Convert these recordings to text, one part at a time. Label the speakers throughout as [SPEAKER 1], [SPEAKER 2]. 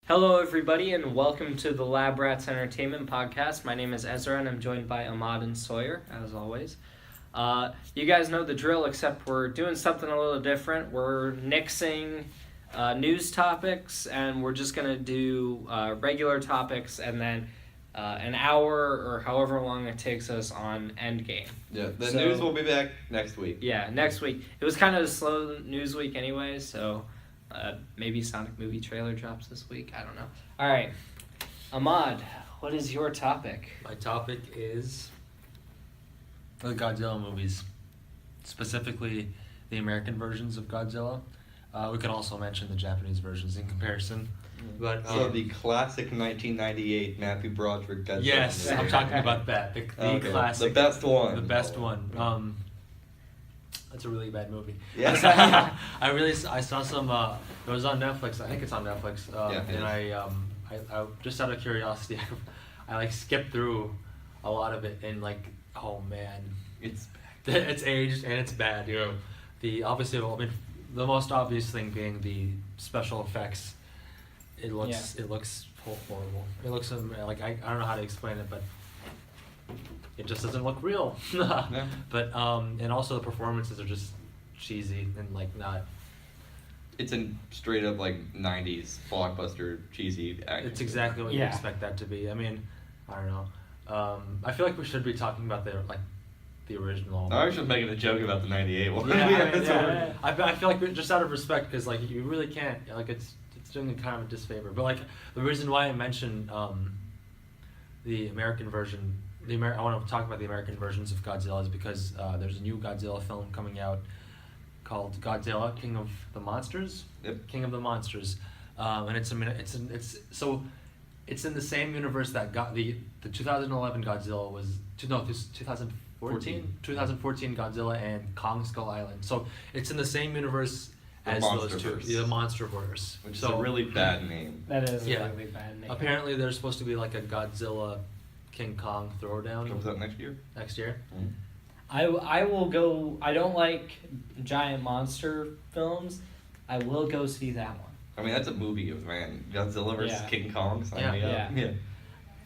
[SPEAKER 1] Hello, everybody, and welcome to the Lab Rats Entertainment Podcast. My name is Ezra, and I'm joined by Ahmad and Sawyer, as always. You guys know the drill, except we're doing something a little different. We're nixing news topics, and we're just going to do regular topics, and then an hour or however long it takes us on Endgame.
[SPEAKER 2] Yeah, the news will be back next week.
[SPEAKER 1] Yeah, next week. It was kind of a slow news week anyway, so... maybe Sonic movie trailer drops this week. I don't know. All right, Ahmad, what is your topic?
[SPEAKER 3] My topic is the Godzilla movies, specifically the American versions of Godzilla. We can also mention the Japanese versions in comparison. But
[SPEAKER 2] So the classic 1998 Matthew Broderick Godzilla.
[SPEAKER 3] yes,
[SPEAKER 2] movie.
[SPEAKER 3] I'm talking about that. The
[SPEAKER 2] Okay,
[SPEAKER 3] classic,
[SPEAKER 2] the best one.
[SPEAKER 3] the best one. That's a really bad movie.
[SPEAKER 2] Yeah.
[SPEAKER 3] I saw some. It was on Netflix. I think it's on Netflix.
[SPEAKER 2] Yeah, it
[SPEAKER 3] and
[SPEAKER 2] is.
[SPEAKER 3] I just out of curiosity, I skipped through a lot of it and oh man,
[SPEAKER 2] It's
[SPEAKER 3] it's aged and it's bad. The most obvious thing being the special effects. It looks horrible. It looks I don't know how to explain it, but it just doesn't look real.
[SPEAKER 2] Yeah.
[SPEAKER 3] But and also the performances are just cheesy and not.
[SPEAKER 2] It's a straight up 90s blockbuster cheesy action.
[SPEAKER 3] It's exactly what you
[SPEAKER 1] Yeah.
[SPEAKER 3] expect that to be. I mean, I don't know. I feel like we should be talking about the original.
[SPEAKER 2] I was just making a joke about the 98 one.
[SPEAKER 3] Yeah, I feel like just out of respect, because you really can't it's doing kind of a disfavor. But the reason why I mentioned the American version, I want to talk about the American versions of Godzilla is because there's a new Godzilla film coming out called Godzilla, King of the Monsters.
[SPEAKER 2] Yep.
[SPEAKER 3] King of the Monsters, and it's in the same universe that the 2011 Godzilla was 2014 Godzilla and Kong Skull Island. So it's in the same universe as those two,
[SPEAKER 2] Monsterverse.
[SPEAKER 3] the Monsterverse.
[SPEAKER 2] Which is a really bad name.
[SPEAKER 1] That is
[SPEAKER 3] Yeah.
[SPEAKER 1] a really bad name.
[SPEAKER 3] Apparently, there's supposed to be a Godzilla King Kong throwdown
[SPEAKER 2] Comes out next year.
[SPEAKER 3] next year.
[SPEAKER 2] Mm-hmm.
[SPEAKER 1] I will go. I don't like giant monster films. I will go see that one.
[SPEAKER 2] I mean, that's a movie of Godzilla versus
[SPEAKER 1] Yeah.
[SPEAKER 2] King Kong. Sign me
[SPEAKER 1] Yeah.
[SPEAKER 2] up. Yeah.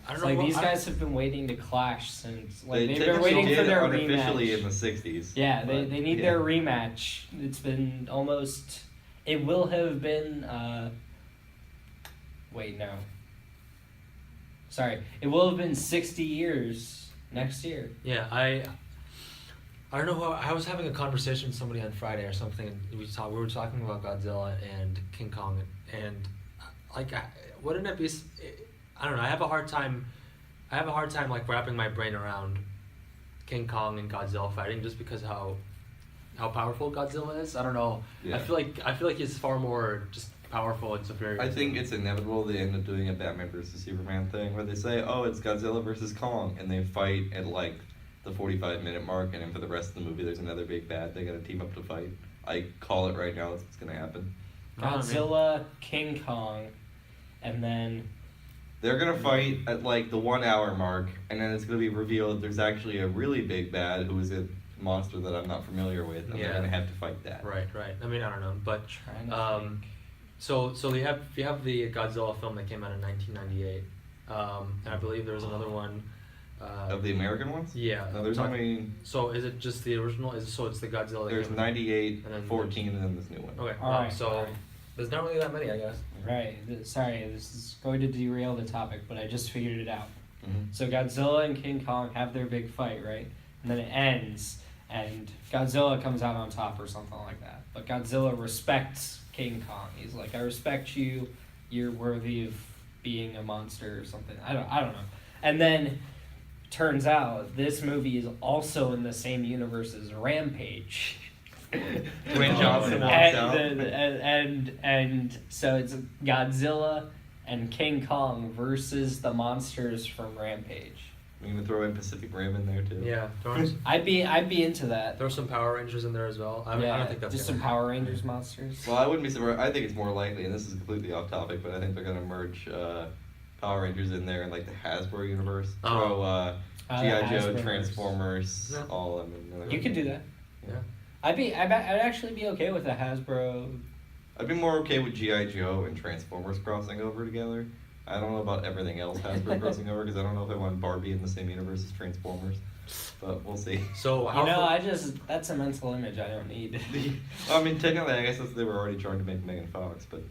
[SPEAKER 3] I
[SPEAKER 1] It's
[SPEAKER 3] don't know.
[SPEAKER 1] these guys have been waiting to clash since
[SPEAKER 2] They
[SPEAKER 1] they've been
[SPEAKER 2] technically
[SPEAKER 1] waiting for
[SPEAKER 2] did
[SPEAKER 1] their
[SPEAKER 2] unofficially
[SPEAKER 1] rematch.
[SPEAKER 2] in the 60s.
[SPEAKER 1] Yeah, they
[SPEAKER 2] but,
[SPEAKER 1] need
[SPEAKER 2] yeah.
[SPEAKER 1] their rematch. It's been almost. It will have been. Wait, no. Sorry, it will have been 60 years next year.
[SPEAKER 3] Yeah, I don't know. I was having a conversation with somebody on Friday or something, and we were talking about Godzilla and King Kong, and wouldn't it be? I don't know. I have a hard time wrapping my brain around King Kong and Godzilla fighting, just because how powerful Godzilla is. I don't know.
[SPEAKER 2] Yeah.
[SPEAKER 3] I feel like he's far more just powerful and superior.
[SPEAKER 2] I think it's inevitable they end up doing a Batman versus Superman thing where they say, oh, it's Godzilla versus Kong, and they fight at the 45-minute mark, and then for the rest of the movie there's another big bad. They gotta team up to fight. I call it right now, that's what's gonna happen.
[SPEAKER 1] Godzilla, King Kong, and then
[SPEAKER 2] They're gonna fight at the 1 hour mark, and then it's gonna be revealed there's actually a really big bad who is a monster that I'm not familiar with, and they're
[SPEAKER 3] Yeah.
[SPEAKER 2] gonna have to fight that.
[SPEAKER 3] Right. I mean, I don't know, but
[SPEAKER 1] trying to think.
[SPEAKER 3] so you have the Godzilla film that came out in 1998, and I believe there was another one.
[SPEAKER 2] Of the American ones?
[SPEAKER 3] Yeah.
[SPEAKER 2] No, there's only
[SPEAKER 3] So is it just the original? It's the Godzilla? That
[SPEAKER 2] there's
[SPEAKER 3] came
[SPEAKER 2] 98,
[SPEAKER 3] and then
[SPEAKER 2] 14, and then this new one.
[SPEAKER 3] Okay.
[SPEAKER 1] Alright,
[SPEAKER 3] So
[SPEAKER 1] alright.
[SPEAKER 3] there's not really that many, I guess.
[SPEAKER 1] Right. Sorry, this is going to derail the topic, but I just figured it out.
[SPEAKER 2] Mm-hmm.
[SPEAKER 1] So Godzilla and King Kong have their big fight, right? And then it ends, and Godzilla comes out on top or something like that. But Godzilla respects King Kong. He's like, I respect you. You're worthy of being a monster or something. I don't know. And then turns out this movie is also in the same universe as Rampage.
[SPEAKER 2] Dwayne Johnson walks out.
[SPEAKER 1] And so it's Godzilla and King Kong versus the monsters from Rampage.
[SPEAKER 2] We're gonna throw in Pacific Rim in there too.
[SPEAKER 3] Yeah.
[SPEAKER 1] I'd be into that.
[SPEAKER 3] Throw some Power Rangers in there as well. I don't think that's
[SPEAKER 1] just
[SPEAKER 3] gonna
[SPEAKER 1] some Power Rangers monsters.
[SPEAKER 2] Well, I wouldn't be surprised. I think it's more likely, and this is completely off topic, but I think they're gonna merge Power Rangers in there in the Hasbro universe. Throw G.I. Joe,
[SPEAKER 1] Hasbro
[SPEAKER 2] Transformers,
[SPEAKER 3] Yeah.
[SPEAKER 2] all of them.
[SPEAKER 1] You could do that.
[SPEAKER 3] Yeah.
[SPEAKER 1] I'd actually be okay with a Hasbro.
[SPEAKER 2] I'd be more okay with G.I. Joe and Transformers crossing over together. I don't know about everything else Hasbro crossing over because I don't know if I want Barbie in the same universe as Transformers. But we'll see.
[SPEAKER 3] So
[SPEAKER 1] You know, that's a mental image I don't need.
[SPEAKER 2] I mean, technically, I guess they were already trying to make Megan Fox, but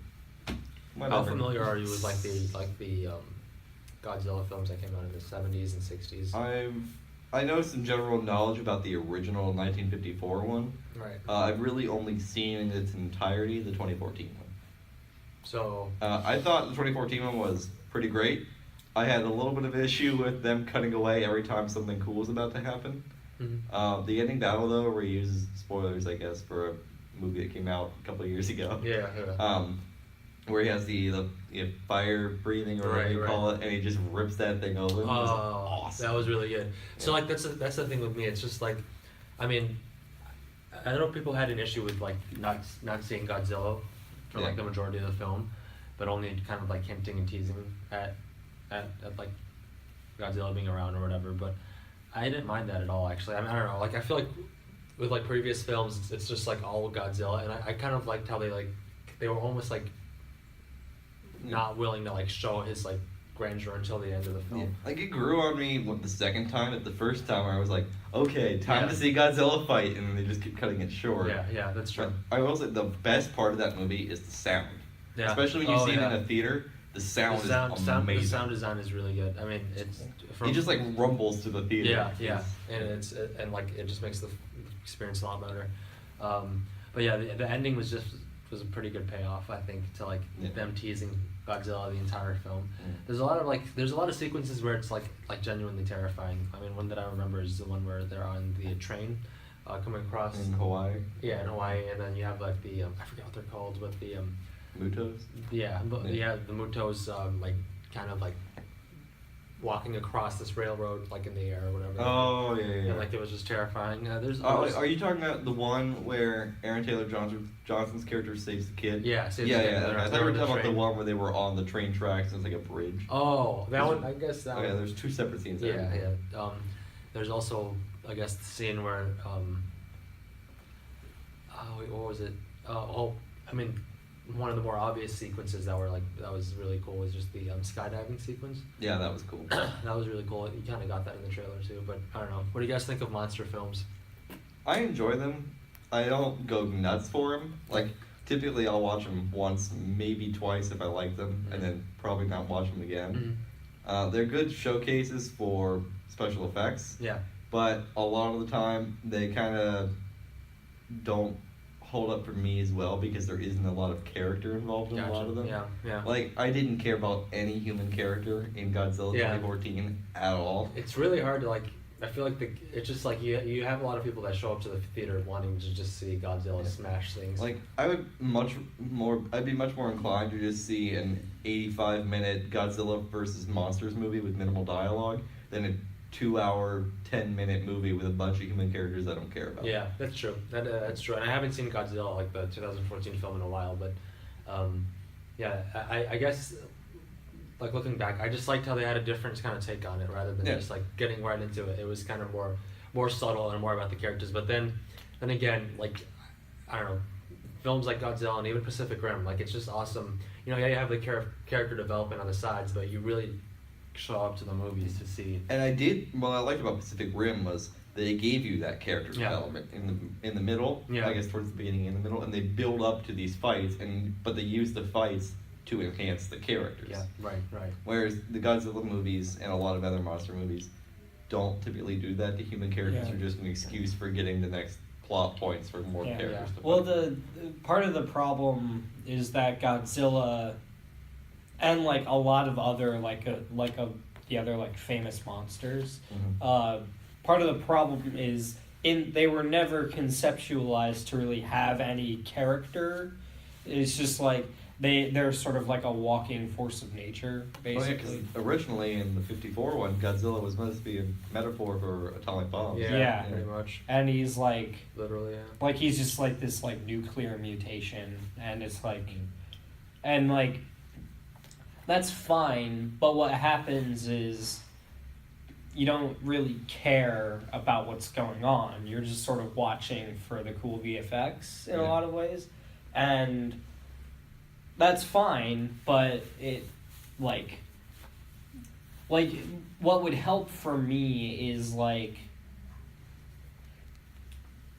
[SPEAKER 2] whatever.
[SPEAKER 3] How familiar are you with the Godzilla films that came out in the 70s and 60s?
[SPEAKER 2] I know some general knowledge about the original 1954 one.
[SPEAKER 3] Right.
[SPEAKER 2] I've really only seen in its entirety the 2014 one.
[SPEAKER 3] So
[SPEAKER 2] I thought the 2014 one was pretty great. I had a little bit of issue with them cutting away every time something cool was about to happen.
[SPEAKER 3] Mhm.
[SPEAKER 2] The ending battle, though, where he uses spoilers, I guess, for a movie that came out a couple of years ago.
[SPEAKER 3] yeah.
[SPEAKER 2] Where he has the fire breathing or whatever you call it, and he just rips that thing open. Awesome.
[SPEAKER 3] That was really good.
[SPEAKER 2] Yeah.
[SPEAKER 3] So like that's the thing with me. It's just like, I mean, I know people had an issue with like not seeing Godzilla for like the majority of the film, but only kind of like hinting and teasing at like Godzilla being around or whatever. But I didn't mind that at all, actually. I mean, I don't know. Like I feel like with like previous films, it's just like all Godzilla, and I kind of liked how they were almost like not willing to like show his like grandeur until the end of the film.
[SPEAKER 2] Yeah. Like it grew on me the second time. At the first time, where I was like, okay, time to see Godzilla fight, and then they just keep cutting it short.
[SPEAKER 3] Yeah, that's true.
[SPEAKER 2] But I will say the best part of that movie is the sound.
[SPEAKER 3] Yeah.
[SPEAKER 2] Especially when you see it in a theater, the sound is amazing.
[SPEAKER 3] The sound design is really good. I mean,
[SPEAKER 2] it just like rumbles to the theater.
[SPEAKER 3] Yeah, and it just makes the experience a lot better. But yeah, the ending was a pretty good payoff, I think, to like them teasing Godzilla the entire film. There's a lot of sequences where it's like genuinely terrifying. I mean, one that I remember is the one where they're on the train coming across
[SPEAKER 2] in Hawaii.
[SPEAKER 3] Yeah, in Hawaii, and then you have like the I forget what they're called, but the
[SPEAKER 2] Mutos.
[SPEAKER 3] Yeah, the Mutos like kind of like walking across this railroad like in the air or whatever.
[SPEAKER 2] Oh yeah.
[SPEAKER 3] And like it was just terrifying.
[SPEAKER 2] Are you talking about the one where Aaron Taylor Johnson's character saves the kid?
[SPEAKER 3] Yeah,
[SPEAKER 2] I thought you were talking about the one where they were on the train tracks and it's like a bridge.
[SPEAKER 3] Oh, that one. I guess that.
[SPEAKER 2] Okay, there's two separate scenes
[SPEAKER 3] there. Yeah. There's also, I guess, the scene where what was it? I mean, one of the more obvious sequences that was really cool was just the skydiving sequence.
[SPEAKER 2] Yeah, that was cool.
[SPEAKER 3] That was really cool. You kind of got that in the trailer too. But I don't know. What do you guys think of monster films?
[SPEAKER 2] I enjoy them. I don't go nuts for them. Like typically, I'll watch them once, maybe twice if I like them, and then probably not watch them again. They're good showcases for special effects.
[SPEAKER 3] Yeah.
[SPEAKER 2] But a lot of the time, they kind of don't hold up for me as well because there isn't a lot of character involved in a lot of them.
[SPEAKER 3] Yeah.
[SPEAKER 2] Like, I didn't care about any human character in Godzilla 2014 at all.
[SPEAKER 3] It's really hard to, like, I feel like it's just like you have a lot of people that show up to the theater wanting to just see Godzilla smash things.
[SPEAKER 2] Like, I'd be much more inclined to just see an 85-minute Godzilla versus Monsters movie with minimal dialogue than a 2-hour, 10-minute movie with a bunch of human characters I don't care about.
[SPEAKER 3] Yeah, that's true. That's true. And I haven't seen Godzilla, like the 2014 film, in a while, but I guess, like looking back, I just liked how they had a different kind of take on it rather than just like getting right into it. It was kind of more subtle and more about the characters. But then again, like, I don't know, films like Godzilla and even Pacific Rim, like, it's just awesome. You know, you have the character development on the sides, but you really show up to the movies to see.
[SPEAKER 2] And what I liked about Pacific Rim was they gave you that character development in the middle, I guess towards the beginning and the middle, and they build up to these fights, but they use the fights to enhance the characters.
[SPEAKER 3] Yeah, right.
[SPEAKER 2] Whereas the Godzilla movies and a lot of other monster movies don't typically do that. The human characters are just an excuse for getting the next plot points for more characters to fight.
[SPEAKER 1] Well, the part of the problem is that Godzilla and like a lot of other the other like famous monsters, part of the problem is they were never conceptualized to really have any character. It's just like they're sort of like a walking force of nature, basically.
[SPEAKER 2] Originally in the 54 one, Godzilla was supposed to be a metaphor for atomic bombs.
[SPEAKER 3] Yeah, pretty much.
[SPEAKER 1] And he's like
[SPEAKER 3] literally,
[SPEAKER 1] like he's just like this like nuclear mutation, and it's like, and like, that's fine. But what happens is, you don't really care about what's going on. You're just sort of watching for the cool VFX in a lot of ways, and that's fine, but it like what would help for me is like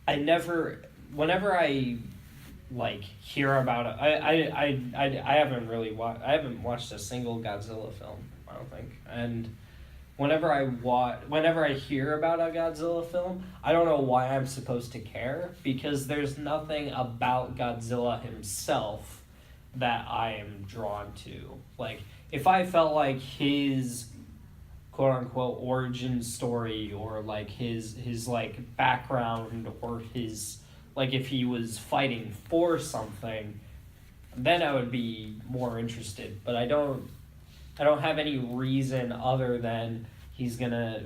[SPEAKER 1] whenever I like hear about it, I haven't really watched a single Godzilla film, I don't think. And whenever I hear about a Godzilla film, I don't know why I'm supposed to care, because there's nothing about Godzilla himself that I am drawn to. Like, if I felt like his quote unquote origin story, or like his like background, or his like if he was fighting for something, then I would be more interested. But I don't have any reason other than he's gonna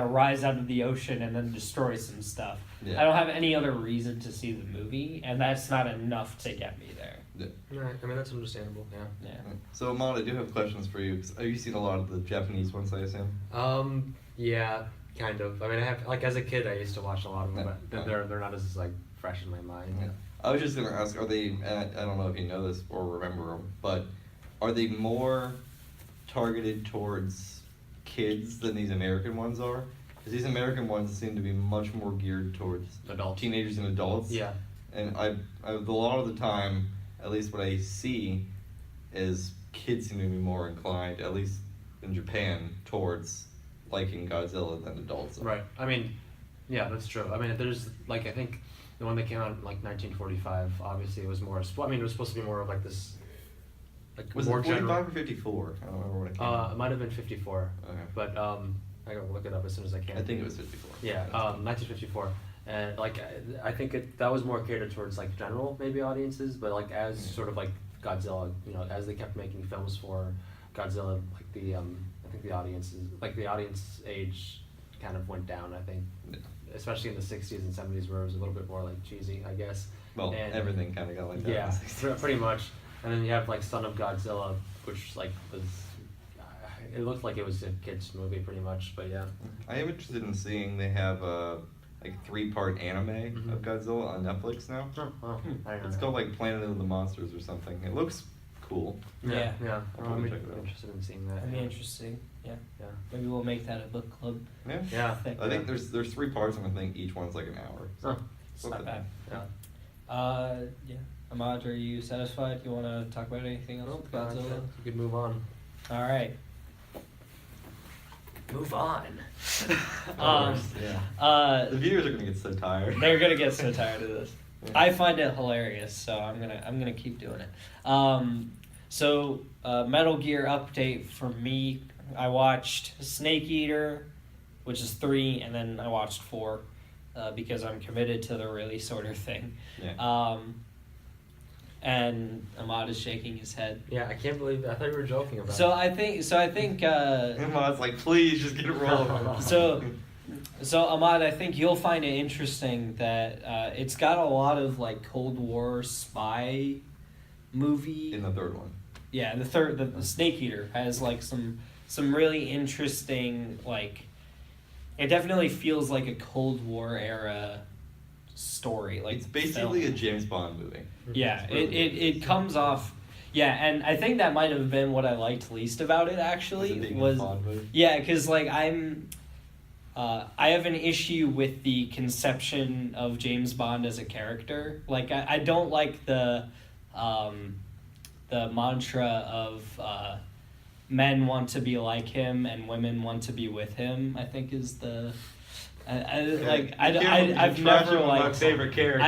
[SPEAKER 1] rise out of the ocean and then destroy some stuff.
[SPEAKER 2] Yeah.
[SPEAKER 1] I don't have any other reason to see the movie, and that's not enough to get me there.
[SPEAKER 2] Yeah.
[SPEAKER 3] Right. I mean, that's understandable. Yeah.
[SPEAKER 2] So, Ahmad, I do have questions for you. Have you seen a lot of the Japanese ones, I assume?
[SPEAKER 3] Yeah, kind of. I mean, I have, like, as a kid, I used to watch a lot of them,
[SPEAKER 2] Yeah.
[SPEAKER 3] but they're not as like fresh in my mind.
[SPEAKER 2] Yeah. I was just gonna ask, are they? I don't know if you know this or remember them, but are they more targeted towards kids than these American ones are? Because these American ones seem to be much more geared towards
[SPEAKER 3] Adults.
[SPEAKER 2] teenagers and adults.
[SPEAKER 3] Yeah.
[SPEAKER 2] And I a lot of the time, at least what I see, is kids seem to be more inclined, at least in Japan, towards liking Godzilla than adults are.
[SPEAKER 3] Right. I mean, yeah, that's true. I mean, there's like, I think the one that came out in like 1945. Obviously, it was more. I mean, it was supposed to be more of like this. Like
[SPEAKER 2] Was
[SPEAKER 3] more
[SPEAKER 2] it 45
[SPEAKER 3] general.
[SPEAKER 2] or 54? I don't remember what it came out.
[SPEAKER 3] It might have been 54.
[SPEAKER 2] Okay.
[SPEAKER 3] But I gotta look it up as soon as I can.
[SPEAKER 2] I think it was 54.
[SPEAKER 3] Yeah, 1954, and like I think that was more catered towards like general maybe audiences, but like as sort of like Godzilla, you know, as they kept making films for Godzilla, like the I think the audience age kind of went down. I think,
[SPEAKER 2] Yeah.
[SPEAKER 3] especially in the 60s and 70s, where it was a little bit more like cheesy, I guess.
[SPEAKER 2] Well,
[SPEAKER 3] And-
[SPEAKER 2] everything kind of got like that.
[SPEAKER 3] Yeah, pretty much. And then you have like Son of Godzilla, which like was. It looked like it was a kids movie pretty much, but yeah.
[SPEAKER 2] I am interested in seeing they have a like 3-part anime of Godzilla on Netflix now.
[SPEAKER 3] Oh, wow. I don't know.
[SPEAKER 2] It's called like Planet of the Monsters or something. It looks cool.
[SPEAKER 1] Yeah.
[SPEAKER 3] Yeah.
[SPEAKER 2] I'll
[SPEAKER 3] I'm
[SPEAKER 2] probably check it out.
[SPEAKER 3] interested in seeing that.
[SPEAKER 1] That'd be
[SPEAKER 3] yeah.
[SPEAKER 1] interesting. Yeah.
[SPEAKER 3] Yeah.
[SPEAKER 1] Maybe we'll make that a book club
[SPEAKER 2] Yeah.
[SPEAKER 3] Yeah.
[SPEAKER 1] thing.
[SPEAKER 2] I think there's 3 parts and I think each one's like an hour. So
[SPEAKER 3] Oh,
[SPEAKER 1] It's not bad.
[SPEAKER 3] yeah.
[SPEAKER 1] Yeah. Ahmad, are you satisfied? You want to talk about anything else with Godzilla?
[SPEAKER 3] You could move on.
[SPEAKER 1] All right. Move on.
[SPEAKER 2] Yeah. The viewers are gonna get so tired.
[SPEAKER 1] They're gonna get so tired of this.
[SPEAKER 2] Yeah.
[SPEAKER 1] I find it hilarious, so I'm gonna keep doing it. So Metal Gear update for me. I watched Snake Eater, which is 3, and then I watched 4 because I'm committed to the release order thing.
[SPEAKER 2] Yeah.
[SPEAKER 1] And Ahmad is shaking his head.
[SPEAKER 3] Yeah, I can't believe. I thought you were joking about.
[SPEAKER 1] So I think.
[SPEAKER 2] Ahmad's like, please just get it rolling.
[SPEAKER 1] So Ahmad, I think you'll find it interesting that it's got a lot of like Cold War spy movie.
[SPEAKER 2] In the 3rd one.
[SPEAKER 1] Yeah, the Snake Eater has like some really interesting, like, it definitely feels like a Cold War era story. Like,
[SPEAKER 2] It's basically
[SPEAKER 1] film.
[SPEAKER 2] a James Bond movie.
[SPEAKER 1] Yeah,
[SPEAKER 2] It's really
[SPEAKER 1] it comes off. Yeah, and I think that might have been what I liked least about it. Actually,
[SPEAKER 2] Is it being
[SPEAKER 1] was
[SPEAKER 2] a Bond movie?
[SPEAKER 1] yeah, because like I have an issue with the conception of James Bond as a character. Like I don't like the mantra of men want to be like him and women want to be with him. I think is the I've never
[SPEAKER 2] my
[SPEAKER 1] liked
[SPEAKER 2] favorite characters.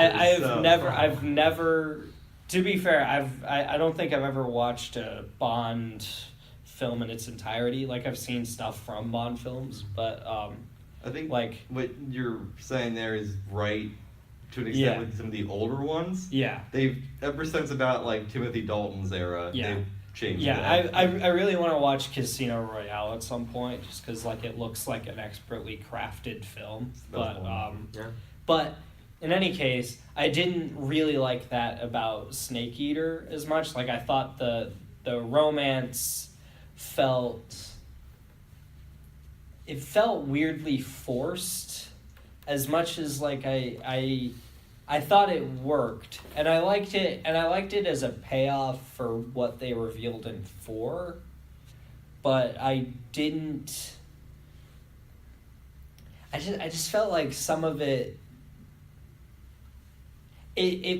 [SPEAKER 1] I've never. To be fair, I don't think I've ever watched a Bond film in its entirety. Like I've seen stuff from Bond films, but
[SPEAKER 2] I think
[SPEAKER 1] like
[SPEAKER 2] what you're saying there is right to an extent
[SPEAKER 1] Yeah.
[SPEAKER 2] with some of the older ones.
[SPEAKER 1] yeah.
[SPEAKER 2] They've ever since about like Timothy Dalton's era.
[SPEAKER 1] Yeah.
[SPEAKER 2] They've changed.
[SPEAKER 1] Yeah,
[SPEAKER 2] it.
[SPEAKER 1] I really want to watch Casino Royale at some point, just because like it looks like an expertly crafted film. But
[SPEAKER 3] Yeah.
[SPEAKER 1] but in any case, I didn't really like that about Snake Eater as much. Like I thought the romance felt weirdly forced, as much as like I I thought it worked, and I liked it, as a payoff for what they revealed in 4, but I just felt like some of it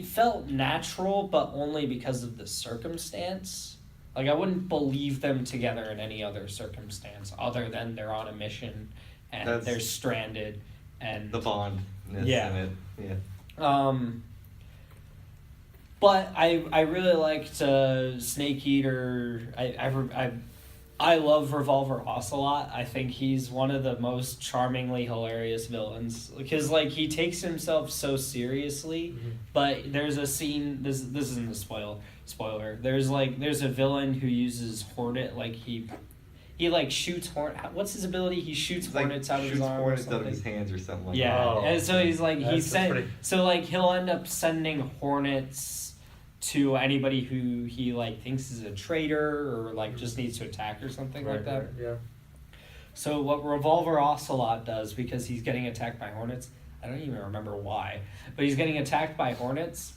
[SPEAKER 1] felt natural, but only because of the circumstance. Like, I wouldn't believe them together in any other circumstance other than they're on a mission and they're stranded and
[SPEAKER 2] the bond.
[SPEAKER 1] Yeah.
[SPEAKER 2] In it. Yeah.
[SPEAKER 1] But I really liked Snake Eater. I love Revolver Ocelot. I think he's one of the most charmingly hilarious villains because like he takes himself so seriously.
[SPEAKER 3] Mm-hmm.
[SPEAKER 1] But there's a scene. This isn't a spoiler. There's a villain who uses Hornet. Like he like shoots Hornet. What's his ability? He shoots Hornets out of his arm.
[SPEAKER 2] Hornets out of his hands or something like that.
[SPEAKER 1] Yeah,
[SPEAKER 3] Oh.
[SPEAKER 1] and so he's like
[SPEAKER 3] Pretty...
[SPEAKER 1] So like he'll end up sending Hornets to anybody who he like thinks is a traitor or like just needs to attack or something like that.
[SPEAKER 3] Right, yeah.
[SPEAKER 1] So what Revolver Ocelot does, because he's getting attacked by Hornets, I don't even remember why, but he's getting attacked by Hornets,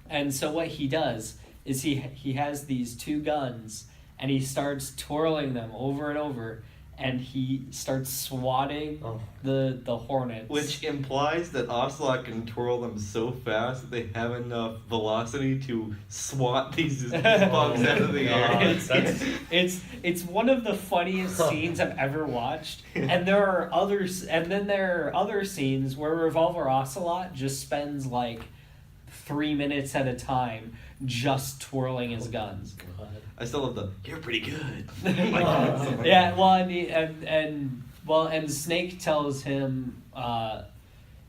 [SPEAKER 1] and so what he does is he has these 2 guns and he starts twirling them over and over, and he starts swatting the Hornets.
[SPEAKER 2] Which implies that Ocelot can twirl them so fast that they have enough velocity to swat these bombs out of the air.
[SPEAKER 1] It's one of the funniest scenes I've ever watched. And there are others, and then there are other scenes where Revolver Ocelot just spends like 3 minutes at a time just twirling his guns.
[SPEAKER 2] I still love the "you're pretty good."
[SPEAKER 1] Yeah, well, and Snake tells him,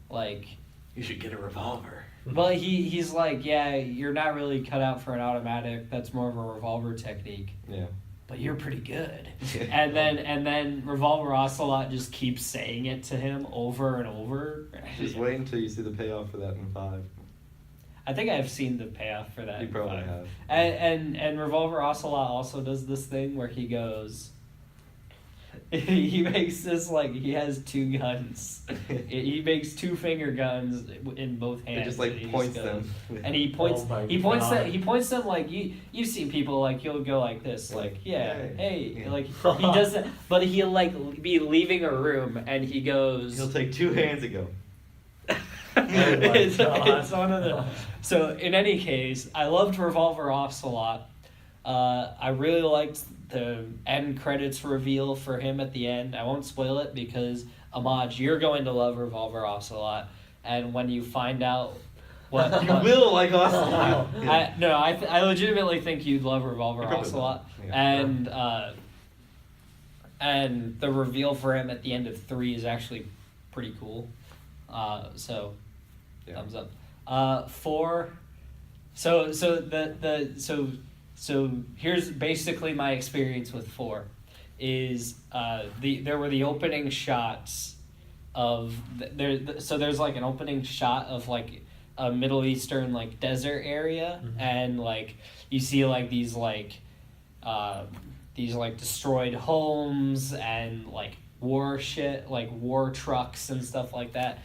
[SPEAKER 1] like,
[SPEAKER 2] you should get a revolver.
[SPEAKER 1] Well, he's like, yeah, you're not really cut out for an automatic. That's more of a revolver technique.
[SPEAKER 2] Yeah.
[SPEAKER 1] But you're pretty good. And then Revolver Ocelot just keeps saying it to him over and over.
[SPEAKER 2] Just wait until you see the payoff for that in 5.
[SPEAKER 1] I think I've seen the payoff for that.
[SPEAKER 2] You probably have.
[SPEAKER 1] And Revolver Ocelot also does this thing where he goes. He makes this like he has 2 guns. He makes 2 finger guns in both hands.
[SPEAKER 2] He just like points them.
[SPEAKER 1] And he points. He points them like you've seen people like he'll go like this like hey. Like he does that, but he'll like be leaving a room and he goes.
[SPEAKER 2] He'll take 2 hands and go.
[SPEAKER 1] It's one of the. So in any case, I loved Revolver Ocelot. I really liked the end credits reveal for him at the end. I won't spoil it because Ahmad, you're going to love Revolver Ocelot, and when you find out what
[SPEAKER 2] you will like Ocelot.
[SPEAKER 1] I legitimately think you'd love Revolver Ocelot,
[SPEAKER 2] yeah.
[SPEAKER 1] and the reveal for him at the end of 3 is actually pretty cool. So thumbs up. 4. So here's basically my experience with 4, is there were the opening shots of there's like an opening shot of like a Middle Eastern like desert area, and like you see like these destroyed homes and like war shit, like war trucks and stuff like that.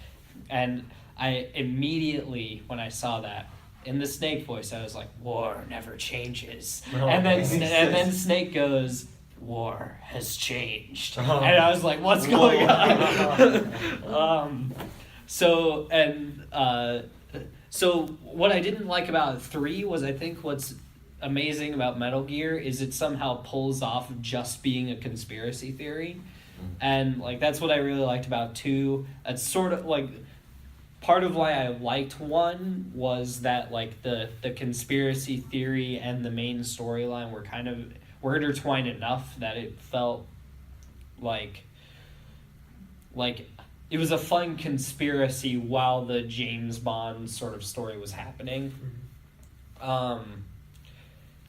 [SPEAKER 1] And I immediately, when I saw that, in the Snake voice, I was like, "War never changes." And then Snake goes, "War has changed." And I was like, "What's going on?" So what I didn't like about 3 was I think what's amazing about Metal Gear is it somehow pulls off just being a conspiracy theory. And like that's what I really liked about 2. It's sort of like part of why I liked 1 was that like the conspiracy theory and the main storyline were intertwined enough that it felt like it was a fun conspiracy while the James Bond sort of story was happening.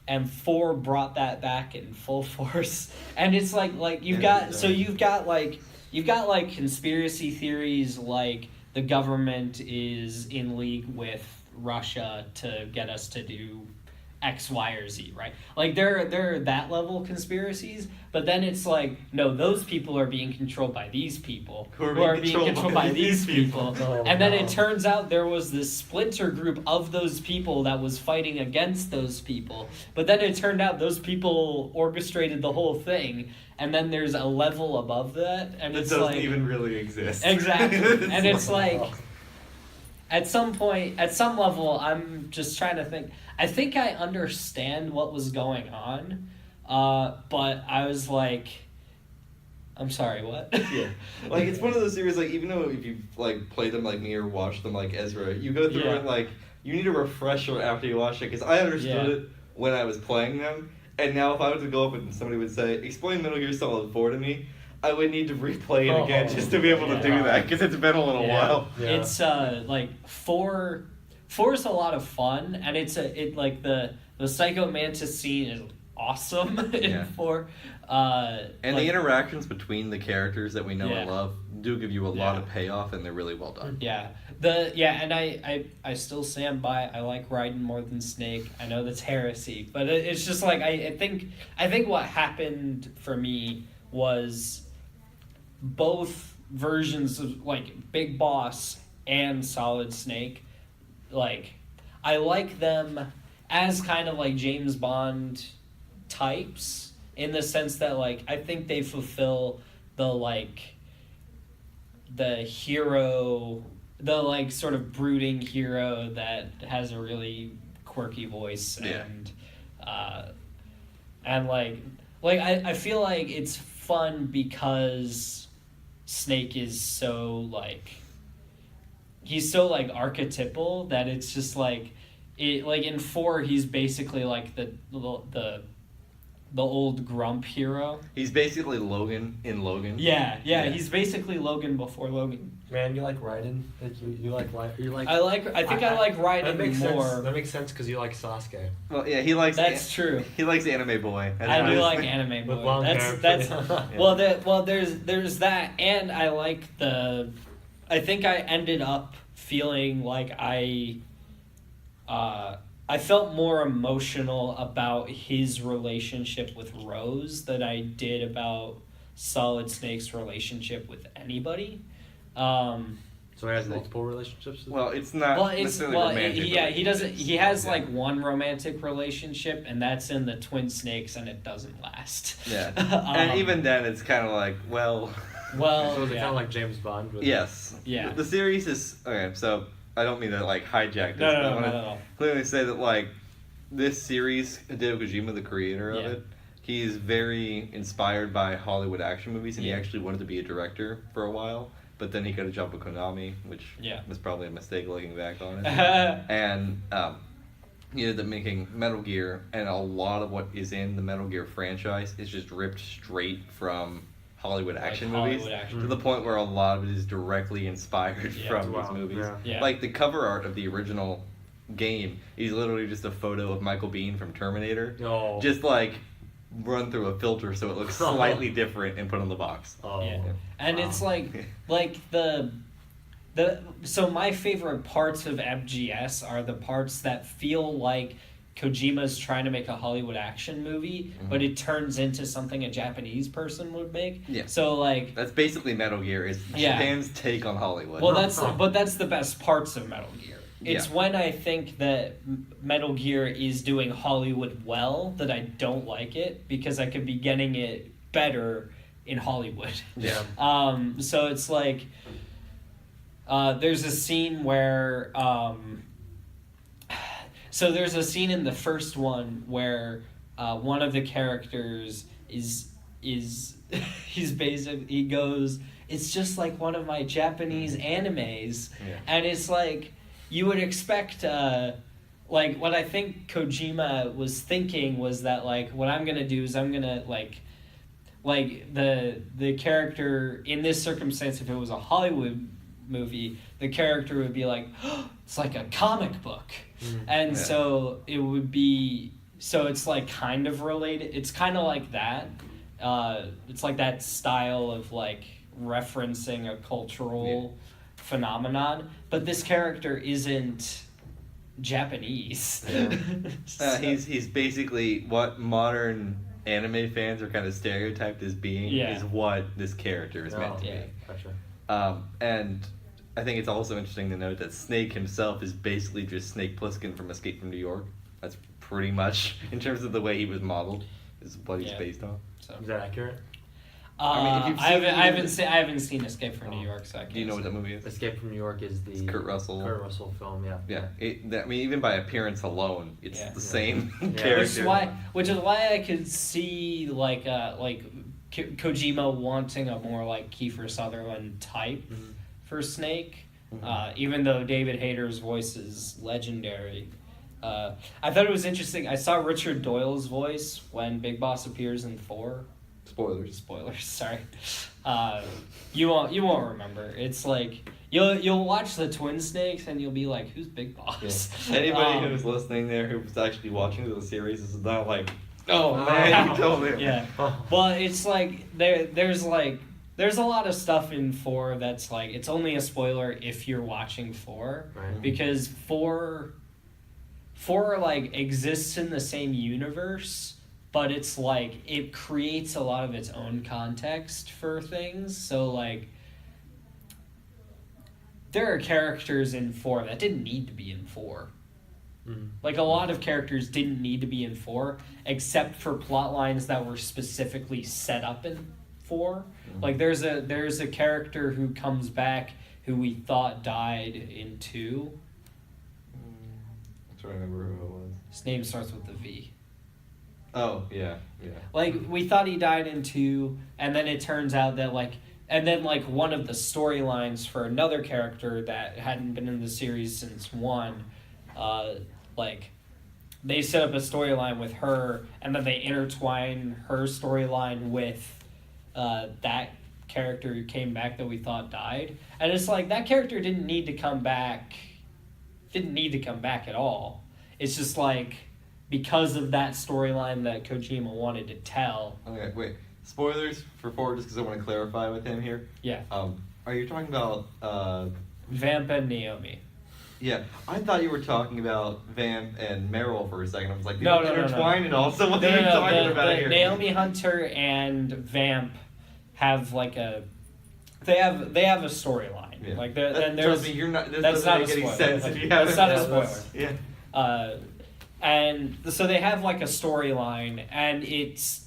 [SPEAKER 1] And 4 brought that back in full force. And it's like you've got conspiracy theories like the government is in league with Russia to get us to do X, Y, or Z, right? Like there are that level conspiracies, but then it's like, no, those people are being controlled by these people who are being controlled by these people.
[SPEAKER 3] Oh,
[SPEAKER 1] And then
[SPEAKER 3] no.
[SPEAKER 1] it turns out there was this splinter group of those people that was fighting against those people. But then it turned out those people orchestrated the whole thing. And then there's a level above that, and
[SPEAKER 2] That
[SPEAKER 1] it's
[SPEAKER 2] doesn't
[SPEAKER 1] like
[SPEAKER 2] even really exist.
[SPEAKER 1] exactly, and it's like
[SPEAKER 3] Oh.
[SPEAKER 1] at some point, at some level, I'm just trying to think. I think I understand what was going on, but I was like, I'm sorry, what?
[SPEAKER 2] Yeah, like it's one of those series. Like even though if you like play them like me or watch them like Ezra, you go through
[SPEAKER 1] Yeah.
[SPEAKER 2] it like you need a refresher after you watch it because I understood
[SPEAKER 1] Yeah.
[SPEAKER 2] it when I was playing them, and now if I were to go up and somebody would say, "Explain Metal Gear Solid 4 to me," I would need to replay it again just to be able to do
[SPEAKER 1] Yeah.
[SPEAKER 2] that because it's been a little
[SPEAKER 1] Yeah.
[SPEAKER 2] while.
[SPEAKER 3] Yeah.
[SPEAKER 1] It's like four is a lot of fun, and it like the Psycho Mantis scene is awesome in
[SPEAKER 2] Yeah.
[SPEAKER 1] 4.
[SPEAKER 2] And
[SPEAKER 1] like,
[SPEAKER 2] the interactions between the characters that we know
[SPEAKER 1] Yeah.
[SPEAKER 2] and love do give you a lot
[SPEAKER 1] Yeah.
[SPEAKER 2] of payoff, and they're really well done.
[SPEAKER 1] Yeah, and I still stand by. I like Raiden more than Snake. I know that's heresy, but it's just like I think what happened for me was both versions of like Big Boss and Solid Snake. Like I like them as kind of like James Bond types in the sense that like I think they fulfill the hero, the like sort of brooding hero that has a really quirky voice
[SPEAKER 2] Yeah.
[SPEAKER 1] and like I feel like it's fun because Snake is so like he's so like archetypal that it's just like it like in 4 he's basically like the old grump hero.
[SPEAKER 2] He's basically Logan in Logan.
[SPEAKER 1] Yeah,
[SPEAKER 2] Yeah.
[SPEAKER 1] he's basically Logan before Logan.
[SPEAKER 3] Man, you like Raiden? Like you like
[SPEAKER 1] I think I like Raiden
[SPEAKER 3] that makes
[SPEAKER 1] more.
[SPEAKER 3] Sense. That makes sense because you like Sasuke.
[SPEAKER 2] Well, yeah, he likes.
[SPEAKER 1] That's true.
[SPEAKER 2] He likes Anime Boy.
[SPEAKER 1] I do
[SPEAKER 2] That's
[SPEAKER 1] like
[SPEAKER 2] honestly-
[SPEAKER 1] anime
[SPEAKER 3] With
[SPEAKER 1] boy.
[SPEAKER 3] long hair.
[SPEAKER 1] That's
[SPEAKER 3] Yeah.
[SPEAKER 1] there's that, and I like I think I ended up feeling like I felt more emotional about his relationship with Rose than I did about Solid Snake's relationship with anybody.
[SPEAKER 3] So he has multiple relationships.
[SPEAKER 2] Well, it's not
[SPEAKER 1] Well, it's
[SPEAKER 2] necessarily
[SPEAKER 1] well,
[SPEAKER 2] romantic.
[SPEAKER 1] he doesn't. He has
[SPEAKER 2] Yeah.
[SPEAKER 1] like one romantic relationship, and that's in the Twin Snakes, and it doesn't last.
[SPEAKER 2] Yeah, and even then, it's kind of like, well.
[SPEAKER 1] well,
[SPEAKER 3] so is it
[SPEAKER 1] yeah.
[SPEAKER 3] kind of like James Bond? With
[SPEAKER 2] Yes.
[SPEAKER 1] Yeah.
[SPEAKER 2] The series is okay. So I don't mean to like hijack this,
[SPEAKER 1] No,
[SPEAKER 2] but I
[SPEAKER 1] no,
[SPEAKER 2] want
[SPEAKER 1] not
[SPEAKER 2] to
[SPEAKER 1] at all.
[SPEAKER 2] clearly say that like this series, Hideo Kojima, the creator of
[SPEAKER 1] Yeah.
[SPEAKER 2] it, he's very inspired by Hollywood action movies, and he
[SPEAKER 1] Yeah.
[SPEAKER 2] actually wanted to be a director for a while. But then he got a job at Konami, which
[SPEAKER 1] Yeah.
[SPEAKER 2] was probably a mistake looking back on it. And he ended up making Metal Gear, and a lot of what is in the Metal Gear franchise is just ripped straight from Hollywood action movies.
[SPEAKER 1] Hollywood action.
[SPEAKER 2] To the point where a lot of it is directly inspired
[SPEAKER 1] Yeah.
[SPEAKER 2] from
[SPEAKER 3] Wow,
[SPEAKER 2] these movies.
[SPEAKER 3] yeah.
[SPEAKER 1] Yeah.
[SPEAKER 2] Like the cover art of the original game is literally just a photo of Michael Biehn from Terminator.
[SPEAKER 3] Oh.
[SPEAKER 2] Just like run through a filter so it looks slightly different and put on the box.
[SPEAKER 3] Oh.
[SPEAKER 1] Yeah. And
[SPEAKER 3] Wow.
[SPEAKER 1] it's like the so my favorite parts of FGS are the parts that feel like Kojima's trying to make a Hollywood action movie, but it turns into something a Japanese person would make.
[SPEAKER 2] Yeah.
[SPEAKER 1] So like
[SPEAKER 2] That's basically Metal Gear. Is
[SPEAKER 1] Yeah.
[SPEAKER 2] Japan's take on Hollywood.
[SPEAKER 1] well that's the best parts of Metal Gear. It's
[SPEAKER 2] Yeah.
[SPEAKER 1] when I think that Metal Gear is doing Hollywood well that I don't like it because I could be getting it better in Hollywood.
[SPEAKER 3] Yeah.
[SPEAKER 1] So it's like there's a scene where so there's a scene in the first one where one of the characters is he goes, it's just like one of my Japanese animes.
[SPEAKER 2] Yeah.
[SPEAKER 1] And it's like you would expect like what I think Kojima was thinking was that like what I'm gonna do is I'm gonna like the character in this circumstance, if it was a Hollywood movie, the character would be like, oh, it's like a comic book. And
[SPEAKER 2] Yeah.
[SPEAKER 1] so it would be, so it's like kind of related. It's kind of like that. It's like that style of like referencing a cultural phenomenon. But this character isn't Japanese.
[SPEAKER 3] Yeah.
[SPEAKER 2] He's basically what modern anime fans are kind of stereotyped as being is what this character is meant to
[SPEAKER 1] yeah.
[SPEAKER 2] be.
[SPEAKER 3] Gotcha.
[SPEAKER 2] And I think it's also interesting to note that Snake himself is basically just Snake Plissken from Escape from New York. That's pretty much, in terms of the way he was modeled, is what he's based on.
[SPEAKER 1] So.
[SPEAKER 3] Is that accurate?
[SPEAKER 2] I mean, if you've
[SPEAKER 1] I haven't seen Escape from New York, so I can't.
[SPEAKER 2] Do you know what that movie is?
[SPEAKER 3] Escape from New York is the
[SPEAKER 2] It's Kurt Russell
[SPEAKER 3] film, yeah.
[SPEAKER 2] Yeah, I mean, even by appearance alone, it's the same
[SPEAKER 3] Yeah.
[SPEAKER 2] character.
[SPEAKER 1] Which is why I could see like Kojima wanting a more like Kiefer Sutherland type for Snake, even though David Hayter's voice is legendary. I thought it was interesting. I saw Richard Doyle's voice when Big Boss appears in 4. Spoilers. Sorry. You won't remember. It's like you'll watch the Twin Snakes and you'll be like, who's Big Boss?
[SPEAKER 2] Yeah. Anybody who's listening there who's actually watching the series is not like, oh man, you told me.
[SPEAKER 1] Yeah. Well, it's like there's a lot of stuff in 4 that's like it's only a spoiler if you're watching 4,
[SPEAKER 3] Right.
[SPEAKER 1] because 4 like exists in the same universe. But it's like, it creates a lot of its own context for things. So, like, there are characters in 4 that didn't need to be in 4. Like, a lot of characters didn't need to be in 4, except for plot lines that were specifically set up in 4. Like, there's a character who comes back who we thought died in 2.
[SPEAKER 2] I'm trying to remember who it was.
[SPEAKER 1] His name starts with a V.
[SPEAKER 2] Oh, yeah.
[SPEAKER 1] Like, we thought he died in 2, and then it turns out that, like... And then, like, one of the storylines for another character that hadn't been in the series since 1, like, they set up a storyline with her, and then they intertwine her storyline with that character who came back that we thought died. And it's like, that character didn't need to come back at all. It's just, like... because of that storyline that Kojima wanted to tell.
[SPEAKER 2] Okay, wait. Spoilers for 4, just because I want to clarify with him here.
[SPEAKER 1] Yeah.
[SPEAKER 2] Are you talking about...
[SPEAKER 1] Vamp and Naomi.
[SPEAKER 2] Yeah, I thought you were talking about Vamp and Meryl for a second. I was like,
[SPEAKER 1] No.
[SPEAKER 2] intertwined and also what are you talking about here?
[SPEAKER 1] Naomi Hunter and Vamp have like a... They have a storyline.
[SPEAKER 2] Yeah.
[SPEAKER 1] Like,
[SPEAKER 2] trust me, this
[SPEAKER 1] that's
[SPEAKER 2] doesn't
[SPEAKER 1] not
[SPEAKER 2] make
[SPEAKER 1] a
[SPEAKER 2] any
[SPEAKER 1] spoiler.
[SPEAKER 2] sense if you haven't...
[SPEAKER 1] That's not a spoiler.
[SPEAKER 2] Yeah.
[SPEAKER 1] And so they have like a storyline, and it's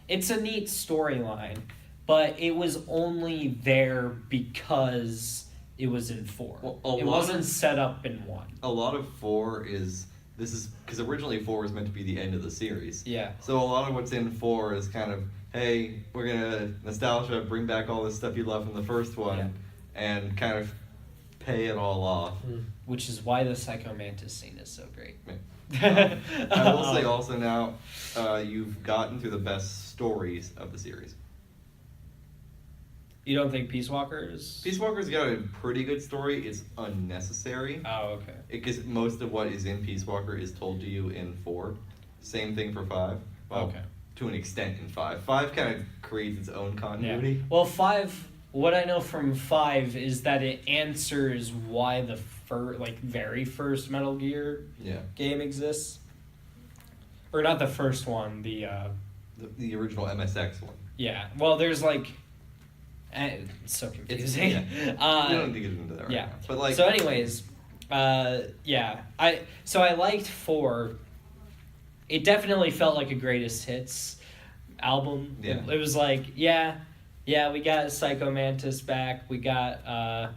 [SPEAKER 1] a neat storyline, but it was only there because it was in 4.
[SPEAKER 2] Well,
[SPEAKER 1] it wasn't set up in 1.
[SPEAKER 2] A lot of 4 is because originally 4 was meant to be the end of the series.
[SPEAKER 1] Yeah.
[SPEAKER 2] So a lot of what's in 4 is kind of, hey, we're gonna nostalgia, bring back all this stuff you loved from the first one, and kind of pay it all off.
[SPEAKER 1] Which is why the Psycho Mantis scene is so great.
[SPEAKER 2] Yeah. I will say also now, you've gotten through the best stories of the series.
[SPEAKER 1] You don't think Peace Walker is...
[SPEAKER 2] Peace Walker's got a pretty good story. It's unnecessary.
[SPEAKER 1] Oh, okay.
[SPEAKER 2] Because most of what is in Peace Walker is told to you in 4. Same thing for 5. Well,
[SPEAKER 1] okay.
[SPEAKER 2] To an extent in 5. 5 kind of creates its own continuity.
[SPEAKER 1] Yeah. Well, 5... What I know from 5 is that it answers why the very first Metal Gear game exists. Or not the first one, the
[SPEAKER 2] original MSX one.
[SPEAKER 1] Yeah. Well, there's like... It's so confusing.
[SPEAKER 2] You don't need to get into that right now. But like...
[SPEAKER 1] So anyways, yeah. I liked 4. It definitely felt like a greatest hits album.
[SPEAKER 2] Yeah.
[SPEAKER 1] It was like, yeah, we got Psycho Mantis back. We got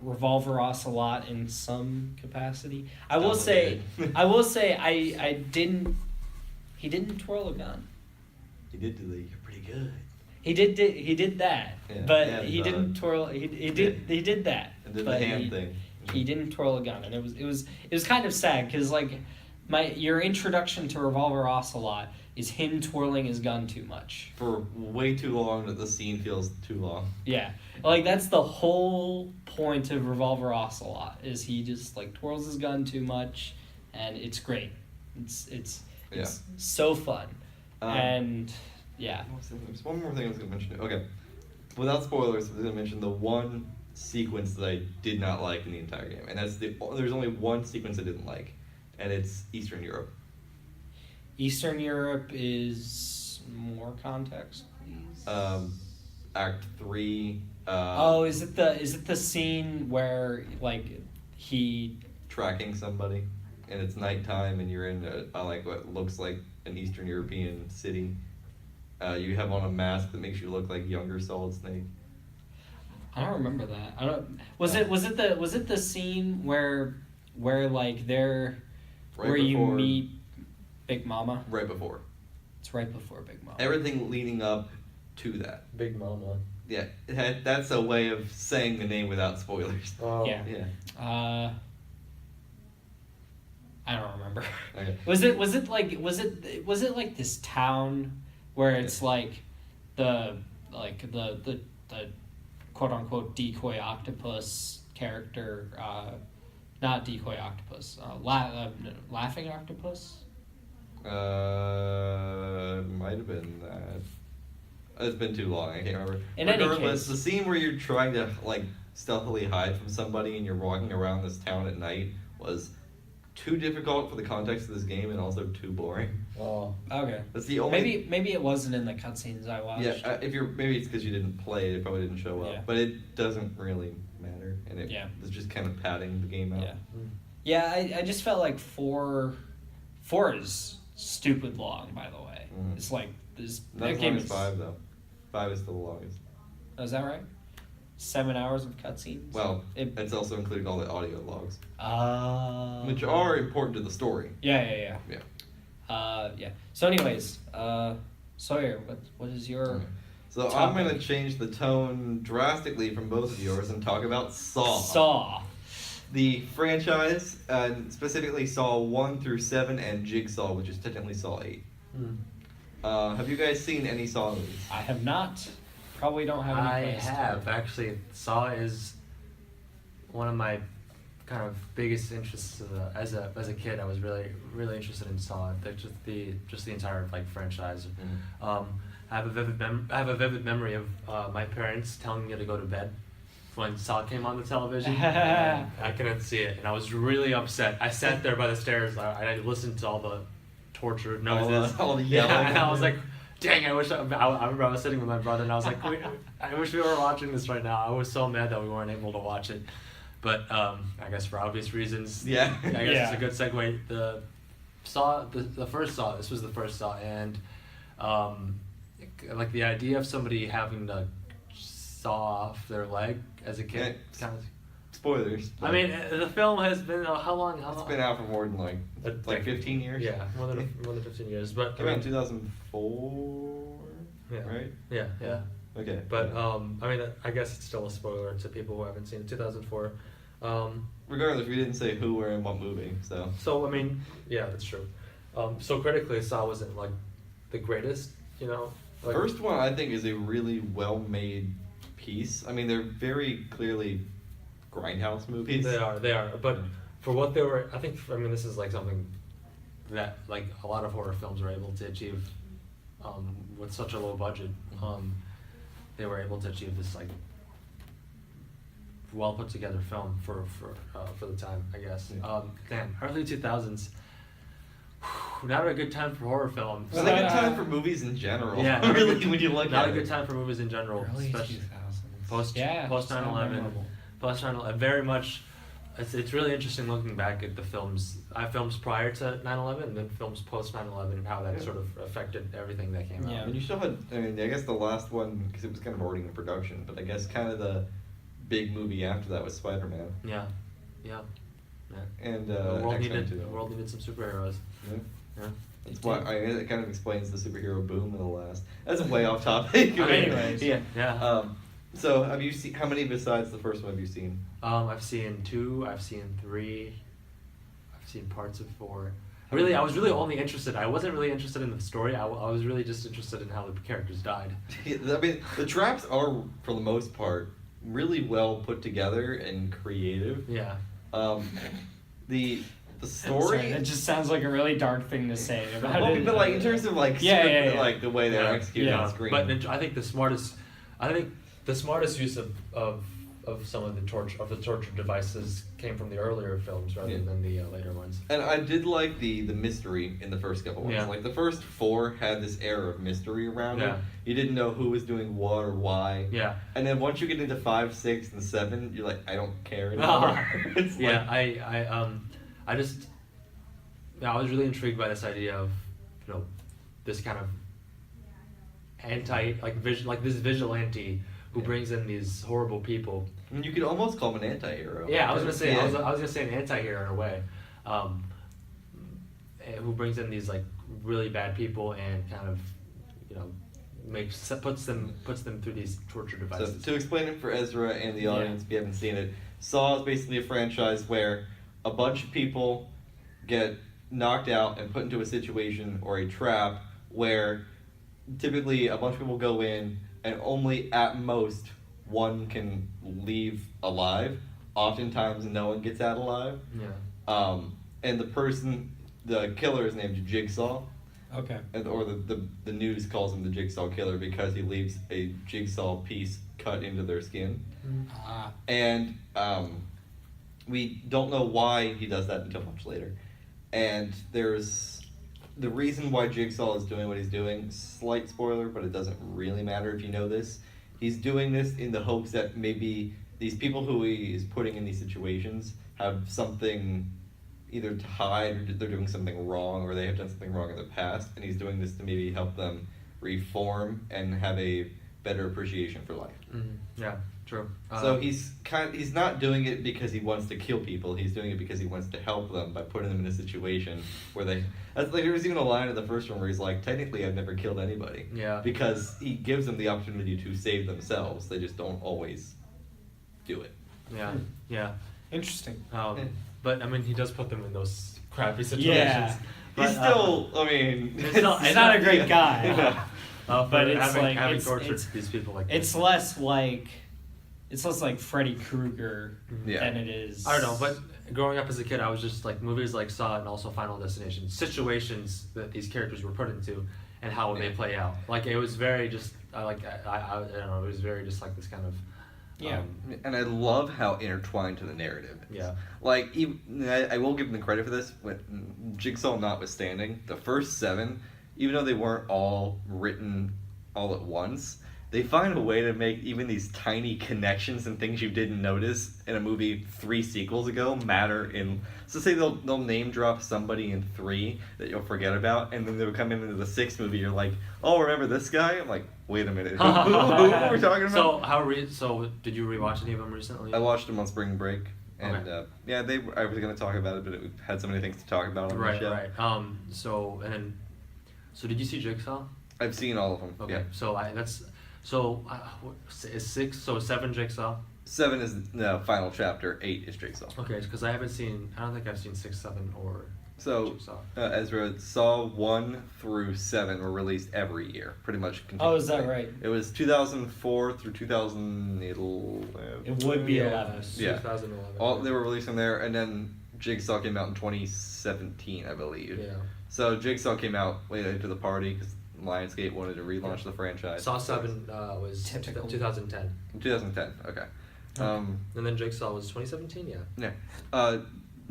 [SPEAKER 1] Revolver Ocelot in some capacity. I will say, I didn't. He didn't twirl a gun.
[SPEAKER 2] He did do the. You're pretty good.
[SPEAKER 1] He did that,
[SPEAKER 2] yeah,
[SPEAKER 1] but he didn't twirl. He did that.
[SPEAKER 2] And did
[SPEAKER 1] but
[SPEAKER 2] the hand thing.
[SPEAKER 1] He didn't twirl a gun, and it was kind of sad because like your introduction to Revolver Ocelot is him twirling his gun too much.
[SPEAKER 2] For way too long that the scene feels too long.
[SPEAKER 1] Yeah. Like, that's the whole point of Revolver Ocelot, is he just, like, twirls his gun too much, and it's great. It's so fun. And, yeah.
[SPEAKER 2] There's one more thing I was going to mention. Okay. Without spoilers, I was going to mention the one sequence that I did not like in the entire game, and there's only one sequence I didn't like, and it's Eastern Europe.
[SPEAKER 1] Eastern Europe is more context, please.
[SPEAKER 2] Act 3.
[SPEAKER 1] Is it the scene where like he
[SPEAKER 2] tracking somebody, and it's nighttime, and you're in like what looks like an Eastern European city. You have on a mask that makes you look like younger Solid Snake.
[SPEAKER 1] I don't remember that. I don't. Was it the scene where like they're
[SPEAKER 2] Right
[SPEAKER 1] where you
[SPEAKER 2] before-
[SPEAKER 1] meet Big Mama?
[SPEAKER 2] Right before.
[SPEAKER 1] It's right before Big Mama.
[SPEAKER 2] Everything leading up to that.
[SPEAKER 3] Big Mama.
[SPEAKER 2] Yeah, that's a way of saying the name without spoilers.
[SPEAKER 3] Oh.
[SPEAKER 1] Yeah.
[SPEAKER 2] Yeah.
[SPEAKER 1] I don't remember.
[SPEAKER 2] Okay.
[SPEAKER 1] Was it like this town where it's like the quote unquote decoy octopus character, not decoy octopus, laughing octopus?
[SPEAKER 2] Might have been that. It's been too long. I can't remember.
[SPEAKER 1] In any
[SPEAKER 2] Regardless,
[SPEAKER 1] case,
[SPEAKER 2] the scene where you're trying to like stealthily hide from somebody and you're walking around this town at night was too difficult for the context of this game and also too boring.
[SPEAKER 3] Oh.
[SPEAKER 1] okay.
[SPEAKER 2] That's the only.
[SPEAKER 1] Maybe it wasn't in the cutscenes I watched.
[SPEAKER 2] Yeah, maybe it's because you didn't play it probably didn't show up,
[SPEAKER 1] Yeah.
[SPEAKER 2] but it doesn't really matter, and it
[SPEAKER 1] Yeah.
[SPEAKER 2] was just kind of padding the game out.
[SPEAKER 1] Yeah. Yeah, I just felt like four is stupid long. By the way, it's like this.
[SPEAKER 2] Not
[SPEAKER 1] That
[SPEAKER 2] as
[SPEAKER 1] game
[SPEAKER 2] long as
[SPEAKER 1] is
[SPEAKER 2] 5 though. 5 is still the longest.
[SPEAKER 1] Oh, is that right? 7 hours of cutscenes.
[SPEAKER 2] Well, it's also including all the audio logs, which
[SPEAKER 1] Oh.
[SPEAKER 2] are important to the story.
[SPEAKER 1] Yeah.
[SPEAKER 2] Yeah.
[SPEAKER 1] Yeah. So, anyways, Sawyer, what is your?
[SPEAKER 2] So I'm going to change the tone drastically from both of yours and talk about Saw.
[SPEAKER 1] Saw.
[SPEAKER 2] The franchise, specifically Saw 1 through 7 and Jigsaw, which is technically Saw 8. Have you guys seen any Saw movies?
[SPEAKER 1] I have not. Probably don't have any.
[SPEAKER 3] I
[SPEAKER 1] plans to.
[SPEAKER 3] have actually. Saw is one of my kind of biggest interests as a kid. I was really interested in Saw. Just the entire like franchise. I have a vivid memory of my parents telling me to go to bed when Saw came on the television. And I couldn't see it, and I was really upset. I sat there by the stairs. I listened to all the torture noises,
[SPEAKER 2] all the
[SPEAKER 3] yeah,
[SPEAKER 2] yelling.
[SPEAKER 3] and I was like, dang, I remember I was sitting with my brother and I was like, I wish we were watching this right now. I was so mad that we weren't able to watch it. But I guess for obvious reasons,
[SPEAKER 2] Yeah.
[SPEAKER 3] I guess it's a good segue. The first Saw, this was the first Saw, and like the idea of somebody having to saw off their leg as a kid, kind of.
[SPEAKER 2] Spoilers.
[SPEAKER 3] I mean, the film has been how long?
[SPEAKER 2] It's been out for more than like 15 years.
[SPEAKER 3] Yeah, more than 15 years. But
[SPEAKER 2] Came out in 2004.
[SPEAKER 3] Yeah.
[SPEAKER 2] Right.
[SPEAKER 3] Yeah.
[SPEAKER 2] Okay.
[SPEAKER 3] But I mean, I guess it's still a spoiler to people who haven't seen it. 2004.
[SPEAKER 2] Regardless, we didn't say who were in what movie, so.
[SPEAKER 3] So I mean, yeah, that's true. So critically, Saw wasn't like the greatest, you know. Like,
[SPEAKER 2] First one, I think, is a really well-made piece. I mean, they're very clearly grindhouse movies.
[SPEAKER 3] They are. But for what they were, I think. I mean, this is like something that like a lot of horror films are able to achieve with such a low budget. They were able to achieve this like well put together film for the time, I guess.
[SPEAKER 2] Yeah.
[SPEAKER 3] Early 2000s. Not a good time for horror films.
[SPEAKER 2] Not a good time for movies in general.
[SPEAKER 3] Yeah,
[SPEAKER 2] really, when you look
[SPEAKER 3] not
[SPEAKER 2] at
[SPEAKER 3] a
[SPEAKER 2] it.
[SPEAKER 3] good time for movies in general,
[SPEAKER 1] Early
[SPEAKER 3] especially
[SPEAKER 1] 2000s.
[SPEAKER 3] post 9/11. Post 9/11, very much. It's really interesting looking back at the films. Films prior to 9/11 and then films post 9/11 and how that sort of affected everything that came
[SPEAKER 1] Yeah.
[SPEAKER 3] out.
[SPEAKER 2] And you still had, I mean, I guess the last one, because it was kind of already in production, but I guess kind of the big movie after that was Spider-Man.
[SPEAKER 3] Yeah.
[SPEAKER 2] And
[SPEAKER 3] The world
[SPEAKER 2] X-Men too.
[SPEAKER 3] needed some superheroes.
[SPEAKER 2] Yeah. That's why it kind of explains the superhero boom of the last. That's way off topic.
[SPEAKER 1] Anyways.
[SPEAKER 3] Yeah.
[SPEAKER 2] So have you seen, how many besides the first one have you seen?
[SPEAKER 3] I've seen 2. I've seen 3. I've seen parts of 4. Really, I was really only interested. I wasn't really interested in the story. I was really just interested in how the characters died.
[SPEAKER 2] I mean, the traps are, for the most part, really well put together and creative.
[SPEAKER 3] Yeah.
[SPEAKER 2] The story.
[SPEAKER 3] Sorry,
[SPEAKER 1] It just sounds like a really dark thing to say about
[SPEAKER 2] Well,
[SPEAKER 1] it.
[SPEAKER 2] but like in terms of like
[SPEAKER 1] Yeah,
[SPEAKER 2] script,
[SPEAKER 1] yeah, yeah.
[SPEAKER 2] like the way they're executed
[SPEAKER 1] Yeah.
[SPEAKER 2] on screen.
[SPEAKER 3] But I think the smartest use of of some of the torture devices came from the earlier films rather than the later ones.
[SPEAKER 2] And I did like the mystery in the first couple ones.
[SPEAKER 3] Yeah.
[SPEAKER 2] Like the first 4 had this air of mystery around it. You didn't know who was doing what or why.
[SPEAKER 3] Yeah.
[SPEAKER 2] And then once you get into 5, 6, and 7, you're like, I don't care anymore. It's
[SPEAKER 3] Yeah,
[SPEAKER 2] like,
[SPEAKER 3] I was really intrigued by this idea of, this kind of this vigilante who brings in these horrible people.
[SPEAKER 2] you could almost call him an anti-hero.
[SPEAKER 3] Yeah, I was gonna say
[SPEAKER 2] Yeah.
[SPEAKER 3] I was gonna say an anti-hero in a way, who brings in these like really bad people and kind of, puts them through these torture
[SPEAKER 2] So
[SPEAKER 3] devices.
[SPEAKER 2] to explain it for Ezra and the audience, if you haven't seen it, Saw is basically a franchise where a bunch of people get knocked out and put into a situation or a trap where typically a bunch of people go in and only at most one can leave alive. Oftentimes no one gets out alive.
[SPEAKER 3] Yeah.
[SPEAKER 2] And the killer is named Jigsaw.
[SPEAKER 1] Okay.
[SPEAKER 2] Or the news calls him the Jigsaw Killer because he leaves a jigsaw piece cut into their skin. And we don't know why he does that until much later. And there's the reason why Jigsaw is doing what he's doing, slight spoiler, but it doesn't really matter if you know this. He's doing this in the hopes that maybe these people who he is putting in these situations have something either to hide or they're doing something wrong or they have done something wrong in the past, and he's doing this to maybe help them reform and have a better appreciation for life.
[SPEAKER 3] Yeah, true.
[SPEAKER 2] So he's not doing it because he wants to kill people. He's doing it because he wants to help them by putting them in a situation where there was even a line in the first one where he's like, technically I've never killed anybody.
[SPEAKER 3] Yeah.
[SPEAKER 2] Because he gives them the opportunity to save themselves. They just don't always do it.
[SPEAKER 3] Yeah. Yeah.
[SPEAKER 1] Interesting.
[SPEAKER 3] But I mean, he does put them in those crappy situations.
[SPEAKER 1] Yeah.
[SPEAKER 2] He's still,
[SPEAKER 1] he's not a great guy. But it's
[SPEAKER 3] having tortured these people like
[SPEAKER 1] it's
[SPEAKER 3] this.
[SPEAKER 1] less like Freddy Krueger
[SPEAKER 2] Yeah.
[SPEAKER 1] than it is.
[SPEAKER 3] I don't know, but growing up as a kid, I was just like movies like Saw and also Final Destination, situations that these characters were put into, and how would they play out. Like it was very just I don't know, it was very just like this kind of.
[SPEAKER 2] And I love how intertwined to the narrative is.
[SPEAKER 3] Yeah.
[SPEAKER 2] Like, I will give them credit for this, Jigsaw notwithstanding, the first 7, even though they weren't all written all at once, they find a way to make even these tiny connections and things you didn't notice in a movie 3 sequels ago matter in... So say they'll name drop somebody in 3 that you'll forget about, and then they'll come into the 6th movie, you're like, oh, remember this guy? I'm like, wait a minute, who are we talking about?
[SPEAKER 3] So did you rewatch any of them recently?
[SPEAKER 2] I watched them on spring break, and
[SPEAKER 3] Okay.
[SPEAKER 2] I was going to talk about it, but we've had so many things to talk about on the show.
[SPEAKER 3] Right. So did you see Jigsaw?
[SPEAKER 2] I've seen all of them.
[SPEAKER 3] Okay.
[SPEAKER 2] Yeah.
[SPEAKER 3] Is 6? So 7 Jigsaw.
[SPEAKER 2] 7 is the final chapter. 8 is Jigsaw.
[SPEAKER 3] Okay, because I don't think I've seen 6, 7, or
[SPEAKER 2] So
[SPEAKER 3] Jigsaw.
[SPEAKER 2] Ezra, Saw 1 through 7 were released every year, pretty much.
[SPEAKER 1] Oh, is that right?
[SPEAKER 2] It was 2004 through 2011.
[SPEAKER 1] It would be 11.
[SPEAKER 2] Yeah.
[SPEAKER 3] 2011.
[SPEAKER 2] They were released in there, and then Jigsaw came out in 2017, I believe.
[SPEAKER 3] Yeah.
[SPEAKER 2] So Jigsaw came out way later to the party because Lionsgate wanted to relaunch the franchise.
[SPEAKER 3] Saw 7 was
[SPEAKER 1] Typical.
[SPEAKER 3] 2010.
[SPEAKER 2] 2010, okay.
[SPEAKER 3] And then Jigsaw was 2017, yeah.
[SPEAKER 2] Yeah.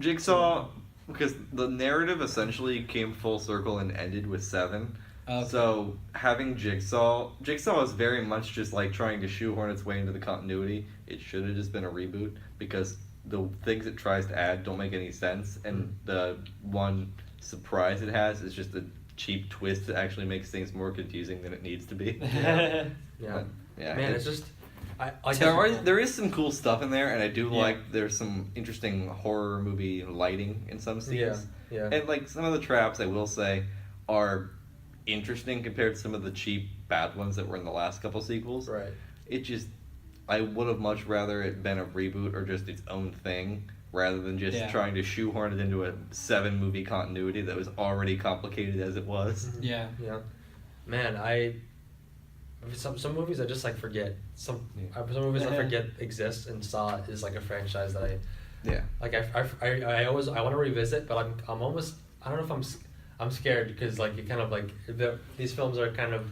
[SPEAKER 2] Jigsaw, because the narrative essentially came full circle and ended with 7.
[SPEAKER 1] Okay.
[SPEAKER 2] So having Jigsaw is very much just like trying to shoehorn its way into the continuity. It should have just been a reboot because the things it tries to add don't make any sense, and the one surprise it has is just a cheap twist that actually makes things more confusing than it needs to be.
[SPEAKER 3] Yeah.
[SPEAKER 2] But, yeah.
[SPEAKER 3] Man, it's just...
[SPEAKER 2] There is some cool stuff in there, and I do like there's some interesting horror movie lighting in some scenes.
[SPEAKER 3] Yeah.
[SPEAKER 2] And like some of the traps, I will say, are interesting compared to some of the cheap bad ones that were in the last couple sequels.
[SPEAKER 3] Right.
[SPEAKER 2] It just, I would have much rather it been a reboot or just its own thing rather than just trying to shoehorn it into a 7 movie continuity that was already complicated as it was.
[SPEAKER 1] Yeah.
[SPEAKER 3] Yeah. Man, some movies I just like forget. Some movies I forget exist, and Saw is like a franchise that I always want to revisit, but I'm almost, I don't know if I'm scared because like it kind of like these films are kind of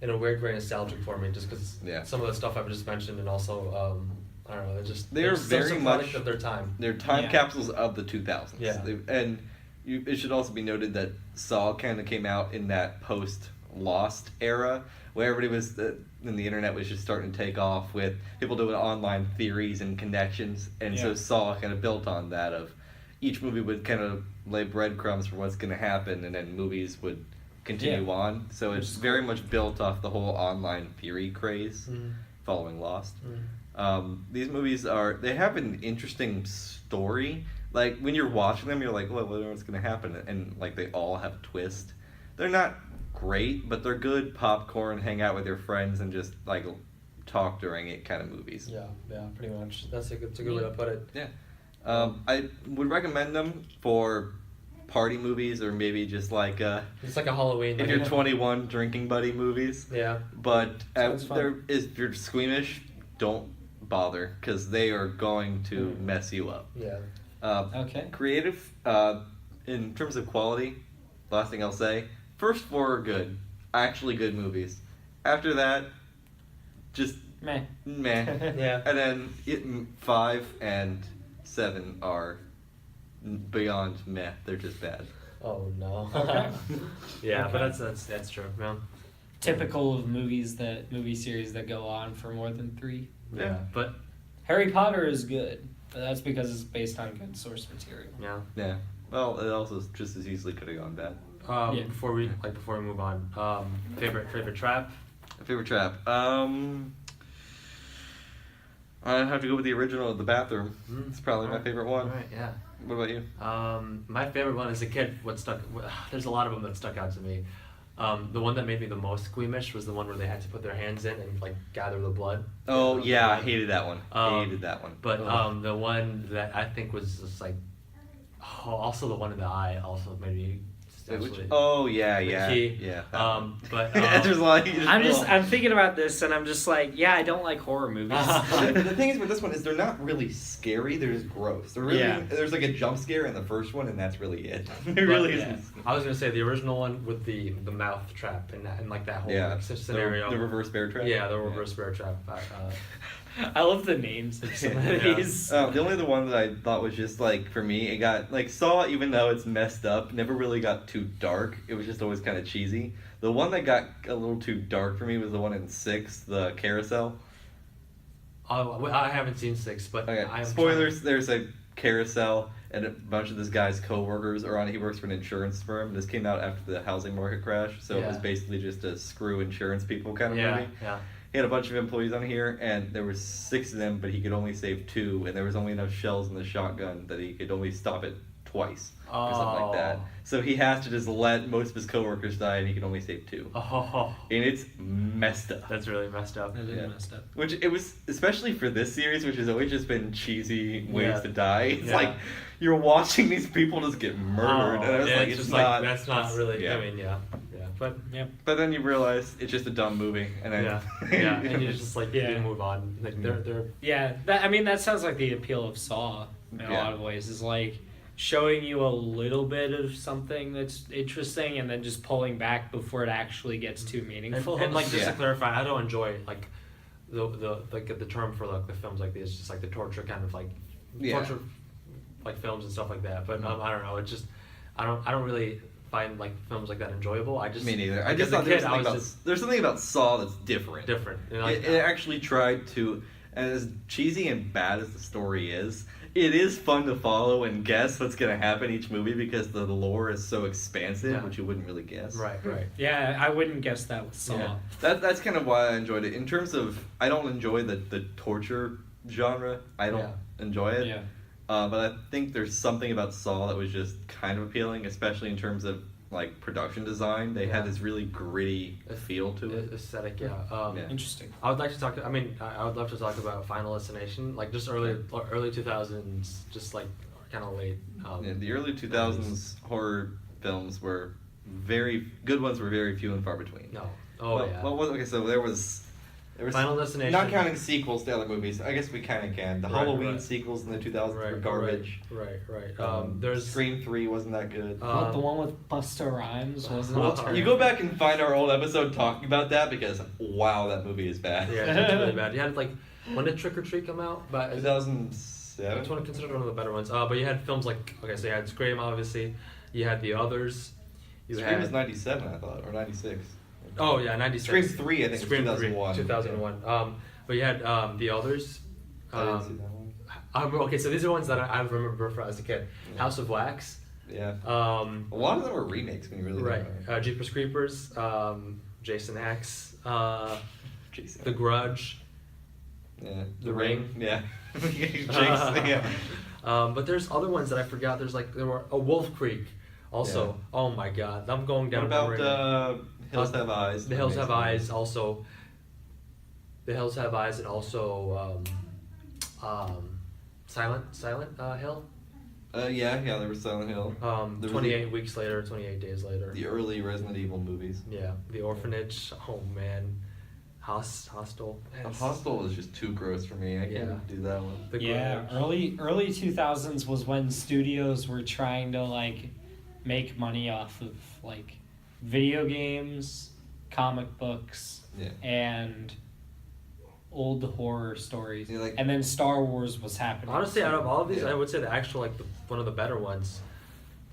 [SPEAKER 3] in a weird way nostalgic for me just because some of the stuff I've just mentioned, and also I don't know.
[SPEAKER 2] They're very
[SPEAKER 3] such a
[SPEAKER 2] much
[SPEAKER 3] product of their time.
[SPEAKER 2] They're time
[SPEAKER 1] Yeah.
[SPEAKER 2] capsules of the 2000s.
[SPEAKER 3] Yeah.
[SPEAKER 2] It should also be noted that Saw kind of came out in that post-Lost era, where everybody was, and the internet was just starting to take off with people doing online theories and connections, and so
[SPEAKER 1] Yeah.
[SPEAKER 2] Saw kind of built on that of each movie would kind of lay breadcrumbs for what's going to happen, and then movies would continue
[SPEAKER 1] Yeah.
[SPEAKER 2] on. So it's very much built off the whole online theory craze following Lost. These movies they have an interesting story. Like when you're watching them, you're like, well, what's going to happen? And like they all have a twist. They're not great, but they're good popcorn, hang out with your friends, and just like talk during it kind of movies.
[SPEAKER 3] Yeah, pretty much. That's a good way to put it.
[SPEAKER 2] Yeah. I would recommend them for party movies or maybe just like
[SPEAKER 3] It's like a Halloween.
[SPEAKER 2] if you're 21 drinking buddy movies.
[SPEAKER 3] Yeah.
[SPEAKER 2] But
[SPEAKER 1] Sounds fun.
[SPEAKER 2] if you're squeamish, don't bother because they are going to mess you up.
[SPEAKER 3] Yeah.
[SPEAKER 1] Okay.
[SPEAKER 2] Creative, in terms of quality, last thing I'll say, first 4 are good, actually good movies. After that, just
[SPEAKER 1] Meh.
[SPEAKER 2] meh.
[SPEAKER 3] Yeah.
[SPEAKER 2] And then 5 and 7 are beyond meh. They're just bad.
[SPEAKER 3] Oh no.
[SPEAKER 1] Okay.
[SPEAKER 3] Yeah,
[SPEAKER 1] Okay.
[SPEAKER 3] but that's true, man.
[SPEAKER 1] Typical of movie series that go on for more than 3.
[SPEAKER 3] Yeah, but
[SPEAKER 1] Harry Potter is good, but that's because it's based on good source material.
[SPEAKER 3] yeah.
[SPEAKER 2] Yeah. Well, it also just as easily could have gone bad.
[SPEAKER 1] Yeah.
[SPEAKER 3] Before we move on, favorite trap.
[SPEAKER 2] Favorite trap. I have to go with the original of the bathroom. It's probably my favorite one.
[SPEAKER 3] All right, yeah.
[SPEAKER 2] What about you?
[SPEAKER 3] My favorite one as a kid, there's a lot of them that stuck out to me. The one that made me the most squeamish was the one where they had to put their hands in and like gather the blood.
[SPEAKER 2] Oh yeah, I
[SPEAKER 3] blood.
[SPEAKER 2] hated that one. Hated that one.
[SPEAKER 3] But
[SPEAKER 2] Ugh.
[SPEAKER 3] the one that I think was just like, also the one in the eye also made me.
[SPEAKER 2] Wait, which?
[SPEAKER 3] absolutely-
[SPEAKER 2] Oh yeah,
[SPEAKER 3] the
[SPEAKER 2] yeah,
[SPEAKER 3] key.
[SPEAKER 2] yeah. that one.
[SPEAKER 3] But
[SPEAKER 2] There's like
[SPEAKER 1] I'm thinking about this and I'm just like, yeah, I don't like horror movies.
[SPEAKER 2] The thing is with this one is they're not really scary. They're just gross. They're really
[SPEAKER 1] Yeah.
[SPEAKER 2] There's like a jump scare in the first one, and that's really it. It
[SPEAKER 3] But,
[SPEAKER 2] really
[SPEAKER 1] yeah.
[SPEAKER 2] isn't.
[SPEAKER 3] I was gonna say the original one with the mouth trap and like that whole like, scenario.
[SPEAKER 2] The reverse bear trap.
[SPEAKER 3] Yeah, the reverse bear trap.
[SPEAKER 1] I love the names of some of
[SPEAKER 3] Yeah.
[SPEAKER 1] these.
[SPEAKER 2] The only other one that I thought was just like for me, it got like Saw, even though it's messed up, never really got too dark. It was just always kind of cheesy. The one that got a little too dark for me was the one in 6, the carousel.
[SPEAKER 3] I haven't seen 6, but
[SPEAKER 2] Okay,
[SPEAKER 3] I am
[SPEAKER 2] spoilers. There's a carousel, and a bunch of this guy's coworkers are on it. He works for an insurance firm. This came out after the housing market crash, so it was
[SPEAKER 3] Yeah.
[SPEAKER 2] basically just a screw insurance people kind of
[SPEAKER 3] Yeah,
[SPEAKER 2] movie.
[SPEAKER 3] yeah.
[SPEAKER 2] He had a bunch of employees on here, and there were 6 of them, but he could only save 2, and there was only enough shells in the shotgun that he could only stop it twice or something like that.
[SPEAKER 3] Oh.
[SPEAKER 2] So he has to just let most of his coworkers die, and he can only save 2.
[SPEAKER 3] Oh,
[SPEAKER 2] And it's messed up.
[SPEAKER 3] that's really messed up.
[SPEAKER 1] That is
[SPEAKER 2] Yeah.
[SPEAKER 1] messed up.
[SPEAKER 2] Which it was, especially for this series, which has always just been cheesy ways
[SPEAKER 3] Yeah.
[SPEAKER 2] to die. It's
[SPEAKER 3] Yeah.
[SPEAKER 2] like you're watching these people just get murdered, and I was
[SPEAKER 3] yeah,
[SPEAKER 2] like,
[SPEAKER 3] it's
[SPEAKER 2] it's
[SPEAKER 3] just
[SPEAKER 2] not.
[SPEAKER 3] like that's not really.
[SPEAKER 2] Yeah.
[SPEAKER 3] I mean, yeah, but
[SPEAKER 1] Yep.
[SPEAKER 2] But then you realize it's just a dumb movie, and then
[SPEAKER 3] yeah, and you just like
[SPEAKER 1] Yeah.
[SPEAKER 3] you move on. Like they're
[SPEAKER 1] Yeah, that sounds like the appeal of Saw in a
[SPEAKER 2] Yeah.
[SPEAKER 1] lot of ways. Is like showing you a little bit of something that's interesting and then just pulling back before it actually gets too meaningful.
[SPEAKER 3] and like just
[SPEAKER 2] Yeah.
[SPEAKER 3] to clarify, I don't enjoy like the term for like the films like this, just like the torture kind of like
[SPEAKER 2] Yeah.
[SPEAKER 3] torture like films and stuff like that. But I don't know. It just I don't really find like films like that enjoyable. I just
[SPEAKER 2] Me neither. I
[SPEAKER 3] like,
[SPEAKER 2] just
[SPEAKER 3] as a
[SPEAKER 2] thought there
[SPEAKER 3] kid,
[SPEAKER 2] was
[SPEAKER 3] I
[SPEAKER 2] something
[SPEAKER 3] was
[SPEAKER 2] about
[SPEAKER 3] just
[SPEAKER 2] there's something about Saw that's different.
[SPEAKER 3] different. You know, like,
[SPEAKER 2] It actually tried to, and as cheesy and bad as the story is, it is fun to follow and guess what's going to happen each movie because the lore is so expansive,
[SPEAKER 3] Yeah.
[SPEAKER 2] which you wouldn't really guess.
[SPEAKER 3] right.
[SPEAKER 1] yeah, I wouldn't guess that with Saw.
[SPEAKER 3] Yeah.
[SPEAKER 2] That's kind of why I enjoyed it. In terms of, I don't enjoy the torture genre. I don't enjoy it.
[SPEAKER 1] Yeah.
[SPEAKER 2] But I think there's something about Saw that was just kind of appealing, especially in terms of like production design. They had
[SPEAKER 3] Yeah.
[SPEAKER 2] this really gritty feel to it.
[SPEAKER 3] Aesthetic, yeah.
[SPEAKER 2] Yeah.
[SPEAKER 1] Interesting.
[SPEAKER 3] I would like to talk. I mean, I would love to talk about Final Destination, like just early 2000s, just like kind of late.
[SPEAKER 2] Yeah, the early 2000s horror films were very good ones were very few and far between.
[SPEAKER 3] No. Oh
[SPEAKER 2] well,
[SPEAKER 3] yeah.
[SPEAKER 2] okay, so there was There was
[SPEAKER 3] Final Destination.
[SPEAKER 2] Not counting sequels to other movies. I guess we kind of can. The
[SPEAKER 3] Right,
[SPEAKER 2] Halloween
[SPEAKER 3] right.
[SPEAKER 2] sequels in the 2000s were garbage.
[SPEAKER 3] Right. There's
[SPEAKER 2] Scream 3 wasn't that good.
[SPEAKER 1] What, the one with Busta Rhymes wasn't
[SPEAKER 3] Well,
[SPEAKER 1] it terrible?
[SPEAKER 2] You go back and find our old episode talking about that because, wow, that movie is bad.
[SPEAKER 3] Yeah, it's really bad. You had like, when did Trick or Treat come out? But
[SPEAKER 2] 2007?
[SPEAKER 3] it's considered one of the better ones. But you had films like, okay, so you had Scream, obviously. You had The Others.
[SPEAKER 2] Scream was 97, I thought, or 96.
[SPEAKER 3] Oh yeah, 96.
[SPEAKER 2] Scream 3, I think,
[SPEAKER 3] Scream
[SPEAKER 2] was 2001.
[SPEAKER 3] 2001. But you had The Others.
[SPEAKER 2] I didn't see that one.
[SPEAKER 3] Okay, so these are ones that I remember from as a kid.
[SPEAKER 2] Yeah.
[SPEAKER 3] House of Wax.
[SPEAKER 2] Yeah. A lot of them were remakes when you really
[SPEAKER 3] Right.
[SPEAKER 2] think about it.
[SPEAKER 3] Jeepers Creepers. Jason X.
[SPEAKER 2] Jason.
[SPEAKER 3] The Grudge.
[SPEAKER 2] Yeah.
[SPEAKER 3] The Ring.
[SPEAKER 2] Yeah. Jason, yeah.
[SPEAKER 3] But there's other ones that I forgot. There were Wolf Creek. Also,
[SPEAKER 2] Yeah.
[SPEAKER 3] oh my God, I'm going down.
[SPEAKER 2] What
[SPEAKER 3] memory
[SPEAKER 2] about
[SPEAKER 3] lane.
[SPEAKER 2] Hills Have Eyes?
[SPEAKER 3] The Hills Have Eyes. Also, The Hills Have Eyes, and also Silent Hill.
[SPEAKER 2] Yeah, there was Silent Hill. There was
[SPEAKER 3] 28 weeks later, 28 days later.
[SPEAKER 2] The early Resident Evil movies.
[SPEAKER 3] Yeah, The Orphanage. Oh man, Hostel.
[SPEAKER 2] Hostel was just too gross for me. I can't do that one.
[SPEAKER 3] The
[SPEAKER 1] Yeah,
[SPEAKER 3] Grudge.
[SPEAKER 1] early 2000s was when studios were trying to like make money off of like video games, comic books,
[SPEAKER 2] Yeah.
[SPEAKER 1] and old horror stories.
[SPEAKER 2] Yeah, like-
[SPEAKER 1] and then Star Wars was happening.
[SPEAKER 3] Honestly, out of all of these,
[SPEAKER 2] Yeah.
[SPEAKER 3] I would say the actual one of the better ones,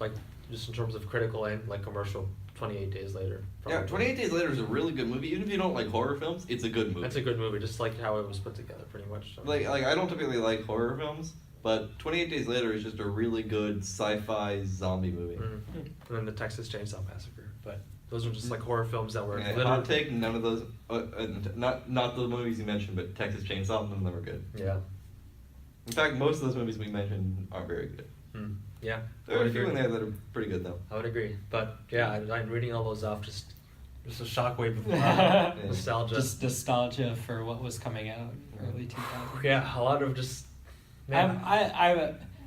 [SPEAKER 3] like just in terms of critical and like commercial. 28 Days Later.
[SPEAKER 2] Yeah,
[SPEAKER 3] probably.
[SPEAKER 2] 28 Days Later is a really good movie. Even if you don't like horror films, it's a good movie.
[SPEAKER 3] That's a good movie, just like how it was put together, pretty much. So.
[SPEAKER 2] Like I don't typically like horror films, but 28 Days Later is just a really good sci-fi zombie movie.
[SPEAKER 3] Mhm. And then the Texas Chainsaw Massacre, but those are just like horror films that were.
[SPEAKER 2] Yeah,
[SPEAKER 3] literally-
[SPEAKER 2] hot take, none of those, not the movies you mentioned, but Texas Chainsaw, none of them are good.
[SPEAKER 3] Yeah.
[SPEAKER 2] In fact, most of those movies we mentioned aren't very good.
[SPEAKER 3] Yeah.
[SPEAKER 2] There are a few in there that are pretty good though.
[SPEAKER 3] I would agree, but yeah, I'm reading all those off. Just a shockwave of nostalgia.
[SPEAKER 1] Just nostalgia for what was coming out in early 2000s.
[SPEAKER 3] Yeah, a lot of just. Man.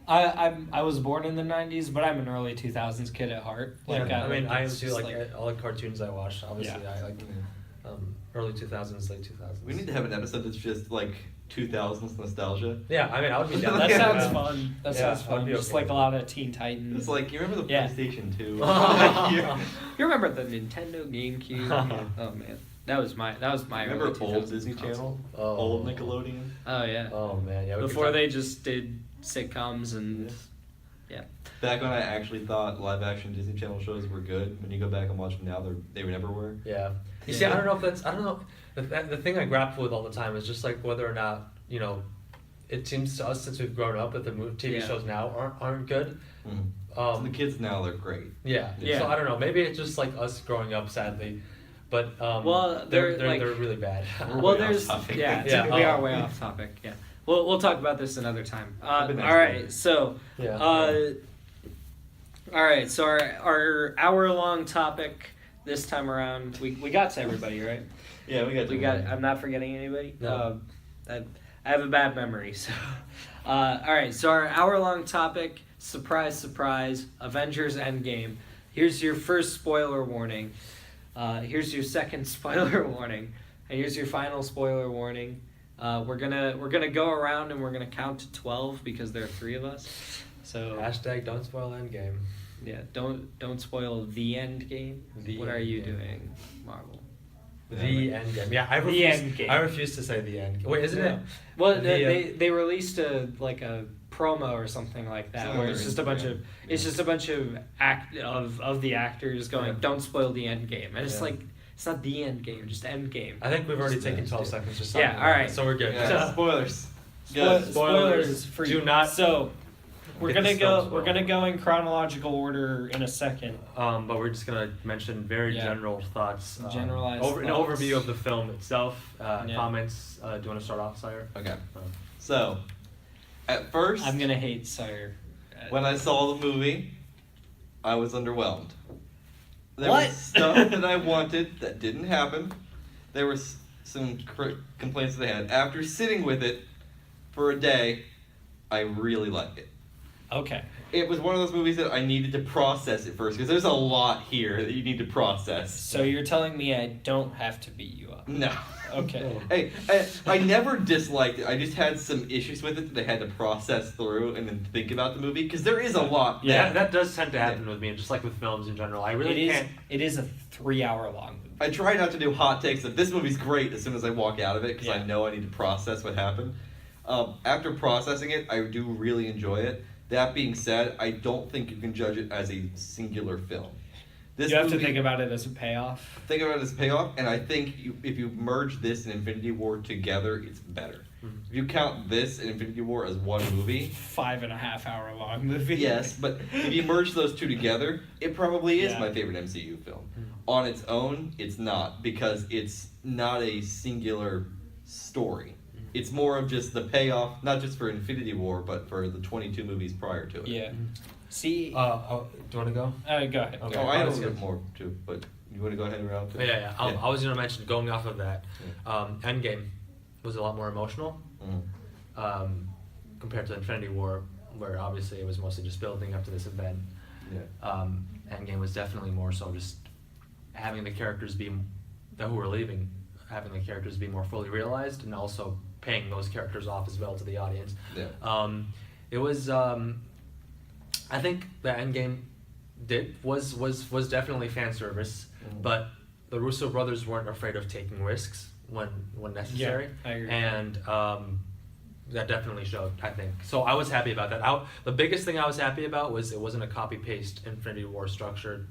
[SPEAKER 1] I was born in the 90s, but I'm an early 2000s kid at heart. Like,
[SPEAKER 3] I mean, I
[SPEAKER 1] it's
[SPEAKER 3] do
[SPEAKER 1] just
[SPEAKER 3] like all the cartoons I watched. Obviously,
[SPEAKER 1] Yeah.
[SPEAKER 3] I like early 2000s, late 2000s.
[SPEAKER 2] We need to have an episode that's just like 2000s nostalgia.
[SPEAKER 3] Yeah, I mean, I would be down.
[SPEAKER 1] That
[SPEAKER 2] Yeah.
[SPEAKER 1] sounds fun. That
[SPEAKER 3] Yeah,
[SPEAKER 1] sounds
[SPEAKER 3] I'd
[SPEAKER 1] fun.
[SPEAKER 3] be
[SPEAKER 1] Just
[SPEAKER 3] okay
[SPEAKER 1] like a
[SPEAKER 3] with
[SPEAKER 1] lot of Teen Titans.
[SPEAKER 2] It's like, you remember the
[SPEAKER 1] Yeah.
[SPEAKER 2] PlayStation 2?
[SPEAKER 1] You remember the Nintendo GameCube? Oh man, that was my
[SPEAKER 2] Remember
[SPEAKER 1] early
[SPEAKER 2] old
[SPEAKER 1] 2000s
[SPEAKER 2] Disney
[SPEAKER 1] console.
[SPEAKER 2] Channel?
[SPEAKER 3] Oh.
[SPEAKER 2] Old Nickelodeon?
[SPEAKER 1] Oh yeah.
[SPEAKER 3] Oh man, yeah. we could
[SPEAKER 1] Before
[SPEAKER 3] talk-
[SPEAKER 1] they just did sitcoms and yeah.
[SPEAKER 2] Back when I actually thought live action Disney Channel shows were good, when you go back and watch them now, they never were.
[SPEAKER 3] Yeah. You see, I don't know if that's. I don't know. The thing I grapple with all the time is just like whether or not it seems to us since we've grown up that the TV
[SPEAKER 1] Yeah.
[SPEAKER 3] shows now aren't good.
[SPEAKER 2] So the kids now, they're great.
[SPEAKER 3] Yeah.
[SPEAKER 1] Yeah.
[SPEAKER 3] So I don't know. Maybe it's just like us growing up, sadly. But
[SPEAKER 1] Well,
[SPEAKER 3] they're
[SPEAKER 1] they're, like-
[SPEAKER 3] really bad.
[SPEAKER 2] We're
[SPEAKER 1] Well,
[SPEAKER 2] way off
[SPEAKER 1] there's
[SPEAKER 2] topic.
[SPEAKER 1] yeah, we are way off topic. Yeah, we'll talk about this another time. All
[SPEAKER 2] Have a nice
[SPEAKER 1] right,
[SPEAKER 2] day.
[SPEAKER 1] so
[SPEAKER 3] Yeah.
[SPEAKER 1] all right, so our hour-long topic this time around, we got to everybody, right?
[SPEAKER 2] Yeah, we got.
[SPEAKER 1] I'm not forgetting anybody.
[SPEAKER 3] No.
[SPEAKER 1] I have a bad memory, so. All right, so our hour-long topic, surprise, Avengers Endgame. Here's your first spoiler warning. Here's your second spoiler warning, and here's your final spoiler warning. We're gonna go around and we're gonna count to 12 because there are 3 of us. So
[SPEAKER 3] Hashtag don't spoil Endgame.
[SPEAKER 1] yeah, don't spoil the Endgame.
[SPEAKER 3] The
[SPEAKER 1] What are you
[SPEAKER 3] Endgame.
[SPEAKER 1] doing, Marvel?
[SPEAKER 3] The Endgame. Yeah, I
[SPEAKER 1] The
[SPEAKER 3] refuse.
[SPEAKER 1] Endgame.
[SPEAKER 3] I refuse to say the end. Wait, isn't it?
[SPEAKER 1] Well,
[SPEAKER 3] The,
[SPEAKER 1] they released a promo or something like that,
[SPEAKER 2] Something
[SPEAKER 1] where
[SPEAKER 2] on
[SPEAKER 1] it's
[SPEAKER 2] their
[SPEAKER 1] just a bunch of
[SPEAKER 2] Instagram.
[SPEAKER 1] it's just a bunch of the actors going,
[SPEAKER 3] Yeah.
[SPEAKER 1] "Don't spoil the end game," and it's
[SPEAKER 3] Yeah.
[SPEAKER 1] like it's not the end game, just end game.
[SPEAKER 3] I think we've already
[SPEAKER 2] Just
[SPEAKER 3] taken
[SPEAKER 2] the
[SPEAKER 3] 12
[SPEAKER 2] end.
[SPEAKER 3] seconds. Just
[SPEAKER 1] Yeah,
[SPEAKER 3] talking
[SPEAKER 1] all
[SPEAKER 3] about
[SPEAKER 1] right.
[SPEAKER 3] it, so we're good.
[SPEAKER 2] Yeah, spoilers.
[SPEAKER 1] Spoilers
[SPEAKER 3] Spoilers.
[SPEAKER 1] for
[SPEAKER 3] Do
[SPEAKER 1] you.
[SPEAKER 3] not
[SPEAKER 1] So we're
[SPEAKER 3] get
[SPEAKER 1] gonna
[SPEAKER 3] the
[SPEAKER 1] go.
[SPEAKER 3] film
[SPEAKER 1] We're
[SPEAKER 3] spoiled.
[SPEAKER 1] gonna go in chronological order in a second.
[SPEAKER 3] But we're just gonna mention very
[SPEAKER 1] Yeah.
[SPEAKER 3] general thoughts.
[SPEAKER 1] Generalized
[SPEAKER 3] An
[SPEAKER 1] thoughts.
[SPEAKER 3] overview of the film itself.
[SPEAKER 1] Yeah.
[SPEAKER 3] Comments. Do you want to start off, Sawyer?
[SPEAKER 2] Okay.
[SPEAKER 3] Oh.
[SPEAKER 2] So, at first,
[SPEAKER 1] I'm gonna hate Sawyer.
[SPEAKER 2] when I saw the movie, I was underwhelmed. There
[SPEAKER 1] What?
[SPEAKER 2] was stuff that I wanted that didn't happen. There were some complaints that I had. After sitting with it for a day, I really like it.
[SPEAKER 1] Okay.
[SPEAKER 2] it was one of those movies that I needed to process at first because there's a lot here that you need to process.
[SPEAKER 1] So you're telling me I don't have to beat you up?
[SPEAKER 2] No.
[SPEAKER 1] Okay.
[SPEAKER 2] Hey, I never disliked it. I just had some issues with it that I had to process through and then think about the movie because there is a lot.
[SPEAKER 3] Yeah, that does tend to happen with me, just like with films in general. I really can't.
[SPEAKER 1] It is a 3-hour long movie.
[SPEAKER 2] I try not to do hot takes of this movie's great as soon as I walk out of it because I
[SPEAKER 1] Yeah.
[SPEAKER 2] know I need to process what happened. After processing it, I do really enjoy it. That being said, I don't think you can judge it as a singular film. This
[SPEAKER 1] You have to
[SPEAKER 2] movie-
[SPEAKER 1] think about it as a payoff.
[SPEAKER 2] Think about it as payoff, and I think if you merge this and Infinity War together, it's better.
[SPEAKER 3] Mhm.
[SPEAKER 2] If you count this and Infinity War as one movie,
[SPEAKER 1] 5.5-hour long movie.
[SPEAKER 2] yes, but if you merge those two together, it probably is
[SPEAKER 1] Yeah.
[SPEAKER 2] my favorite MCU film.
[SPEAKER 3] Mhm.
[SPEAKER 2] On its own, it's not, because it's not a singular story. It's more of just the payoff, not just for Infinity War, but for the 22 movies prior to it.
[SPEAKER 1] Yeah. See.
[SPEAKER 3] Do you want to go?
[SPEAKER 1] Go ahead.
[SPEAKER 3] Okay.
[SPEAKER 2] Oh, I have a
[SPEAKER 3] Let's
[SPEAKER 2] little
[SPEAKER 3] go.
[SPEAKER 2] bit more too, but you want to go ahead and round?
[SPEAKER 3] Yeah. I was going to mention, going off of that, Endgame was a lot more emotional compared to Infinity War, where obviously it was mostly just building up to this event.
[SPEAKER 2] Yeah.
[SPEAKER 3] Endgame was definitely more so just having the characters who were leaving, having the characters be more fully realized, and also paying those characters off as well to the audience.
[SPEAKER 2] Yeah.
[SPEAKER 3] It was. I think the Endgame was definitely fan service, but the Russo brothers weren't afraid of taking risks when necessary.
[SPEAKER 1] Yeah, I agree.
[SPEAKER 3] And that definitely showed, I think. So I was happy about that. The biggest thing I was happy about was it wasn't a copy-paste Infinity War structure.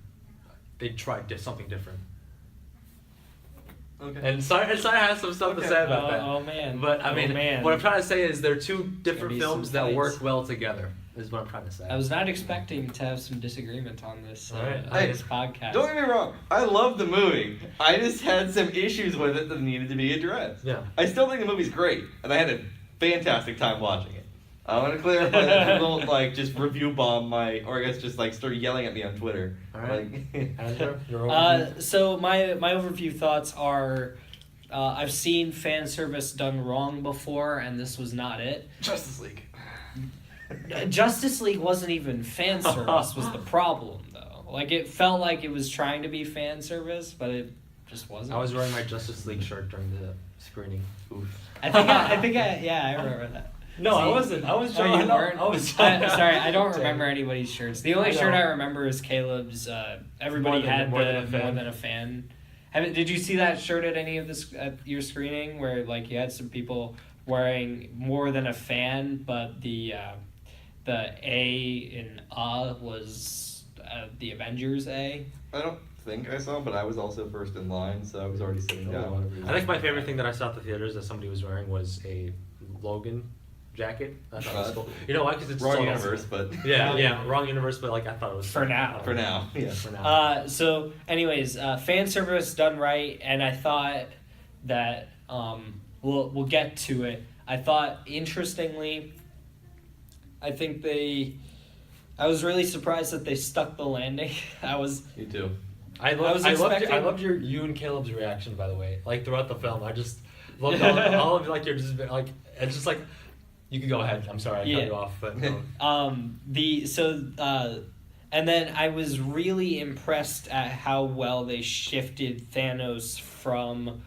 [SPEAKER 3] They tried something different.
[SPEAKER 2] Okay.
[SPEAKER 3] And Sawyer has some stuff to
[SPEAKER 2] Okay.
[SPEAKER 3] say about that.
[SPEAKER 1] Oh man.
[SPEAKER 3] But I mean,
[SPEAKER 1] man.
[SPEAKER 3] what I'm trying to say is they're two different
[SPEAKER 1] be
[SPEAKER 3] films
[SPEAKER 1] some
[SPEAKER 3] that
[SPEAKER 1] fights.
[SPEAKER 3] work well together, is what I'm trying to say.
[SPEAKER 1] I was not expecting to have some disagreement on this
[SPEAKER 3] Alright.
[SPEAKER 1] on
[SPEAKER 2] Hey,
[SPEAKER 1] this podcast.
[SPEAKER 2] Don't get me wrong, I love the movie. I just had some issues with it that needed to be addressed.
[SPEAKER 3] Yeah.
[SPEAKER 2] I still think the movie's great, and I had a fantastic time watching it. I want to clarify that people don't just review bomb or I guess just start yelling at me on Twitter.
[SPEAKER 3] Alright. Ezra, your
[SPEAKER 1] So my overview thoughts are, I've seen fan service done wrong before, and this was not it.
[SPEAKER 2] Justice League.
[SPEAKER 1] Justice League wasn't even fan service was the problem, though. It felt like it was trying to be fan service, but it just wasn't.
[SPEAKER 3] I was wearing my Justice League shirt during the screening.
[SPEAKER 2] Oof.
[SPEAKER 1] I remember that.
[SPEAKER 3] No,
[SPEAKER 1] See?
[SPEAKER 3] I wasn't. I was
[SPEAKER 1] Oh, you
[SPEAKER 3] John.
[SPEAKER 1] weren't?
[SPEAKER 3] I was
[SPEAKER 1] Sorry, I don't remember anybody's shirts. The only
[SPEAKER 3] I know.
[SPEAKER 1] shirt I remember is Caleb's. Everybody had
[SPEAKER 3] More
[SPEAKER 1] the
[SPEAKER 3] Than a Fan.
[SPEAKER 1] More Than a Fan. Did you see that shirt at any of this at your screening where you had some people wearing More Than a Fan, but the A in was the Avengers A?
[SPEAKER 2] I don't think I saw him, but I was also first in line, so I was already sitting down.
[SPEAKER 3] I think my favorite thing that I saw at the theaters that somebody was wearing was a Logan jacket. I thought it was cool. You know why? Because it's
[SPEAKER 2] Wrong
[SPEAKER 3] so
[SPEAKER 2] universe, but
[SPEAKER 3] Yeah, wrong universe, but I thought it was
[SPEAKER 1] For now.
[SPEAKER 2] for now, yeah.
[SPEAKER 3] For now.
[SPEAKER 1] So, anyways, fan service done right, and I thought that we'll get to it. I thought, interestingly, I was really surprised that they stuck the landing.
[SPEAKER 2] You too.
[SPEAKER 3] I
[SPEAKER 1] was
[SPEAKER 3] loved
[SPEAKER 1] expecting-
[SPEAKER 3] you and Caleb's reaction, by the way. Throughout the film, I just loved all of you're just it's just you can go ahead. I'm sorry I cut you off, but
[SPEAKER 1] and then I was really impressed at how well they shifted Thanos from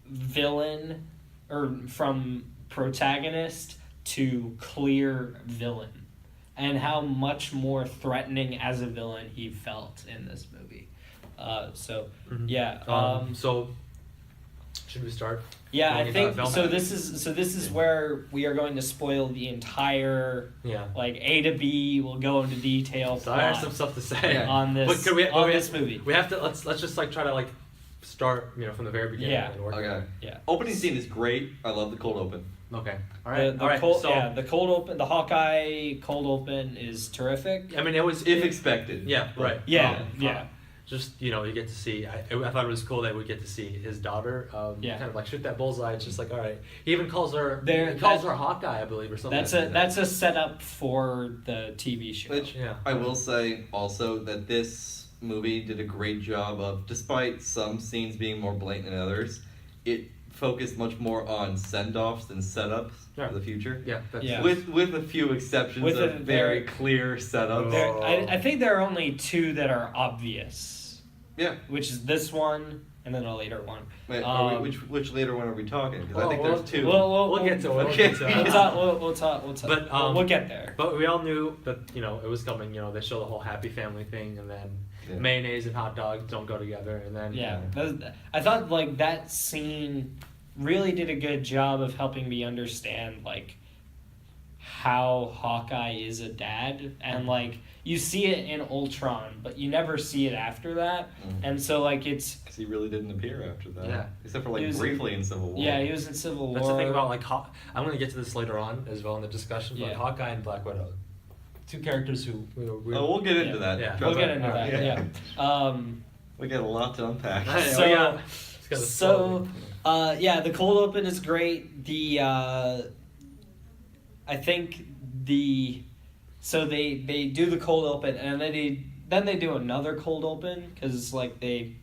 [SPEAKER 1] villain or from protagonist to clear villain, and how much more threatening as a villain he felt in this movie.
[SPEAKER 3] Mhm.
[SPEAKER 1] Yeah.
[SPEAKER 3] So should we start?
[SPEAKER 1] Yeah,
[SPEAKER 3] Going
[SPEAKER 1] I
[SPEAKER 3] into
[SPEAKER 1] think
[SPEAKER 3] the film?
[SPEAKER 1] so. This is where we are going to spoil the entire
[SPEAKER 3] Yeah.
[SPEAKER 1] A to B. We'll go into detail
[SPEAKER 3] So I have
[SPEAKER 1] plot
[SPEAKER 3] some stuff to say
[SPEAKER 1] on this
[SPEAKER 3] But could we,
[SPEAKER 1] on
[SPEAKER 3] we
[SPEAKER 1] this
[SPEAKER 3] have,
[SPEAKER 1] movie.
[SPEAKER 3] We have to let's just try to start from the very beginning.
[SPEAKER 1] Yeah.
[SPEAKER 3] And work
[SPEAKER 2] Okay.
[SPEAKER 1] Yeah.
[SPEAKER 2] Opening scene is great. I love the cold open.
[SPEAKER 3] Okay. All right.
[SPEAKER 1] The
[SPEAKER 3] All right.
[SPEAKER 1] cold,
[SPEAKER 3] So
[SPEAKER 1] the cold open, the Hawkeye cold open is terrific.
[SPEAKER 3] I mean, it was
[SPEAKER 2] If expected.
[SPEAKER 3] Yeah. Right.
[SPEAKER 1] Yeah, yeah.
[SPEAKER 3] Just you get to see. I thought it was cool that we get to see his daughter.
[SPEAKER 1] Yeah.
[SPEAKER 3] Kind of shoot that bullseye. It's just all right. He even calls her.
[SPEAKER 1] There-
[SPEAKER 3] He calls
[SPEAKER 1] that-
[SPEAKER 3] her Hawkeye, I believe, or something.
[SPEAKER 1] That's a setup for the TV show.
[SPEAKER 2] Which
[SPEAKER 3] Yeah.
[SPEAKER 2] I will say also that this movie did a great job of, despite some scenes being more blatant than others, it focused much more on send-offs than setups
[SPEAKER 3] Yeah.
[SPEAKER 2] for the future.
[SPEAKER 3] Yeah, that's
[SPEAKER 1] Yeah.
[SPEAKER 2] With a few exceptions
[SPEAKER 1] With
[SPEAKER 2] of
[SPEAKER 1] a
[SPEAKER 2] very
[SPEAKER 1] very-
[SPEAKER 2] clear setups.
[SPEAKER 1] I think there are only two that are obvious,
[SPEAKER 2] Yeah.
[SPEAKER 1] which is this one and then a later one.
[SPEAKER 2] Wait, which later one are we talking? Because I
[SPEAKER 3] Well,
[SPEAKER 2] think
[SPEAKER 3] we'll-
[SPEAKER 2] there's two.
[SPEAKER 3] We'll get to it.
[SPEAKER 2] Okay.
[SPEAKER 1] We'll talk. We'll talk.
[SPEAKER 3] But,
[SPEAKER 1] we'll get there.
[SPEAKER 3] But we all knew that it was coming. They show the whole happy family thing, and then
[SPEAKER 2] Yeah.
[SPEAKER 3] mayonnaise and hot dogs don't go together, and then
[SPEAKER 1] Yeah, I thought like that scene really did a good job of helping me understand like how Hawkeye is a dad, and like you see it in Ultron, but you never see it after that, and so like it's
[SPEAKER 2] Because he really didn't appear after that.
[SPEAKER 3] Yeah.
[SPEAKER 2] Except for
[SPEAKER 1] He
[SPEAKER 2] like
[SPEAKER 1] was
[SPEAKER 2] briefly in Civil War.
[SPEAKER 1] yeah he was in Civil War.
[SPEAKER 3] That's the thing about like I'm gonna get to this later on as well in the discussion. But
[SPEAKER 1] Yeah.
[SPEAKER 3] Hawkeye and Black Widow, two characters who
[SPEAKER 2] Oh, we'll get into
[SPEAKER 1] Yeah.
[SPEAKER 2] that.
[SPEAKER 3] Yeah.
[SPEAKER 1] We'll
[SPEAKER 2] Trust
[SPEAKER 1] get
[SPEAKER 2] me.
[SPEAKER 1] into that.
[SPEAKER 2] Yeah.
[SPEAKER 1] Yeah.
[SPEAKER 2] We got a lot to unpack.
[SPEAKER 1] So-
[SPEAKER 3] It's gotta
[SPEAKER 1] So,
[SPEAKER 3] slowly-
[SPEAKER 1] yeah, the cold open is great. I think so they do the cold open and then they do another cold open because like they,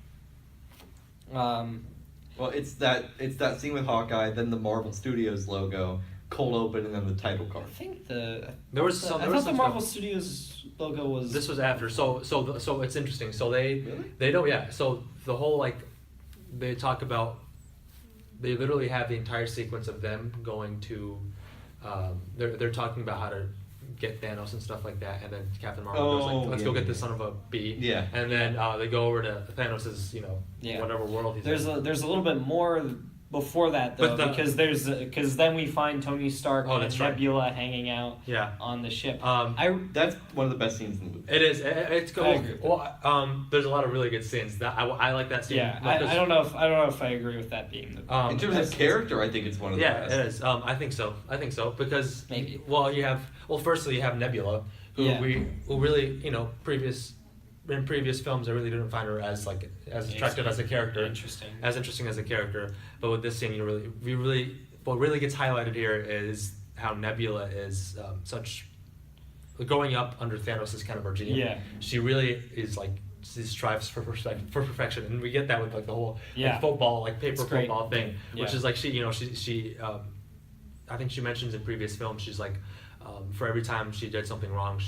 [SPEAKER 2] Well, it's that scene with Hawkeye, then the Marvel Studios logo, cold open, and then the title card.
[SPEAKER 1] I think
[SPEAKER 3] There was some-
[SPEAKER 1] I
[SPEAKER 3] there was
[SPEAKER 1] thought the
[SPEAKER 3] some
[SPEAKER 1] Marvel
[SPEAKER 3] stuff-
[SPEAKER 1] Studios logo was
[SPEAKER 3] This was after, so it's interesting. So
[SPEAKER 2] Really?
[SPEAKER 3] they don't, yeah. So the whole like they talk about, they literally have the entire sequence of them going to, they're talking about how to get Thanos and stuff like that, and then Captain Marvel goes
[SPEAKER 2] Oh,
[SPEAKER 3] like, let's
[SPEAKER 2] yeah,
[SPEAKER 3] go get
[SPEAKER 2] yeah,
[SPEAKER 3] the son of a bee.
[SPEAKER 2] Yeah.
[SPEAKER 3] And then they go over to Thanos's,
[SPEAKER 1] Yeah.
[SPEAKER 3] whatever world he's
[SPEAKER 1] there's
[SPEAKER 3] in.
[SPEAKER 1] a little bit more before that though
[SPEAKER 3] But
[SPEAKER 1] because then we find Tony Stark
[SPEAKER 3] Oh,
[SPEAKER 1] and
[SPEAKER 3] that's right.
[SPEAKER 1] Nebula hanging out
[SPEAKER 3] Yeah.
[SPEAKER 1] on the ship.
[SPEAKER 2] That's one of the best scenes in the movie.
[SPEAKER 3] It is. It's
[SPEAKER 1] I
[SPEAKER 3] cool.
[SPEAKER 1] agree with
[SPEAKER 3] Well, there's a lot of really good scenes. That I like that scene.
[SPEAKER 1] Yeah,
[SPEAKER 3] because-
[SPEAKER 1] I don't know if I agree with that being the
[SPEAKER 2] In terms of character, I think it's one of the
[SPEAKER 3] Yeah,
[SPEAKER 2] best.
[SPEAKER 3] it is. I think so. Because
[SPEAKER 1] Maybe.
[SPEAKER 3] Firstly you have Nebula, who
[SPEAKER 1] Yeah.
[SPEAKER 3] who really in previous films I really didn't find her as attractive as a character,
[SPEAKER 1] Interesting.
[SPEAKER 3] as interesting as a character. But with this scene, what really gets highlighted here is how Nebula is such growing up under Thanos' kind of regime.
[SPEAKER 1] Yeah.
[SPEAKER 3] She really is like. She strives for perfection, and we get that with like the whole
[SPEAKER 1] Yeah.
[SPEAKER 3] football, like paper
[SPEAKER 1] It's great.
[SPEAKER 3] football thing, which
[SPEAKER 1] Yeah.
[SPEAKER 3] is like she I think she mentions in previous films she's like for every time she did something wrong,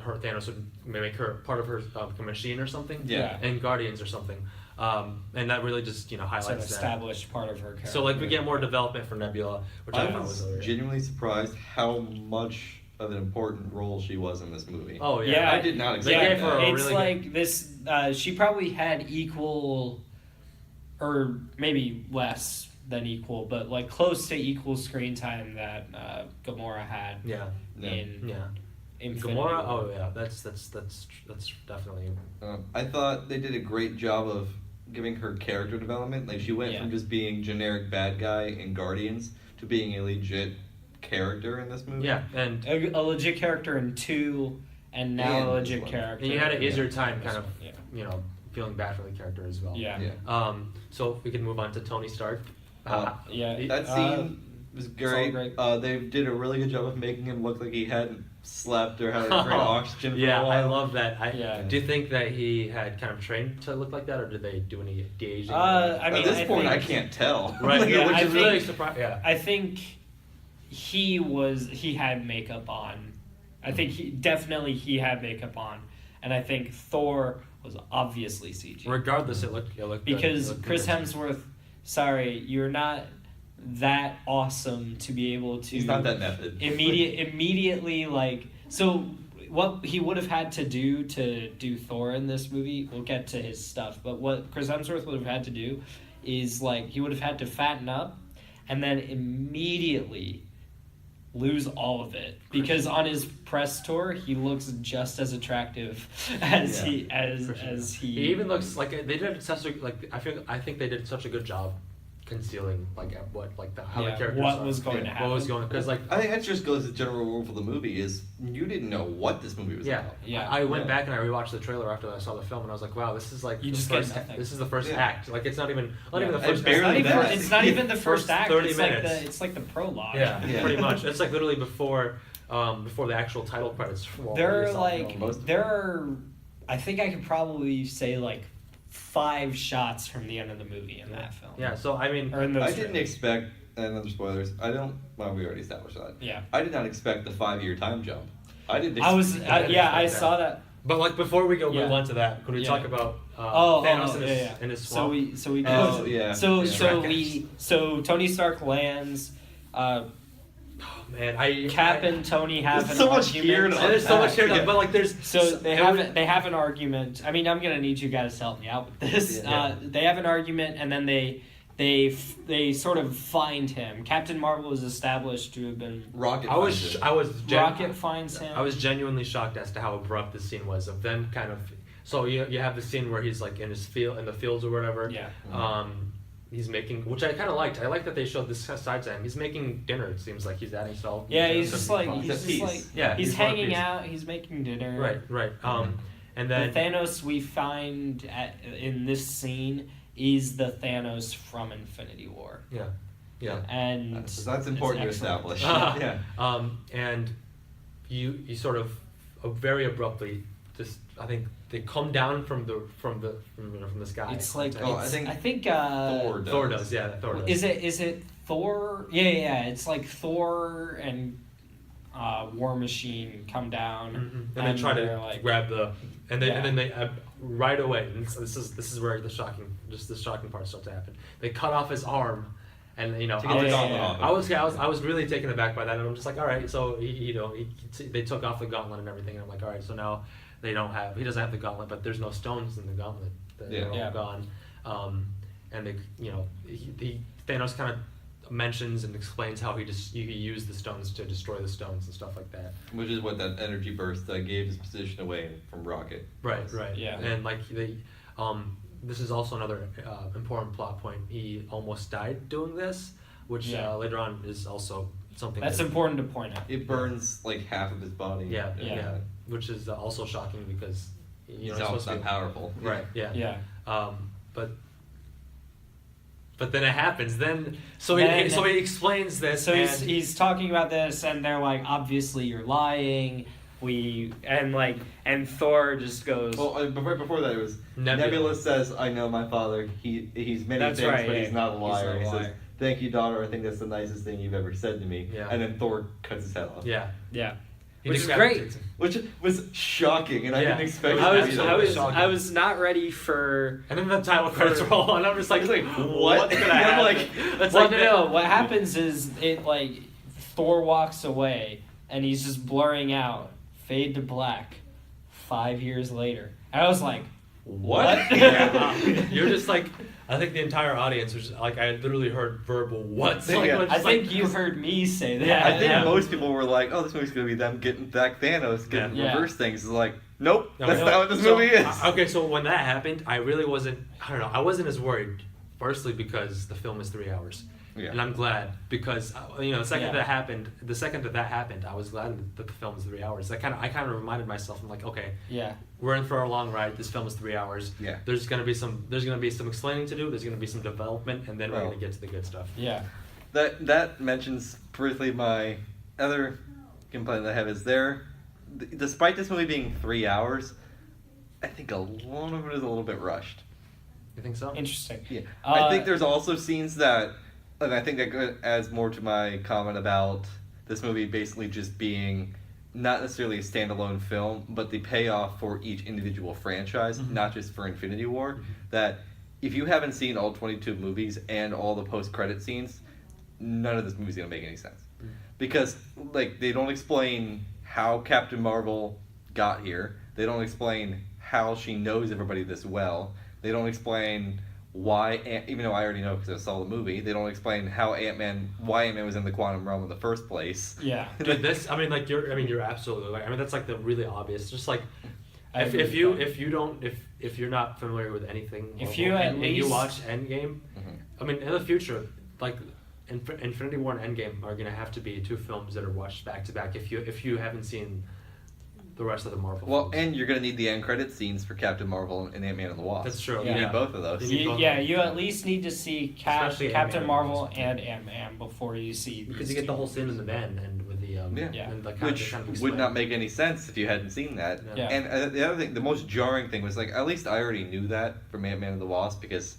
[SPEAKER 3] her Thanos would make her part of her like a machine or something,
[SPEAKER 2] Yeah.
[SPEAKER 3] and Guardians or something, and that really just highlights
[SPEAKER 1] Sort of
[SPEAKER 3] that.
[SPEAKER 1] established part of her character.
[SPEAKER 3] So like we get more development for Nebula, which I
[SPEAKER 2] I
[SPEAKER 3] found
[SPEAKER 2] was
[SPEAKER 3] was really
[SPEAKER 2] genuinely surprised how much of an important role she was in this movie.
[SPEAKER 3] Oh yeah,
[SPEAKER 1] Yeah,
[SPEAKER 2] I did not
[SPEAKER 3] They
[SPEAKER 2] expect
[SPEAKER 3] gave her
[SPEAKER 2] that.
[SPEAKER 3] a
[SPEAKER 1] it's
[SPEAKER 3] really
[SPEAKER 1] like this. She probably had equal, or maybe less than equal, but like close to equal screen time that Gamora had
[SPEAKER 3] yeah.
[SPEAKER 1] in
[SPEAKER 3] Yeah.
[SPEAKER 1] Infinity
[SPEAKER 3] Gamora,
[SPEAKER 1] War.
[SPEAKER 3] oh yeah, that's definitely.
[SPEAKER 2] I thought they did a great job of giving her character development. Like she went
[SPEAKER 1] Yeah.
[SPEAKER 2] from just being generic bad guy in Guardians to being a legit character in this movie.
[SPEAKER 3] Yeah, and
[SPEAKER 1] a legit character in 2, and now
[SPEAKER 2] And
[SPEAKER 1] a
[SPEAKER 2] this
[SPEAKER 1] legit
[SPEAKER 2] one.
[SPEAKER 1] character.
[SPEAKER 3] you had an
[SPEAKER 1] in
[SPEAKER 3] easier
[SPEAKER 1] this
[SPEAKER 3] time kind of
[SPEAKER 1] one,
[SPEAKER 3] feeling bad for the character as well.
[SPEAKER 1] Yeah.
[SPEAKER 2] Yeah.
[SPEAKER 3] So we can move on to Tony Stark.
[SPEAKER 1] Yeah.
[SPEAKER 2] That scene was great.
[SPEAKER 1] great.
[SPEAKER 2] They did a really good job of making him look like he hadn't slept or had a great oxygen for
[SPEAKER 3] Yeah,
[SPEAKER 2] a while.
[SPEAKER 3] I love that.
[SPEAKER 1] Yeah.
[SPEAKER 3] Do you think that he had kind of trained to look like that, or did they do any de-aging?
[SPEAKER 1] I mean,
[SPEAKER 2] At this point, I
[SPEAKER 1] think-
[SPEAKER 2] can't tell.
[SPEAKER 3] Right,
[SPEAKER 1] Yeah,
[SPEAKER 3] which
[SPEAKER 1] I
[SPEAKER 3] is
[SPEAKER 1] think-
[SPEAKER 3] really surprising. Yeah.
[SPEAKER 1] I think he had makeup on. I think he had makeup on, and I think Thor was obviously CG.
[SPEAKER 3] Regardless, it looked good.
[SPEAKER 1] Because
[SPEAKER 3] It looked
[SPEAKER 1] Chris
[SPEAKER 3] convincing.
[SPEAKER 1] Hemsworth, sorry, you're not that awesome to be able to.
[SPEAKER 2] He's not that method.
[SPEAKER 1] Immediately, like, so what he would have had to do Thor in this movie, we'll get to his stuff, but what Chris Hemsworth would have had to do is, like, he would have had to fatten up and then immediately lose all of it, because on his press tour he looks just as attractive as
[SPEAKER 2] Yeah,
[SPEAKER 1] he
[SPEAKER 3] He even looks like they did such a I think they did such a good job concealing how the characters
[SPEAKER 1] what
[SPEAKER 3] are.
[SPEAKER 1] was going to happen.
[SPEAKER 3] What was going because like
[SPEAKER 2] I think that just goes to the general rule for the movie is you didn't know what this movie was
[SPEAKER 3] yeah
[SPEAKER 2] about.
[SPEAKER 1] Yeah.
[SPEAKER 3] I went
[SPEAKER 2] Yeah.
[SPEAKER 3] back and I rewatched the trailer after I saw the film and I was like, wow, this is like
[SPEAKER 1] You
[SPEAKER 3] the
[SPEAKER 1] just get
[SPEAKER 3] first,
[SPEAKER 1] nothing.
[SPEAKER 3] this is the first
[SPEAKER 2] Yeah.
[SPEAKER 3] act. Like it's not even the
[SPEAKER 2] And
[SPEAKER 3] first
[SPEAKER 2] barely
[SPEAKER 3] act.
[SPEAKER 2] that.
[SPEAKER 1] It's not even the first act.
[SPEAKER 3] 30
[SPEAKER 1] It's
[SPEAKER 3] minutes.
[SPEAKER 1] like it's like the prologue.
[SPEAKER 3] Yeah,
[SPEAKER 2] Yeah.
[SPEAKER 3] pretty much. It's like literally before the actual title credits.
[SPEAKER 1] There are
[SPEAKER 3] release.
[SPEAKER 1] like
[SPEAKER 2] most of
[SPEAKER 1] there are, I think I could probably say like 5 shots from the end of the movie in that film.
[SPEAKER 3] Yeah, so I mean,
[SPEAKER 1] Or in those
[SPEAKER 2] I didn't
[SPEAKER 1] trailers.
[SPEAKER 2] expect, and other spoilers, well, we already established that.
[SPEAKER 1] Yeah.
[SPEAKER 2] I did not expect the 5-year time jump. I didn't
[SPEAKER 1] I was,
[SPEAKER 2] expect
[SPEAKER 1] I saw that.
[SPEAKER 3] but like before we go
[SPEAKER 1] Yeah.
[SPEAKER 3] move on to that, could we
[SPEAKER 1] Yeah.
[SPEAKER 3] talk about Thanos and, his,
[SPEAKER 1] yeah.
[SPEAKER 3] and his
[SPEAKER 1] So
[SPEAKER 3] swamp?
[SPEAKER 1] we
[SPEAKER 2] Oh, yeah.
[SPEAKER 1] So Tony Stark lands.
[SPEAKER 3] Man,
[SPEAKER 1] Cap and Tony have
[SPEAKER 2] There's
[SPEAKER 1] an
[SPEAKER 2] so much
[SPEAKER 1] argument.
[SPEAKER 2] here to
[SPEAKER 3] there's so much here,
[SPEAKER 2] Yeah.
[SPEAKER 3] but like there's
[SPEAKER 1] So they have an argument. I mean, I'm gonna need you guys to help me out with this.
[SPEAKER 2] Yeah.
[SPEAKER 1] They have an argument, and then they sort of find him. Captain Marvel is established to have been.
[SPEAKER 2] Rocket.
[SPEAKER 1] Rocket finds him.
[SPEAKER 3] I was genuinely shocked as to how abrupt this scene was of them kind of. So you have the scene where he's like in the fields or whatever.
[SPEAKER 1] Yeah.
[SPEAKER 3] He's making, which I kind of liked. I like that they showed this side to him. He's making dinner. It seems like he's adding salt.
[SPEAKER 1] Yeah, he's just like
[SPEAKER 3] Yeah,
[SPEAKER 1] he's
[SPEAKER 3] he's
[SPEAKER 1] hanging out. He's making dinner.
[SPEAKER 3] Right. And then
[SPEAKER 1] the Thanos we find in this scene is the Thanos from Infinity War.
[SPEAKER 3] Yeah.
[SPEAKER 1] And
[SPEAKER 2] that's important to
[SPEAKER 1] it's excellent.
[SPEAKER 2] establish. Yeah.
[SPEAKER 3] And you sort of very abruptly just, I think they come down from the sky.
[SPEAKER 1] It's like
[SPEAKER 2] I think
[SPEAKER 1] Thor
[SPEAKER 2] does.
[SPEAKER 3] Thor does. Yeah, Thor does.
[SPEAKER 1] Is it Thor? Yeah. It's like Thor and War Machine come down
[SPEAKER 3] And they try
[SPEAKER 1] they're
[SPEAKER 3] to
[SPEAKER 1] like,
[SPEAKER 3] grab and then they right away. And this is where the shocking part starts to happen. They cut off his arm. And
[SPEAKER 2] To get the gauntlet off.
[SPEAKER 3] I was really taken aback by that, and I'm just like, all right. So they took off the gauntlet and everything, and I'm like, all right. So now he doesn't have the gauntlet, but there's no stones in the gauntlet. They're all gone. And Thanos kind of mentions and explains how he used the stones to destroy the stones and stuff like that.
[SPEAKER 2] Which is what that energy burst gave his position away from Rocket.
[SPEAKER 3] Right.
[SPEAKER 1] Yeah.
[SPEAKER 3] And like this is also another important plot point. He almost died doing this, which later on is also something
[SPEAKER 1] that's important to point out.
[SPEAKER 2] It burns like half of his body.
[SPEAKER 3] Yeah. Which is also shocking because
[SPEAKER 2] he's almost that powerful.
[SPEAKER 3] Right. Yeah.
[SPEAKER 1] Yeah.
[SPEAKER 3] But then it happens. So he explains this.
[SPEAKER 1] So he's talking about this, and they're like, obviously you're lying. And Thor just goes.
[SPEAKER 2] Well, right before that, it was Nebula says, "I know my father. He's many
[SPEAKER 1] That's
[SPEAKER 2] things,
[SPEAKER 1] right,
[SPEAKER 2] but
[SPEAKER 1] yeah.
[SPEAKER 2] he's not a liar."
[SPEAKER 1] He's not a
[SPEAKER 2] He
[SPEAKER 1] liar.
[SPEAKER 2] says, "Thank you, daughter. I think that's the nicest thing you've ever said to me."
[SPEAKER 3] Yeah.
[SPEAKER 2] And then Thor cuts his head off.
[SPEAKER 3] Yeah.
[SPEAKER 1] Which is great.
[SPEAKER 2] Which was shocking, and I didn't expect it to be
[SPEAKER 3] shocking.
[SPEAKER 1] I was not ready for.
[SPEAKER 3] And then the title credits roll, and I'm just like,
[SPEAKER 2] what?
[SPEAKER 3] What's gonna happen?
[SPEAKER 1] No. What happens is Thor walks away, and he's just blurring out. Fade to black. 5 years later, and I was like, "What?"
[SPEAKER 3] You're just like, I think the entire audience was like, I literally heard verbal what's.
[SPEAKER 1] I think you heard me say that.
[SPEAKER 2] Yeah, I think most people were like, "Oh, this movie's gonna be them getting back Thanos, getting reverse things." It's like, nope, that's not what this movie is.
[SPEAKER 3] Okay, so when that happened, I really wasn't. I don't know. I wasn't as worried. Firstly, because the film is 3 hours.
[SPEAKER 2] Yeah.
[SPEAKER 3] And I'm glad because the second that happened, I was glad that the film was 3 hours. I kind of reminded myself. I'm like, okay, we're in for a long ride. This film is 3 hours.
[SPEAKER 2] Yeah.
[SPEAKER 3] There's gonna be some explaining to do. There's gonna be some development, and then we're gonna get to the good stuff.
[SPEAKER 1] Yeah.
[SPEAKER 2] That mentions briefly my other complaint that I have is despite this movie being 3 hours, I think a lot of it is a little bit rushed.
[SPEAKER 3] You think so?
[SPEAKER 1] Interesting.
[SPEAKER 2] Yeah. I think there's also scenes that. And I think that adds more to my comment about this movie basically just being not necessarily a standalone film, but the payoff for each individual franchise, not just for Infinity War. That if you haven't seen all 22 movies and all the post-credit scenes, none of this movie's going to make any sense. Because they don't explain how Captain Marvel got here. They don't explain how she knows everybody this well. They don't explain why, even though I already know because I saw the movie, they don't explain why Ant-Man was in the quantum realm in the first place.
[SPEAKER 1] Yeah.
[SPEAKER 3] Dude, you're absolutely right. I mean, that's like the really obvious. Just like if you're not familiar with anything, and you watch Endgame, I mean, in the future, like Infinity War and Endgame are gonna have to be 2 films that are watched back to back. If you haven't seen the rest of the Marvel.
[SPEAKER 2] Well,
[SPEAKER 3] films.
[SPEAKER 2] and you're gonna need the end credit scenes for Captain Marvel and Ant-Man and the Wasp.
[SPEAKER 3] That's true.
[SPEAKER 2] You need both of those.
[SPEAKER 3] You-
[SPEAKER 1] You at least need to see
[SPEAKER 3] Especially
[SPEAKER 1] Captain
[SPEAKER 3] Ant-Man.
[SPEAKER 1] Marvel and Ant-Man before you see
[SPEAKER 3] because
[SPEAKER 1] these
[SPEAKER 3] you get the
[SPEAKER 1] two
[SPEAKER 3] whole scene in the van and with the
[SPEAKER 1] Yeah.
[SPEAKER 3] and
[SPEAKER 2] Which would not make any sense if you hadn't seen that.
[SPEAKER 1] Yeah.
[SPEAKER 2] And the other thing, the most jarring thing was like, at least I already knew that from Ant-Man and the Wasp because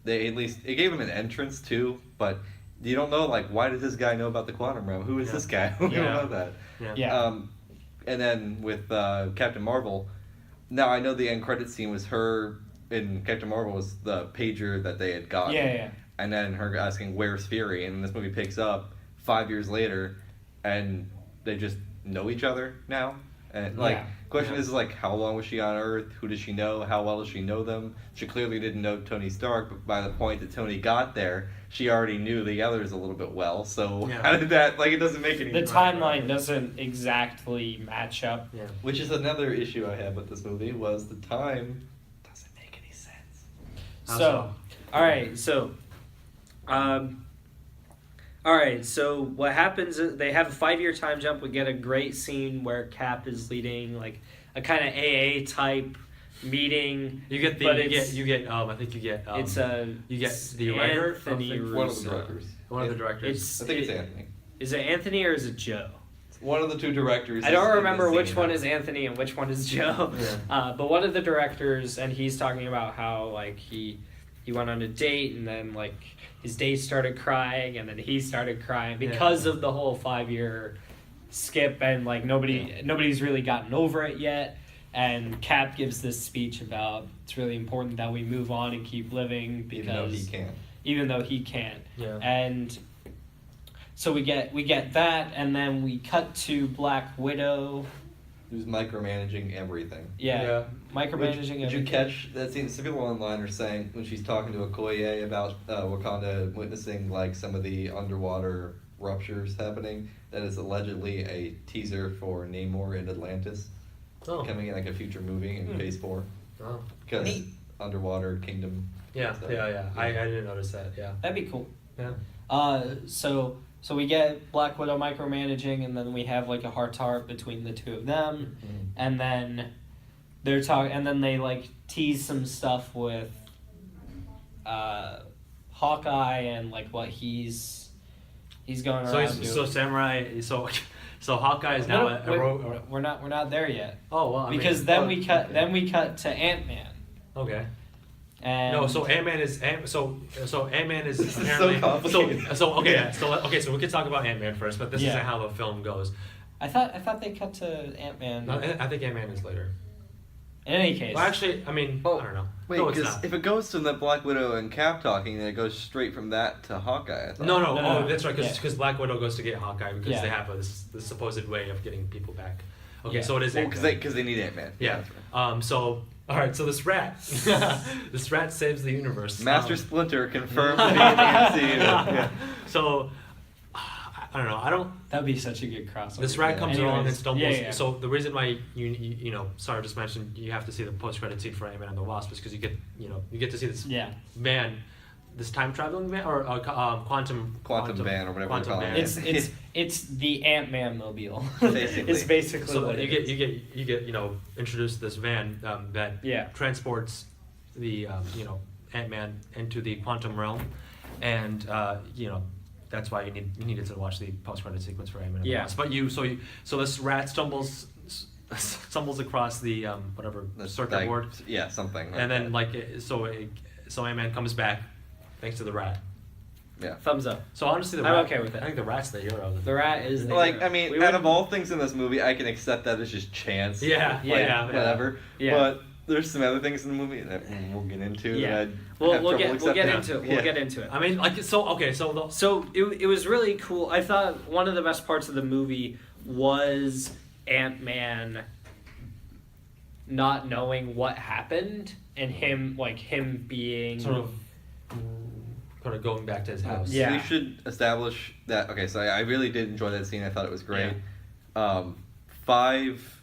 [SPEAKER 2] it gave him an entrance too, but you don't know like why does this guy know about the quantum realm? Who is this guy? We don't know that.
[SPEAKER 1] Yeah.
[SPEAKER 2] And then with Captain Marvel, now I know the end credit scene was her in Captain Marvel was the pager that they had gotten.
[SPEAKER 1] Yeah.
[SPEAKER 2] And then her asking where's Fury, and this movie picks up 5 years later, and they just know each other now. And question is like, how long was she on Earth? Who does she know? How well does she know them? She clearly didn't know Tony Stark, but by the point that Tony got there, she already knew the others a little bit well. So how did that? Like, it doesn't make any.
[SPEAKER 1] The timeline doesn't exactly match up.
[SPEAKER 3] Yeah.
[SPEAKER 2] Which is another issue I had with this movie was the time doesn't make any sense.
[SPEAKER 1] So, all right. So what happens is they have a 5-year time jump. We get a great scene where Cap is leading like a kind of AA type meeting.
[SPEAKER 3] You get the
[SPEAKER 1] But
[SPEAKER 3] you
[SPEAKER 1] it's-
[SPEAKER 3] get I think you get
[SPEAKER 1] It's a
[SPEAKER 3] you get the writer
[SPEAKER 1] Anthony
[SPEAKER 2] One of the
[SPEAKER 1] Russo.
[SPEAKER 2] directors.
[SPEAKER 3] one of the directors.
[SPEAKER 2] I think it's Anthony.
[SPEAKER 1] Is it Anthony or is it Joe?
[SPEAKER 2] One of the two directors.
[SPEAKER 1] I
[SPEAKER 2] is
[SPEAKER 1] don't
[SPEAKER 2] in
[SPEAKER 1] remember
[SPEAKER 2] the
[SPEAKER 1] which
[SPEAKER 2] scene.
[SPEAKER 1] one is Anthony and which one is Joe.
[SPEAKER 3] Yeah.
[SPEAKER 1] But one of the directors, and he's talking about how like he went on a date and then like his date started crying and then he started crying because of the whole 5-year skip and like nobody's really gotten over it yet. And Cap gives this speech about it's really important that we move on and keep living because
[SPEAKER 2] even though he can't.
[SPEAKER 1] even though he can't.
[SPEAKER 3] Yeah.
[SPEAKER 1] And so we get that, and then we cut to Black Widow.
[SPEAKER 2] Who's micromanaging everything.
[SPEAKER 1] Micromanaging
[SPEAKER 2] Did you
[SPEAKER 1] everything.
[SPEAKER 2] catch that scene? Some people online are saying when she's talking to Okoye about Wakanda witnessing like some of the underwater ruptures happening, that is allegedly a teaser for Namor and Atlantis coming in like a future movie in Phase 4.
[SPEAKER 3] Oh.
[SPEAKER 2] Because
[SPEAKER 1] Neat.
[SPEAKER 2] underwater kingdom.
[SPEAKER 3] Yeah.
[SPEAKER 2] stuff.
[SPEAKER 3] I didn't notice that. Yeah.
[SPEAKER 1] That'd be cool.
[SPEAKER 3] Yeah.
[SPEAKER 1] So we get Black Widow micromanaging, and then we have like a heart to heart between the two of them, and then they're talking, and then they like tease some stuff with Hawkeye and like what he's going around doing.
[SPEAKER 3] Samurai. So Hawkeye is now
[SPEAKER 1] We're not there yet.
[SPEAKER 3] Oh well.
[SPEAKER 1] Because then we cut to Ant-Man.
[SPEAKER 3] Okay.
[SPEAKER 1] And
[SPEAKER 3] No, so Ant-Man is Ant-Man is
[SPEAKER 2] This is so
[SPEAKER 3] apparently
[SPEAKER 2] complicated.
[SPEAKER 3] so we could talk about Ant-Man first, but this isn't how the film goes.
[SPEAKER 1] I thought they cut to Ant-Man.
[SPEAKER 3] No, I think Ant-Man is later.
[SPEAKER 1] In any case.
[SPEAKER 3] Well, actually, I mean, I don't know.
[SPEAKER 2] Wait,
[SPEAKER 3] no, it's
[SPEAKER 2] because
[SPEAKER 3] not.
[SPEAKER 2] if it goes to the Black Widow and Cap talking, then it goes straight from that to Hawkeye. I thought.
[SPEAKER 3] No,
[SPEAKER 1] No.
[SPEAKER 3] that's right,
[SPEAKER 1] Yeah.
[SPEAKER 3] because Black Widow goes to get Hawkeye because
[SPEAKER 1] Yeah.
[SPEAKER 3] they have this supposed way of getting people back. Okay,
[SPEAKER 1] Yeah.
[SPEAKER 3] so it is
[SPEAKER 2] Well,
[SPEAKER 3] Ant-Man.
[SPEAKER 2] because they need Ant-Man.
[SPEAKER 3] Yeah.
[SPEAKER 2] that's right.
[SPEAKER 3] So all right. So this rat, this rat saves the universe.
[SPEAKER 2] Master Splinter confirmed to be in the MCU. Yeah.
[SPEAKER 3] So I don't know. I don't.
[SPEAKER 1] That'd be such a good crossover.
[SPEAKER 3] This rat comes along and
[SPEAKER 1] Anyways,
[SPEAKER 3] stumbles.
[SPEAKER 1] yeah.
[SPEAKER 3] So the reason why you know, Sarah just mentioned you have to see the post-credit scene for Ant-Man and the Wasp is because you get to see this man, this time traveling man or quantum
[SPEAKER 2] van or whatever
[SPEAKER 3] quantum
[SPEAKER 2] we're calling
[SPEAKER 3] van.
[SPEAKER 2] it.
[SPEAKER 1] It's the Ant-Man mobile.
[SPEAKER 2] Basically.
[SPEAKER 1] It's basically
[SPEAKER 3] So
[SPEAKER 1] what
[SPEAKER 3] you
[SPEAKER 1] it is.
[SPEAKER 3] get introduced to this van that transports the Ant-Man into the quantum realm, and that's why you needed to watch the post-credit sequence for Ant-Man and the Wasp. But so this rat stumbles across the
[SPEAKER 2] The
[SPEAKER 3] circuit board,
[SPEAKER 2] Yeah, something.
[SPEAKER 3] and then so Ant-Man comes back thanks to the rat.
[SPEAKER 2] Yeah.
[SPEAKER 1] Thumbs up.
[SPEAKER 3] So honestly, the
[SPEAKER 1] I'm
[SPEAKER 3] rat,
[SPEAKER 1] okay with it.
[SPEAKER 3] I think the rat's the hero.
[SPEAKER 1] The rat is the
[SPEAKER 2] Like,
[SPEAKER 1] hero.
[SPEAKER 2] I mean,
[SPEAKER 1] We
[SPEAKER 2] out
[SPEAKER 1] would-
[SPEAKER 2] of all things in this movie, I can accept that as just chance.
[SPEAKER 3] Yeah,
[SPEAKER 2] Like,
[SPEAKER 3] yeah.
[SPEAKER 2] whatever.
[SPEAKER 1] Yeah.
[SPEAKER 2] But there's some other things in the movie that we'll get into.
[SPEAKER 1] Yeah.
[SPEAKER 2] That I'd
[SPEAKER 1] We'll
[SPEAKER 2] have trouble
[SPEAKER 1] get
[SPEAKER 2] accepting.
[SPEAKER 1] into it. We'll
[SPEAKER 2] Yeah.
[SPEAKER 1] get into it.
[SPEAKER 3] I mean,
[SPEAKER 1] So it was really cool. I thought one of the best parts of the movie was Ant-Man not knowing what happened and him being
[SPEAKER 3] sort of kind of going back to his house.
[SPEAKER 1] Yeah.
[SPEAKER 2] We should establish that. Okay, so I really did enjoy that scene. I thought it was great. 5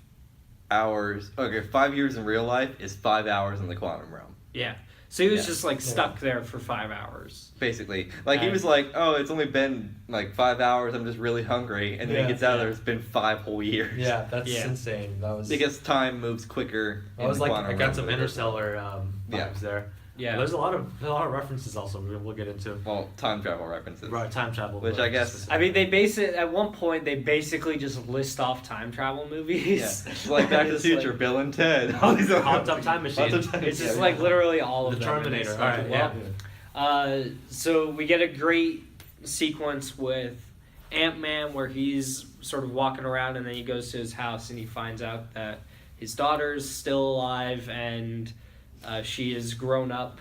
[SPEAKER 2] hours. Okay, 5 years in real life is 5 hours in the quantum realm.
[SPEAKER 1] Yeah. So he was
[SPEAKER 2] Yeah.
[SPEAKER 1] just like stuck there for 5 hours.
[SPEAKER 2] Basically, like he was like, "Oh, it's only been like 5 hours. I'm just really hungry," and then he gets out there. It's been 5 whole years.
[SPEAKER 3] Yeah, that's insane. That was
[SPEAKER 2] because time moves quicker.
[SPEAKER 3] I was like, I got some
[SPEAKER 2] realm.
[SPEAKER 3] Interstellar vibes there.
[SPEAKER 1] Yeah.
[SPEAKER 3] There's a lot of references also we'll get into.
[SPEAKER 2] Well, time travel references.
[SPEAKER 3] Right, time travel.
[SPEAKER 2] Which I guess.
[SPEAKER 1] I mean, they base it at one point. They basically just list off time travel movies.
[SPEAKER 2] Yeah. It's like Back to the Future,
[SPEAKER 1] like,
[SPEAKER 2] Bill and Ted. All these
[SPEAKER 3] Hot Tub Time Machine.
[SPEAKER 1] It's just like literally all of
[SPEAKER 3] The
[SPEAKER 1] them.
[SPEAKER 3] Terminator.
[SPEAKER 1] It's
[SPEAKER 3] All
[SPEAKER 1] like,
[SPEAKER 3] right.
[SPEAKER 1] well, so we get a great sequence with Ant-Man where he's sort of walking around and then he goes to his house and he finds out that his daughter's still alive and she is grown up.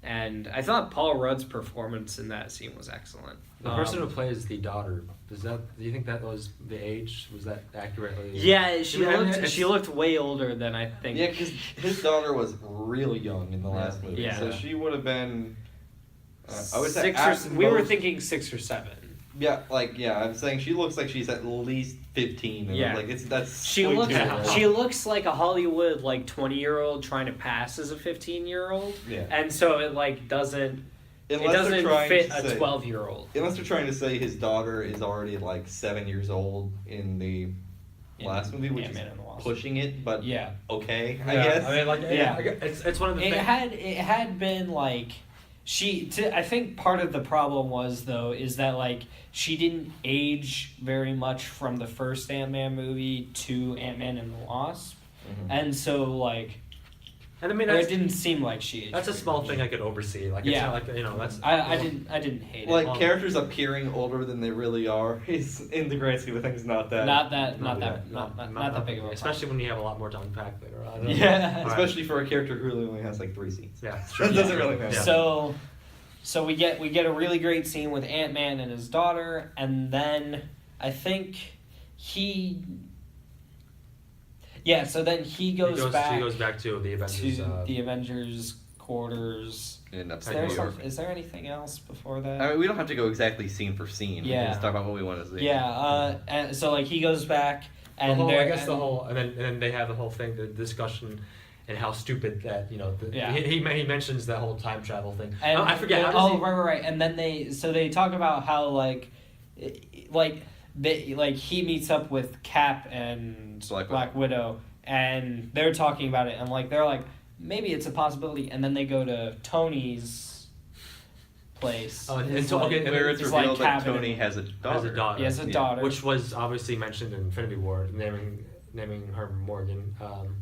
[SPEAKER 1] And I thought Paul Rudd's performance in that scene was excellent.
[SPEAKER 3] The person who plays the daughter, do you think that was the age? Was that accurately?
[SPEAKER 1] Yeah, she
[SPEAKER 3] It's-
[SPEAKER 1] looked way older than I think.
[SPEAKER 2] Yeah, because his daughter was real young in the last movie.
[SPEAKER 1] Yeah.
[SPEAKER 2] So she would have been. I would say
[SPEAKER 1] we were thinking 6 or 7.
[SPEAKER 2] Yeah, I'm saying she looks like she's at least 15. And
[SPEAKER 1] Yeah.
[SPEAKER 2] that's.
[SPEAKER 1] She
[SPEAKER 2] way
[SPEAKER 1] looks
[SPEAKER 2] too old.
[SPEAKER 1] she looks like a Hollywood like 20-year-old trying to pass as a 15-year-old.
[SPEAKER 2] Yeah.
[SPEAKER 1] And so it like doesn't
[SPEAKER 2] Unless they're trying
[SPEAKER 1] fit
[SPEAKER 2] to
[SPEAKER 1] a
[SPEAKER 2] say-
[SPEAKER 1] 12-year-old.
[SPEAKER 2] Unless they're trying to say his daughter is already like 7 years old in the last movie, which is
[SPEAKER 1] Ant-Man and the Wasp.
[SPEAKER 2] pushing it, but
[SPEAKER 1] Yeah.
[SPEAKER 2] okay, I guess.
[SPEAKER 3] I mean, like,
[SPEAKER 1] Yeah.
[SPEAKER 3] it's one of the
[SPEAKER 1] It
[SPEAKER 3] things.
[SPEAKER 1] had been like I think part of the problem was though is that like she didn't age very much from the first Ant-Man movie to Ant-Man and the Wasp.
[SPEAKER 2] Mhm.
[SPEAKER 1] And so like
[SPEAKER 3] And I mean,
[SPEAKER 1] it didn't seem like she aged
[SPEAKER 3] that's a
[SPEAKER 1] very
[SPEAKER 3] small
[SPEAKER 1] much.
[SPEAKER 3] thing I could oversee. Like, it's
[SPEAKER 1] Yeah.
[SPEAKER 3] not like, that's.
[SPEAKER 1] I didn't hate
[SPEAKER 2] Like
[SPEAKER 1] it.
[SPEAKER 2] characters appearing older than they really are is in the grand scheme of things not that.
[SPEAKER 1] Not that big of a
[SPEAKER 3] Especially when you have a lot more to unpack later on.
[SPEAKER 1] Yeah.
[SPEAKER 3] All right.
[SPEAKER 2] Especially for a character who really only has like 3 scenes.
[SPEAKER 3] Yeah.
[SPEAKER 2] That doesn't really matter.
[SPEAKER 3] Yeah.
[SPEAKER 1] So we get a really great scene with Ant-Man and his daughter, and then I think so then he goes back
[SPEAKER 3] He goes back to the Avengers.
[SPEAKER 1] to the Avengers quarters.
[SPEAKER 2] In
[SPEAKER 1] Is
[SPEAKER 2] upstate
[SPEAKER 1] there,
[SPEAKER 2] New York.
[SPEAKER 1] is there anything else before that?
[SPEAKER 2] I mean, we don't have to go exactly scene for scene. We
[SPEAKER 1] Yeah.
[SPEAKER 2] can just talk about what we want to see.
[SPEAKER 1] Yeah, and so like he goes back and
[SPEAKER 3] and
[SPEAKER 1] there-
[SPEAKER 3] and then they have the whole thing, the discussion, and how stupid that
[SPEAKER 1] Yeah.
[SPEAKER 3] he mentions that whole time travel thing.
[SPEAKER 1] And,
[SPEAKER 3] I forget.
[SPEAKER 1] and-
[SPEAKER 3] How does he,
[SPEAKER 1] right. And then they talk about how he meets up with Cap and
[SPEAKER 2] Black
[SPEAKER 1] Widow, and they're talking about it, and like they're like maybe it's a possibility, and then they go to Tony's place.
[SPEAKER 3] Oh, and
[SPEAKER 1] His,
[SPEAKER 3] so- okay, and
[SPEAKER 2] Where it's
[SPEAKER 1] his, like,
[SPEAKER 2] revealed that
[SPEAKER 1] cabin
[SPEAKER 2] Tony
[SPEAKER 1] and-
[SPEAKER 2] has a daughter.
[SPEAKER 3] has a daughter.
[SPEAKER 1] He has a
[SPEAKER 2] Yeah.
[SPEAKER 1] daughter,
[SPEAKER 3] which was obviously mentioned in Infinity War, naming her Morgan.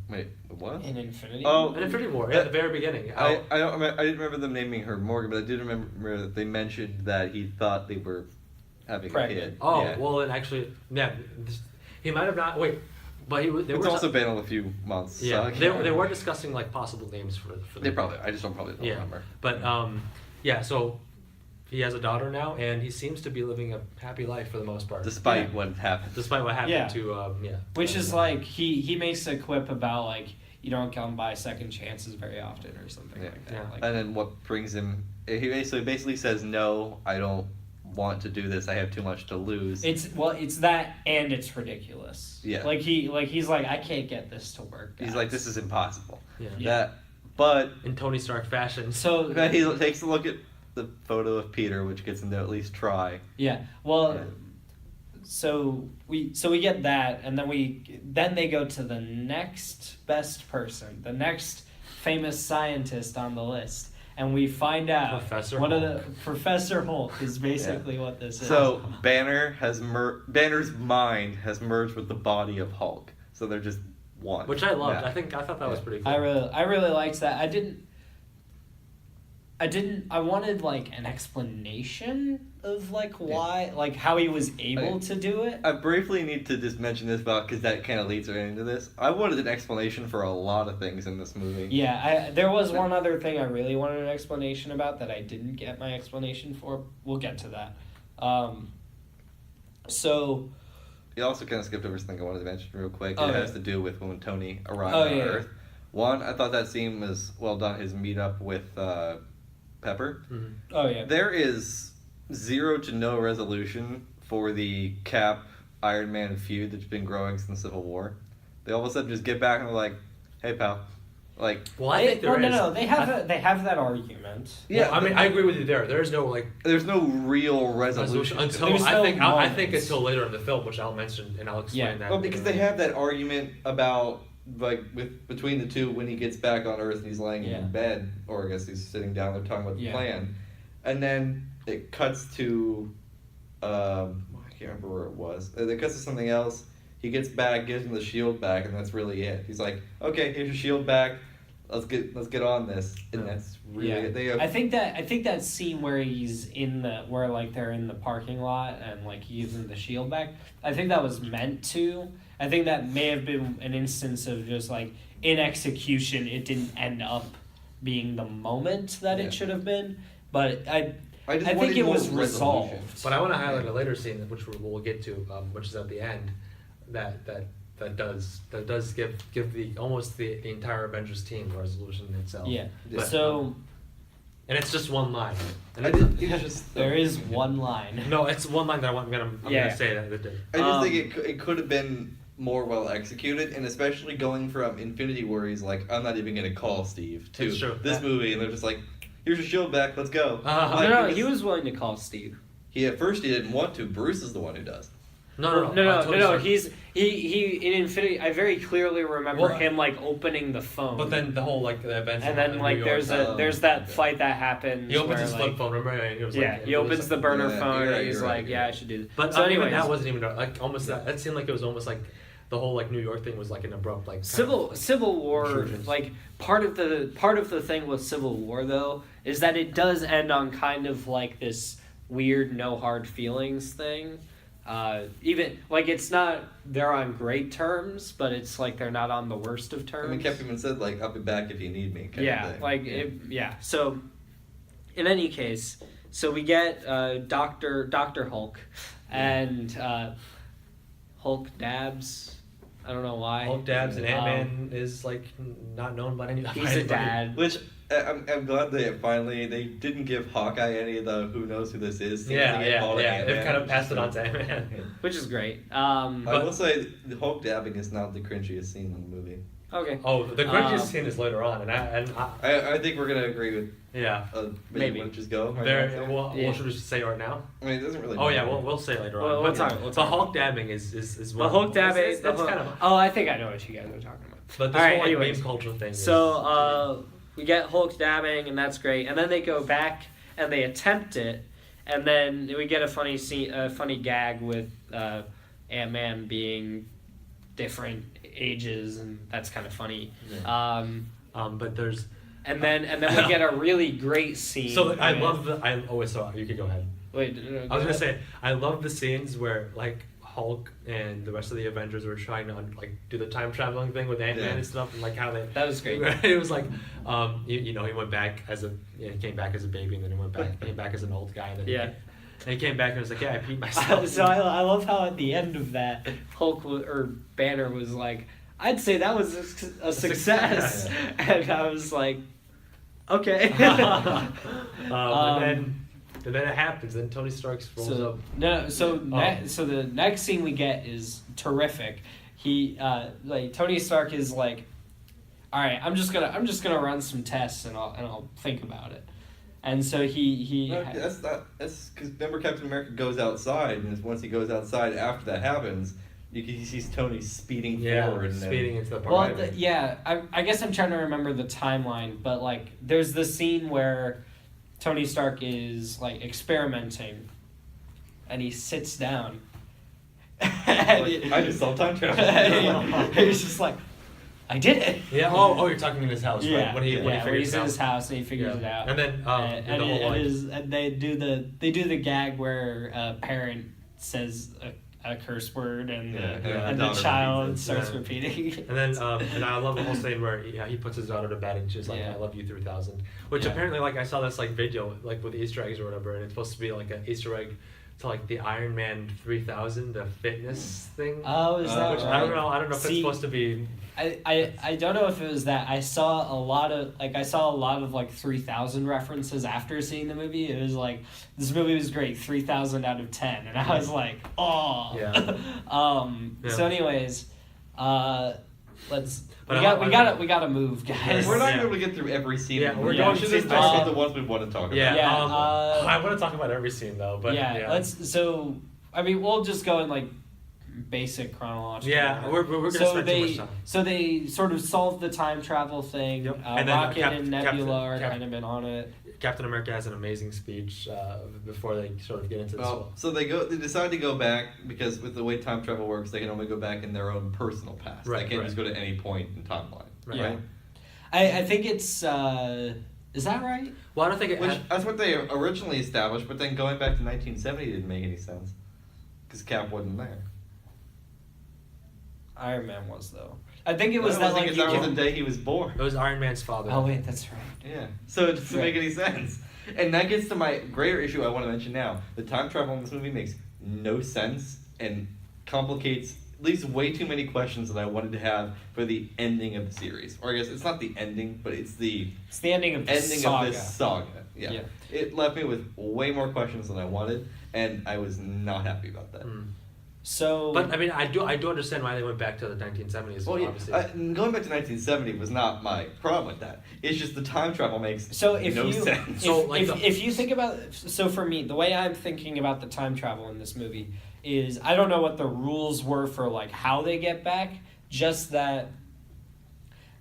[SPEAKER 2] Wait, what?
[SPEAKER 1] in Infinity.
[SPEAKER 2] Oh,
[SPEAKER 3] In Infinity War, at the very beginning.
[SPEAKER 2] I didn't remember them naming her Morgan, but I did remember that they mentioned that he thought they were having
[SPEAKER 1] Pregnant.
[SPEAKER 2] a kid.
[SPEAKER 3] Oh,
[SPEAKER 2] Yeah.
[SPEAKER 3] well, and actually, he might have not. Wait, but they
[SPEAKER 2] It's
[SPEAKER 3] were
[SPEAKER 2] also been a few months.
[SPEAKER 3] yeah.
[SPEAKER 2] so I
[SPEAKER 3] They
[SPEAKER 2] can't-
[SPEAKER 3] were discussing like possible names for
[SPEAKER 2] They
[SPEAKER 3] the
[SPEAKER 2] probably. I just don't
[SPEAKER 3] Yeah.
[SPEAKER 2] remember.
[SPEAKER 3] But yeah, so he has a daughter now, and he seems to be living a happy life for the most part,
[SPEAKER 2] Despite what happened.
[SPEAKER 3] despite what happened
[SPEAKER 1] Yeah.
[SPEAKER 3] to
[SPEAKER 1] Which is like he makes a quip about like you don't come by second chances very often or something
[SPEAKER 2] Yeah.
[SPEAKER 1] like that.
[SPEAKER 3] Yeah.
[SPEAKER 1] Like,
[SPEAKER 2] And then what brings him? He basically says, "No, I don't want to do this. I have too much to lose."
[SPEAKER 1] it's that and it's ridiculous.
[SPEAKER 2] Yeah.
[SPEAKER 1] He's like I can't get this to work.
[SPEAKER 2] He's
[SPEAKER 1] guys."
[SPEAKER 2] like, "This is impossible."
[SPEAKER 3] yeah.
[SPEAKER 2] That, but
[SPEAKER 3] in Tony Stark fashion.
[SPEAKER 1] So
[SPEAKER 2] then he takes a look at the photo of Peter, which gets him to at least try.
[SPEAKER 1] yeah. Well,
[SPEAKER 2] Yeah.
[SPEAKER 1] so we get that, and then they go to the next best person, the next famous scientist on the list. And we find out
[SPEAKER 3] Professor
[SPEAKER 1] Professor Hulk is basically what this is.
[SPEAKER 2] So Banner's mind has merged with the body of Hulk, so they're just one.
[SPEAKER 3] Which I loved.
[SPEAKER 2] Yeah.
[SPEAKER 3] I thought that was pretty cool.
[SPEAKER 1] I really liked that. I wanted like an explanation of like why, like how he was able to do it.
[SPEAKER 2] I briefly need to just mention this about because that kind of leads right into this. I wanted an explanation for a lot of things in this movie.
[SPEAKER 1] Yeah, there was one other thing I really wanted an explanation about that I didn't get my explanation for. We'll get to that. So
[SPEAKER 2] You also kind of skipped over something I wanted to mention real quick.
[SPEAKER 1] Oh,
[SPEAKER 2] It
[SPEAKER 1] yeah.
[SPEAKER 2] has to do with when Tony arrived
[SPEAKER 1] Oh,
[SPEAKER 2] on
[SPEAKER 1] yeah,
[SPEAKER 2] Earth. One, I thought that scene was well done. His meetup with Pepper.
[SPEAKER 3] Mhm.
[SPEAKER 1] oh yeah.
[SPEAKER 2] There is 0 to no resolution for the Cap Iron Man feud that's been growing since Civil War. They all of a sudden just get back and they're like, "Hey pal, Like,
[SPEAKER 3] Well, I think there is.
[SPEAKER 1] No, they have that argument.
[SPEAKER 3] Yeah, well, I mean, I agree with you there. There's no
[SPEAKER 2] there's no real resolution
[SPEAKER 3] until I think until later in the film, which I'll mention and I'll explain that.
[SPEAKER 2] Well, because they have that argument about between the two when he gets back on Earth and he's laying in bed, or I guess he's sitting down. They're talking about the plan, and then it cuts to I can't remember where it was. It cuts to something else. He gets back, gives him the shield back, and that's really it. He's like, "Okay, here's your shield back. Let's get on this." And that's really it.
[SPEAKER 1] I think that scene where he's where like they're in the parking lot and like he gives him the shield back. I think that was meant to. I think that may have been an instance of just like in execution, it didn't end up being the moment that it should have been. But I think it was resolved.
[SPEAKER 3] But I want to highlight a later scene, which we'll get to, which is at the end, that does give the entire Avengers team resolution itself.
[SPEAKER 1] Yeah.
[SPEAKER 3] But,
[SPEAKER 1] so.
[SPEAKER 3] And it's just one line. And
[SPEAKER 1] there is one line.
[SPEAKER 3] No, it's one line that I'm gonna say that.
[SPEAKER 2] I just think it could have been more well executed, and especially going from Infinity War, he's like, I'm not even gonna call Steve, to this movie, and they're just like, here's your shield back, let's go.
[SPEAKER 1] No, he was willing to call Steve.
[SPEAKER 2] At first he didn't want to. Bruce is the one who does.
[SPEAKER 1] No. He in Infinity. I very clearly remember him like opening the phone.
[SPEAKER 3] But then the whole like the events.
[SPEAKER 1] And then like there's that fight that happens.
[SPEAKER 3] He opens his flip phone. Remember?
[SPEAKER 1] He opens the burner phone. And he's like, I should do this.
[SPEAKER 3] But so anyway, that wasn't even like almost that. That seemed like it was almost like the whole like New York thing was like an abrupt like
[SPEAKER 1] Civil War. Intrusions. Like part of the thing with Civil War though is that it does end on kind of like this weird no hard feelings thing. Even like it's not they're on great terms, but it's like they're not on the worst of terms.
[SPEAKER 2] I mean, Captain said like I'll be back if you need me. Kind of thing.
[SPEAKER 1] So, in any case, so we get Dr. Hulk, and Hulk dabs. I don't know why.
[SPEAKER 3] Hulk dabs and Ant-Man is like not known by any.
[SPEAKER 1] He's a dad.
[SPEAKER 2] Which I'm glad they didn't give Hawkeye any of the who knows who this is.
[SPEAKER 3] Yeah. They've kind of passed it on to Ant-Man,
[SPEAKER 1] which is great.
[SPEAKER 2] I will say the Hulk dabbing is not the cringiest scene in the movie.
[SPEAKER 1] Okay.
[SPEAKER 3] Oh, the cringiest scene is later on, and
[SPEAKER 2] I think we're gonna agree with.
[SPEAKER 3] Yeah.
[SPEAKER 2] Maybe just go.
[SPEAKER 3] What should we say right now?
[SPEAKER 2] I mean, it doesn't really.
[SPEAKER 3] Oh yeah, we'll say later on.
[SPEAKER 1] We'll talk.
[SPEAKER 3] The Hulk dabbing is
[SPEAKER 1] the Hulk dabbing.
[SPEAKER 3] That's kind of.
[SPEAKER 1] Oh, I think I know what you guys are talking about.
[SPEAKER 3] But this whole meme culture thing.
[SPEAKER 1] So we get Hulk dabbing, and that's great. And then they go back and they attempt it, and then we get a funny scene, a funny gag with Ant-Man being different ages, and that's kind of funny.
[SPEAKER 3] Yeah. But there's.
[SPEAKER 1] And then we get a really great scene.
[SPEAKER 3] So I love you could go ahead.
[SPEAKER 1] Wait,
[SPEAKER 3] I was gonna say I love the scenes where like Hulk and the rest of the Avengers were trying to like do the time traveling thing with Ant-Man and stuff, and like how they.
[SPEAKER 1] That was great.
[SPEAKER 3] It was like, he went back he came back as a baby, and then he came back as an old guy, and then and he came back and was like, I peed myself.
[SPEAKER 1] So I love how at the end of that Hulk or Banner was like, I'd say that was a success. And I was like, okay.
[SPEAKER 3] And then it happens. Then Tony Stark rolls up.
[SPEAKER 1] So the next scene we get is terrific. He Tony Stark is like, all right, I'm just gonna run some tests and I'll think about it. And so
[SPEAKER 2] that's because remember Captain America goes outside, and once he goes outside after that happens, he sees Tony speeding forward.
[SPEAKER 3] Speeding into the park.
[SPEAKER 1] Well, I guess I'm trying to remember the timeline, but like there's the scene where Tony Stark is like experimenting, and he sits down.
[SPEAKER 2] I just saw time travel.
[SPEAKER 1] He's just like, I did it.
[SPEAKER 3] Yeah. Oh, you're talking in his house,
[SPEAKER 1] yeah.
[SPEAKER 3] right? When
[SPEAKER 1] he's in his house and he figures it out.
[SPEAKER 3] And then
[SPEAKER 1] and they do the gag where a parent says a curse word and the child starts repeating.
[SPEAKER 3] And then and I love the whole scene where he puts his daughter to bed and she's like, I love you 3000, which apparently like I saw this like video like with Easter eggs or whatever, and it's supposed to be like an Easter egg to like the Iron Man 3000, the fitness thing.
[SPEAKER 1] Oh, is that
[SPEAKER 3] which
[SPEAKER 1] right?
[SPEAKER 3] I don't know if it's supposed to be.
[SPEAKER 1] I don't know if it was that. I saw a lot of like 3000 references after seeing the movie. It was like, this movie was great, 3000 out of 10, and I was like, oh.
[SPEAKER 3] Yeah.
[SPEAKER 1] So anyways, let's
[SPEAKER 3] But
[SPEAKER 1] we gotta move, guys.
[SPEAKER 2] We're not
[SPEAKER 3] Yeah.
[SPEAKER 2] gonna be able to get through every scene.
[SPEAKER 3] Yeah,
[SPEAKER 2] we're
[SPEAKER 1] yeah,
[SPEAKER 2] going to just
[SPEAKER 3] scene
[SPEAKER 2] talk
[SPEAKER 3] by
[SPEAKER 2] about
[SPEAKER 1] scene.
[SPEAKER 2] the ones we want to talk
[SPEAKER 3] Yeah,
[SPEAKER 2] about.
[SPEAKER 3] I want to talk about every scene though, but
[SPEAKER 1] let's. So I mean, we'll just go in like basic chronological.
[SPEAKER 3] Yeah,
[SPEAKER 1] order.
[SPEAKER 3] we're gonna
[SPEAKER 1] So
[SPEAKER 3] spend too much time.
[SPEAKER 1] So they sort of solved the time travel thing.
[SPEAKER 3] Yep. And then,
[SPEAKER 1] Rocket
[SPEAKER 3] Cap-
[SPEAKER 1] and Nebula are
[SPEAKER 3] Cap-
[SPEAKER 1] kind of been on it.
[SPEAKER 3] Captain America has an amazing speech before they sort of get into this.
[SPEAKER 2] Well, so they decide to go back because with the way time travel works, they can only go back in their own personal past.
[SPEAKER 3] Right,
[SPEAKER 2] They can't
[SPEAKER 3] right.
[SPEAKER 2] just go to any point in timeline.
[SPEAKER 3] Right.
[SPEAKER 2] Right.
[SPEAKER 1] I think it's. Is that right?
[SPEAKER 3] Well, I don't think it.
[SPEAKER 2] Which that's what they originally established, but then going back to 1970 didn't make any sense because Cap wasn't there.
[SPEAKER 1] Iron Man was though. I think it was
[SPEAKER 2] that
[SPEAKER 1] that like.
[SPEAKER 2] that was the day he was born.
[SPEAKER 3] It was Iron Man's father.
[SPEAKER 1] Oh wait, that's right.
[SPEAKER 2] Yeah. So it doesn't make any sense. And that gets to my greater issue I want to mention now. The time travel in this movie makes no sense and complicates at least way too many questions that I wanted to have for the ending of the series. Or I guess it's not the ending, but it's the
[SPEAKER 1] It's the ending of the saga.
[SPEAKER 2] of this saga. Yeah.
[SPEAKER 1] Yeah.
[SPEAKER 2] It left me with way more questions than I wanted, and I was not happy about that.
[SPEAKER 3] Mm.
[SPEAKER 1] So.
[SPEAKER 3] But I mean, I do understand why they went back to the 1970s.
[SPEAKER 2] Well, yeah,
[SPEAKER 3] obviously.
[SPEAKER 2] going back to 1970 was not my problem with that. It's just the time travel makes
[SPEAKER 1] So if
[SPEAKER 2] no
[SPEAKER 1] you
[SPEAKER 2] sense.
[SPEAKER 3] So, like
[SPEAKER 1] if you think about so for me the way I'm thinking about the time travel in this movie is I don't know what the rules were for like how they get back, just that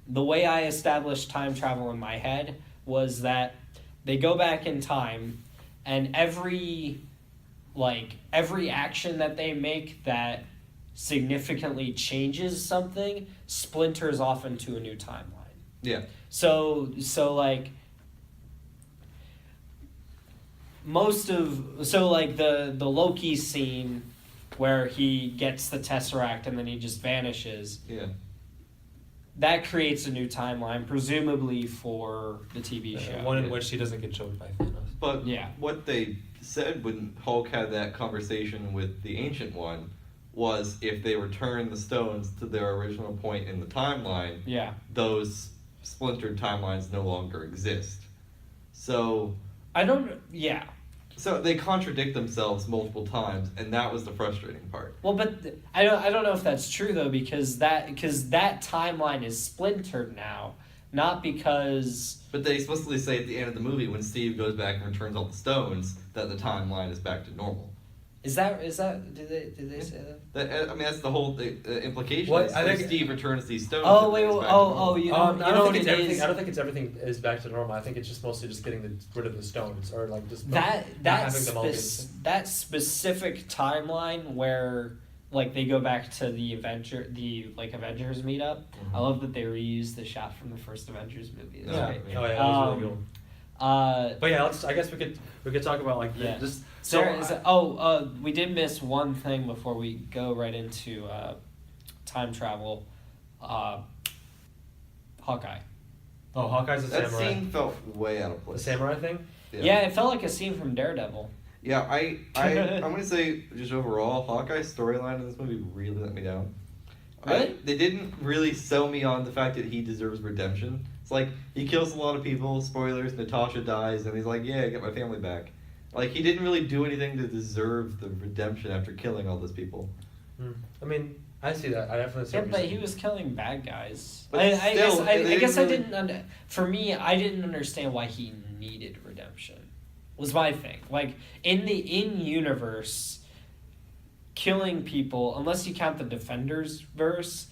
[SPEAKER 1] the way I established time travel in my head was that they go back in time and every action that they make that significantly changes something splinters off into a new timeline.
[SPEAKER 2] Yeah.
[SPEAKER 1] So like the Loki scene where he gets the Tesseract and then he just vanishes.
[SPEAKER 2] Yeah.
[SPEAKER 1] That creates a new timeline, presumably for the TV show.
[SPEAKER 3] one in which he doesn't get choked by Thanos.
[SPEAKER 2] But
[SPEAKER 1] Yeah.
[SPEAKER 2] what they said when Hulk had that conversation with the Ancient One was if they return the stones to their original point in the timeline,
[SPEAKER 1] Yeah.
[SPEAKER 2] those splintered timelines no longer exist. So
[SPEAKER 1] Yeah.
[SPEAKER 2] so they contradict themselves multiple times, and that was the frustrating part.
[SPEAKER 1] Well, but I don't know if that's true though because that timeline is splintered now, not because.
[SPEAKER 2] But they explicitly say at the end of the movie when Steve goes back and returns all the stones that the timeline is back to normal.
[SPEAKER 1] Is that did they say that?
[SPEAKER 2] I mean that's the whole implication.
[SPEAKER 3] What?
[SPEAKER 2] Is
[SPEAKER 3] I
[SPEAKER 2] when
[SPEAKER 3] think-
[SPEAKER 2] Steve returns these stones.
[SPEAKER 1] Oh wait,
[SPEAKER 2] everything's back to normal.
[SPEAKER 1] you know
[SPEAKER 3] I
[SPEAKER 1] you
[SPEAKER 3] don't
[SPEAKER 1] know what
[SPEAKER 3] think it's
[SPEAKER 1] it
[SPEAKER 3] everything.
[SPEAKER 1] is?
[SPEAKER 3] I don't think it's everything is back to normal. I think it's just mostly just getting rid of the stones or like just not having them all get-
[SPEAKER 1] that specific timeline where like they go back to the Avengers meetup.
[SPEAKER 2] Mhm.
[SPEAKER 1] I love that they reused the shot from the first Avengers movie. It's
[SPEAKER 2] Yeah.
[SPEAKER 1] great.
[SPEAKER 3] Oh yeah, that was really good. But yeah, I guess we could talk about like
[SPEAKER 1] Yeah.
[SPEAKER 3] just
[SPEAKER 1] we did miss one thing before we go right into time travel. Hawkeye.
[SPEAKER 3] Oh, Hawkeye's a
[SPEAKER 2] That
[SPEAKER 3] samurai.
[SPEAKER 2] scene felt way out of
[SPEAKER 3] The
[SPEAKER 2] place.
[SPEAKER 3] samurai thing.
[SPEAKER 1] Yeah, it felt like a scene from Daredevil.
[SPEAKER 2] Yeah, I'm gonna say just overall, Hawkeye's storyline in this movie really let me down.
[SPEAKER 1] Really?
[SPEAKER 2] They didn't really sell me on the fact that he deserves redemption. It's like he kills a lot of people. Spoilers: Natasha dies, and he's like, "Yeah, I get my family back." Like he didn't really do anything to deserve the redemption after killing all those people.
[SPEAKER 3] I mean, I see that. I definitely see.
[SPEAKER 1] Yeah,
[SPEAKER 3] what
[SPEAKER 1] but
[SPEAKER 3] you're
[SPEAKER 1] he
[SPEAKER 3] saying.
[SPEAKER 1] was killing bad guys.
[SPEAKER 2] But
[SPEAKER 1] I
[SPEAKER 2] still, they
[SPEAKER 1] guess I
[SPEAKER 2] didn't
[SPEAKER 1] didn't. For me, I didn't understand why he needed redemption. Was my thing. Like in universe, killing people, unless you count the Defenders verse,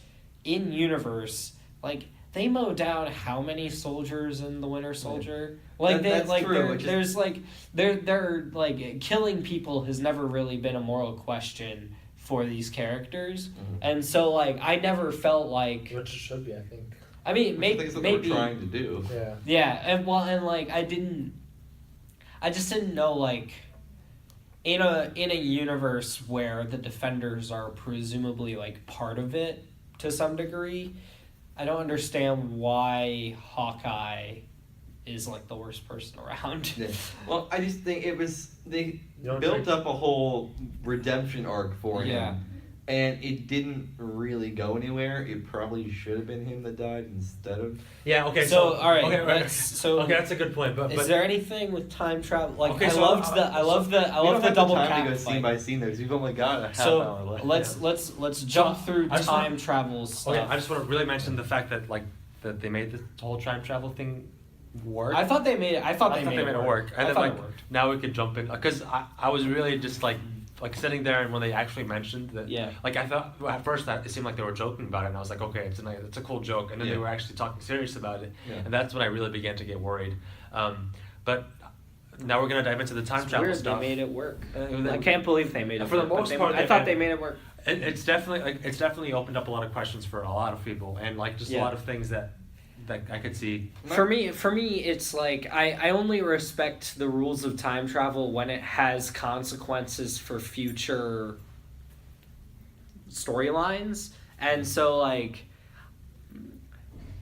[SPEAKER 1] in universe, like they mow down how many soldiers in the Winter Soldier? Like
[SPEAKER 2] That's true,
[SPEAKER 1] there's like they're like killing people has never really been a moral question for these characters, and so like I never felt like
[SPEAKER 3] Which it should be, I think.
[SPEAKER 1] I mean
[SPEAKER 2] I
[SPEAKER 1] maybe
[SPEAKER 2] think it's what
[SPEAKER 1] maybe
[SPEAKER 2] they were trying to do.
[SPEAKER 3] Yeah.
[SPEAKER 1] yeah, and like I just didn't know like in a universe where the Defenders are presumably like part of it to some degree, I don't understand why Hawkeye is like the worst person around.
[SPEAKER 2] Yeah. Well, I just think they
[SPEAKER 3] You don't
[SPEAKER 2] built
[SPEAKER 3] think-
[SPEAKER 2] up a whole redemption arc for him.
[SPEAKER 1] Yeah.
[SPEAKER 2] and it didn't really go anywhere. It probably should have been him that died instead of.
[SPEAKER 3] Yeah. Okay.
[SPEAKER 1] So, all right,
[SPEAKER 3] Okay.
[SPEAKER 1] okay,
[SPEAKER 3] that's a good point. But
[SPEAKER 1] is there anything with time travel? Like,
[SPEAKER 3] Okay,
[SPEAKER 1] I
[SPEAKER 3] so,
[SPEAKER 1] loved the double
[SPEAKER 2] time
[SPEAKER 1] cap
[SPEAKER 2] to go scene by scene there. 'Cause we've only got a half hour
[SPEAKER 1] So
[SPEAKER 2] left.
[SPEAKER 1] let's jump through
[SPEAKER 3] I just
[SPEAKER 1] time
[SPEAKER 3] want-
[SPEAKER 1] travel stuff.
[SPEAKER 3] Okay, I just want to really mention the fact that that they made the whole time travel thing work.
[SPEAKER 1] I thought they made it. I thought they made it work.
[SPEAKER 3] And
[SPEAKER 1] I
[SPEAKER 3] then
[SPEAKER 1] thought it worked.
[SPEAKER 3] now we could jump in because I was really just like sitting there, and when they actually mentioned that,
[SPEAKER 1] Yeah.
[SPEAKER 3] like I thought at first that it seemed like they were joking about it, and I was like, okay, it's a cool joke, and then
[SPEAKER 2] Yeah.
[SPEAKER 3] they were actually talking serious about it,
[SPEAKER 2] Yeah.
[SPEAKER 3] and that's when I really began to get worried. But now we're gonna dive into the time
[SPEAKER 1] It's
[SPEAKER 3] travel
[SPEAKER 1] weird
[SPEAKER 3] stuff.
[SPEAKER 1] they made it work.
[SPEAKER 3] And
[SPEAKER 1] I can't believe they made it
[SPEAKER 3] For the
[SPEAKER 1] work. but
[SPEAKER 3] most part,
[SPEAKER 1] I
[SPEAKER 3] they
[SPEAKER 1] thought
[SPEAKER 3] made
[SPEAKER 1] they
[SPEAKER 3] it-
[SPEAKER 1] made it work.
[SPEAKER 3] It's definitely opened up a lot of questions for a lot of people, and like just a
[SPEAKER 1] Yeah.
[SPEAKER 3] lot of things that I could see.
[SPEAKER 1] For me, it's like I only respect the rules of time travel when it has consequences for future storylines, and so like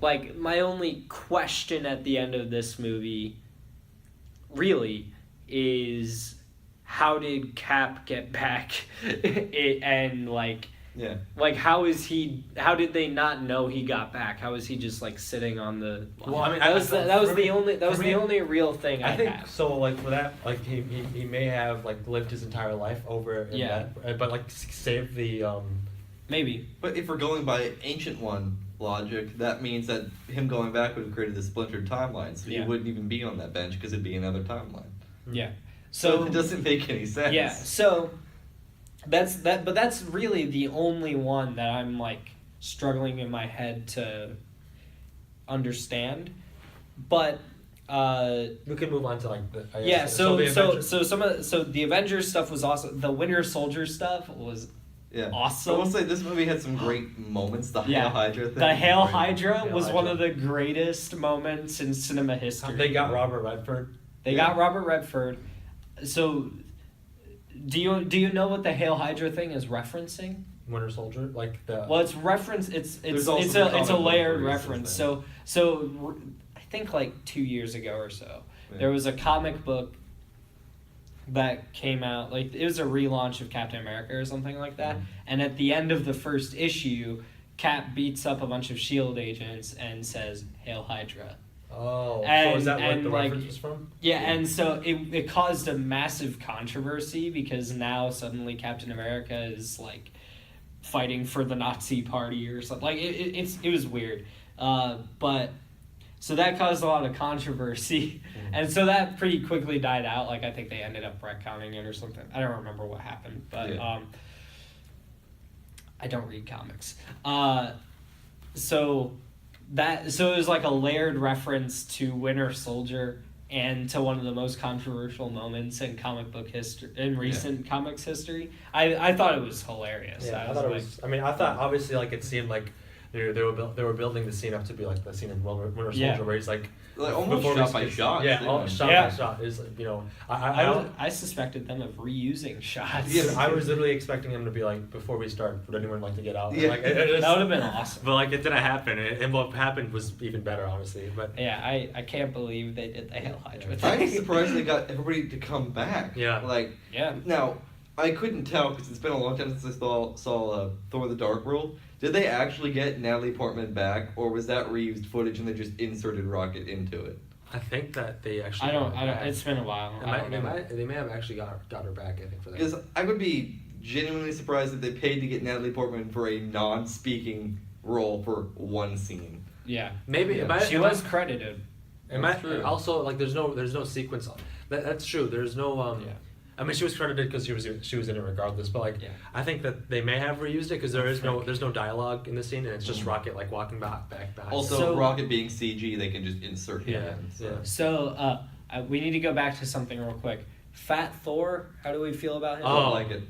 [SPEAKER 1] my only question at the end of this movie really is how did Cap get back and
[SPEAKER 2] Yeah.
[SPEAKER 1] like how did they not know he got back? How is he just like sitting on the
[SPEAKER 3] Well, I mean,
[SPEAKER 1] that was the only real thing I
[SPEAKER 3] think
[SPEAKER 1] had.
[SPEAKER 3] so. Like for that, like he may have like lived his entire life over in
[SPEAKER 1] Yeah.
[SPEAKER 3] that, but like saved the
[SPEAKER 1] Maybe.
[SPEAKER 2] But if we're going by Ancient One logic, that means that him going back would have created a splintered timeline, so
[SPEAKER 1] Yeah.
[SPEAKER 2] he wouldn't even be on that bench because it'd be another timeline.
[SPEAKER 1] Yeah.
[SPEAKER 2] So
[SPEAKER 1] So
[SPEAKER 2] it doesn't make any sense.
[SPEAKER 1] yeah, so but that's really the only one that I'm like struggling in my head to understand. But
[SPEAKER 3] we could move on to like the I
[SPEAKER 1] yeah,
[SPEAKER 3] guess,
[SPEAKER 1] so
[SPEAKER 3] the Avengers.
[SPEAKER 1] the Avengers stuff was awesome. The Winter Soldier stuff was
[SPEAKER 2] Yeah.
[SPEAKER 1] awesome.
[SPEAKER 2] I will say this movie had some great moments. The
[SPEAKER 1] Yeah.
[SPEAKER 2] Hail Hydra thing.
[SPEAKER 1] The Hail
[SPEAKER 2] was great.
[SPEAKER 1] Hydra
[SPEAKER 3] Hail
[SPEAKER 1] was
[SPEAKER 3] Hydra.
[SPEAKER 1] one of the greatest moments in cinema history.
[SPEAKER 3] They got Robert Redford.
[SPEAKER 1] They
[SPEAKER 2] Yeah.
[SPEAKER 1] got Robert Redford. So, do you know what the Hail Hydra thing is referencing?
[SPEAKER 3] Winter Soldier, like the.
[SPEAKER 1] Well, it's reference. It's
[SPEAKER 2] There's also
[SPEAKER 1] it's
[SPEAKER 2] the
[SPEAKER 1] a
[SPEAKER 2] comic book
[SPEAKER 1] layered
[SPEAKER 2] releases
[SPEAKER 1] reference.
[SPEAKER 2] then.
[SPEAKER 1] So I think like 2 years ago or so,
[SPEAKER 2] Yeah.
[SPEAKER 1] there was a comic book that came out. Like it was a relaunch of Captain America or something like that.
[SPEAKER 2] Mhm.
[SPEAKER 1] And at the end of the first issue, Cap beats up a bunch of Shield agents and says "Hail Hydra."
[SPEAKER 3] Oh, so
[SPEAKER 1] And-
[SPEAKER 3] is that what
[SPEAKER 1] and,
[SPEAKER 3] the
[SPEAKER 1] like,
[SPEAKER 3] reference was from?
[SPEAKER 1] Yeah, and so it caused a massive controversy because now suddenly Captain America is like fighting for the Nazi party or something. Like it was weird, but so that caused a lot of controversy, and so that pretty quickly died out. Like I think they ended up retconning it or something. I don't remember what happened, but
[SPEAKER 2] Yeah.
[SPEAKER 1] I don't read comics. So it was like a layered reference to Winter Soldier and to one of the most controversial moments in comic book history, in recent comics history. I thought it was hilarious.
[SPEAKER 3] Yeah, I thought it was. I mean, I thought obviously like it seemed like they were building the scene up to be like the scene in Winter Soldier
[SPEAKER 1] Yeah.
[SPEAKER 3] where he's like
[SPEAKER 2] Like almost
[SPEAKER 3] before
[SPEAKER 2] shot
[SPEAKER 3] we
[SPEAKER 2] by
[SPEAKER 3] skip-
[SPEAKER 2] shot.
[SPEAKER 3] Yeah,
[SPEAKER 2] too.
[SPEAKER 3] all, shot
[SPEAKER 1] Yeah.
[SPEAKER 3] by shot is I
[SPEAKER 1] I suspected them of reusing shots.
[SPEAKER 2] Yeah.
[SPEAKER 3] I was literally expecting him to be like, before we start, would anyone like to get out?
[SPEAKER 2] Yeah.
[SPEAKER 3] Like, it just-
[SPEAKER 1] That would have been awesome.
[SPEAKER 3] But like it didn't happen, and what happened was even better, honestly. But
[SPEAKER 1] Yeah, I can't believe they did the Hail Hydra
[SPEAKER 3] Yeah.
[SPEAKER 1] thing.
[SPEAKER 2] I'm surprised they got everybody to come back.
[SPEAKER 3] Yeah.
[SPEAKER 2] Like
[SPEAKER 1] Yeah.
[SPEAKER 2] now, I couldn't tell because it's been a long time since I saw Thor: The Dark World. Did they actually get Natalie Portman back, or was that reused footage and they just inserted Rocket into it?
[SPEAKER 3] I think that they actually.
[SPEAKER 1] I don't.
[SPEAKER 3] got her back.
[SPEAKER 1] It's been a while. I don't know.
[SPEAKER 3] They may have actually got her back. I think for that.
[SPEAKER 2] Because I would be genuinely surprised if they paid to get Natalie Portman for a non-speaking role for one scene.
[SPEAKER 1] Yeah.
[SPEAKER 3] Maybe
[SPEAKER 2] Yeah.
[SPEAKER 1] She was credited.
[SPEAKER 2] That's true.
[SPEAKER 3] Also, like, there's no sequence. That's true. There's no.
[SPEAKER 1] Yeah.
[SPEAKER 3] I mean, she was credited because she was in it regardless. But like,
[SPEAKER 1] Yeah.
[SPEAKER 3] I think that they may have reused it because there's no dialogue in the scene, and it's just
[SPEAKER 2] Mhm.
[SPEAKER 3] Rocket like walking back behind.
[SPEAKER 2] Also,
[SPEAKER 1] So-
[SPEAKER 2] Rocket being CG, they can just insert him
[SPEAKER 3] Yeah,
[SPEAKER 2] in. So.
[SPEAKER 3] yeah.
[SPEAKER 1] So we need to go back to something real quick. Fat Thor. How do we feel about him?
[SPEAKER 3] Oh.
[SPEAKER 2] Don't like it.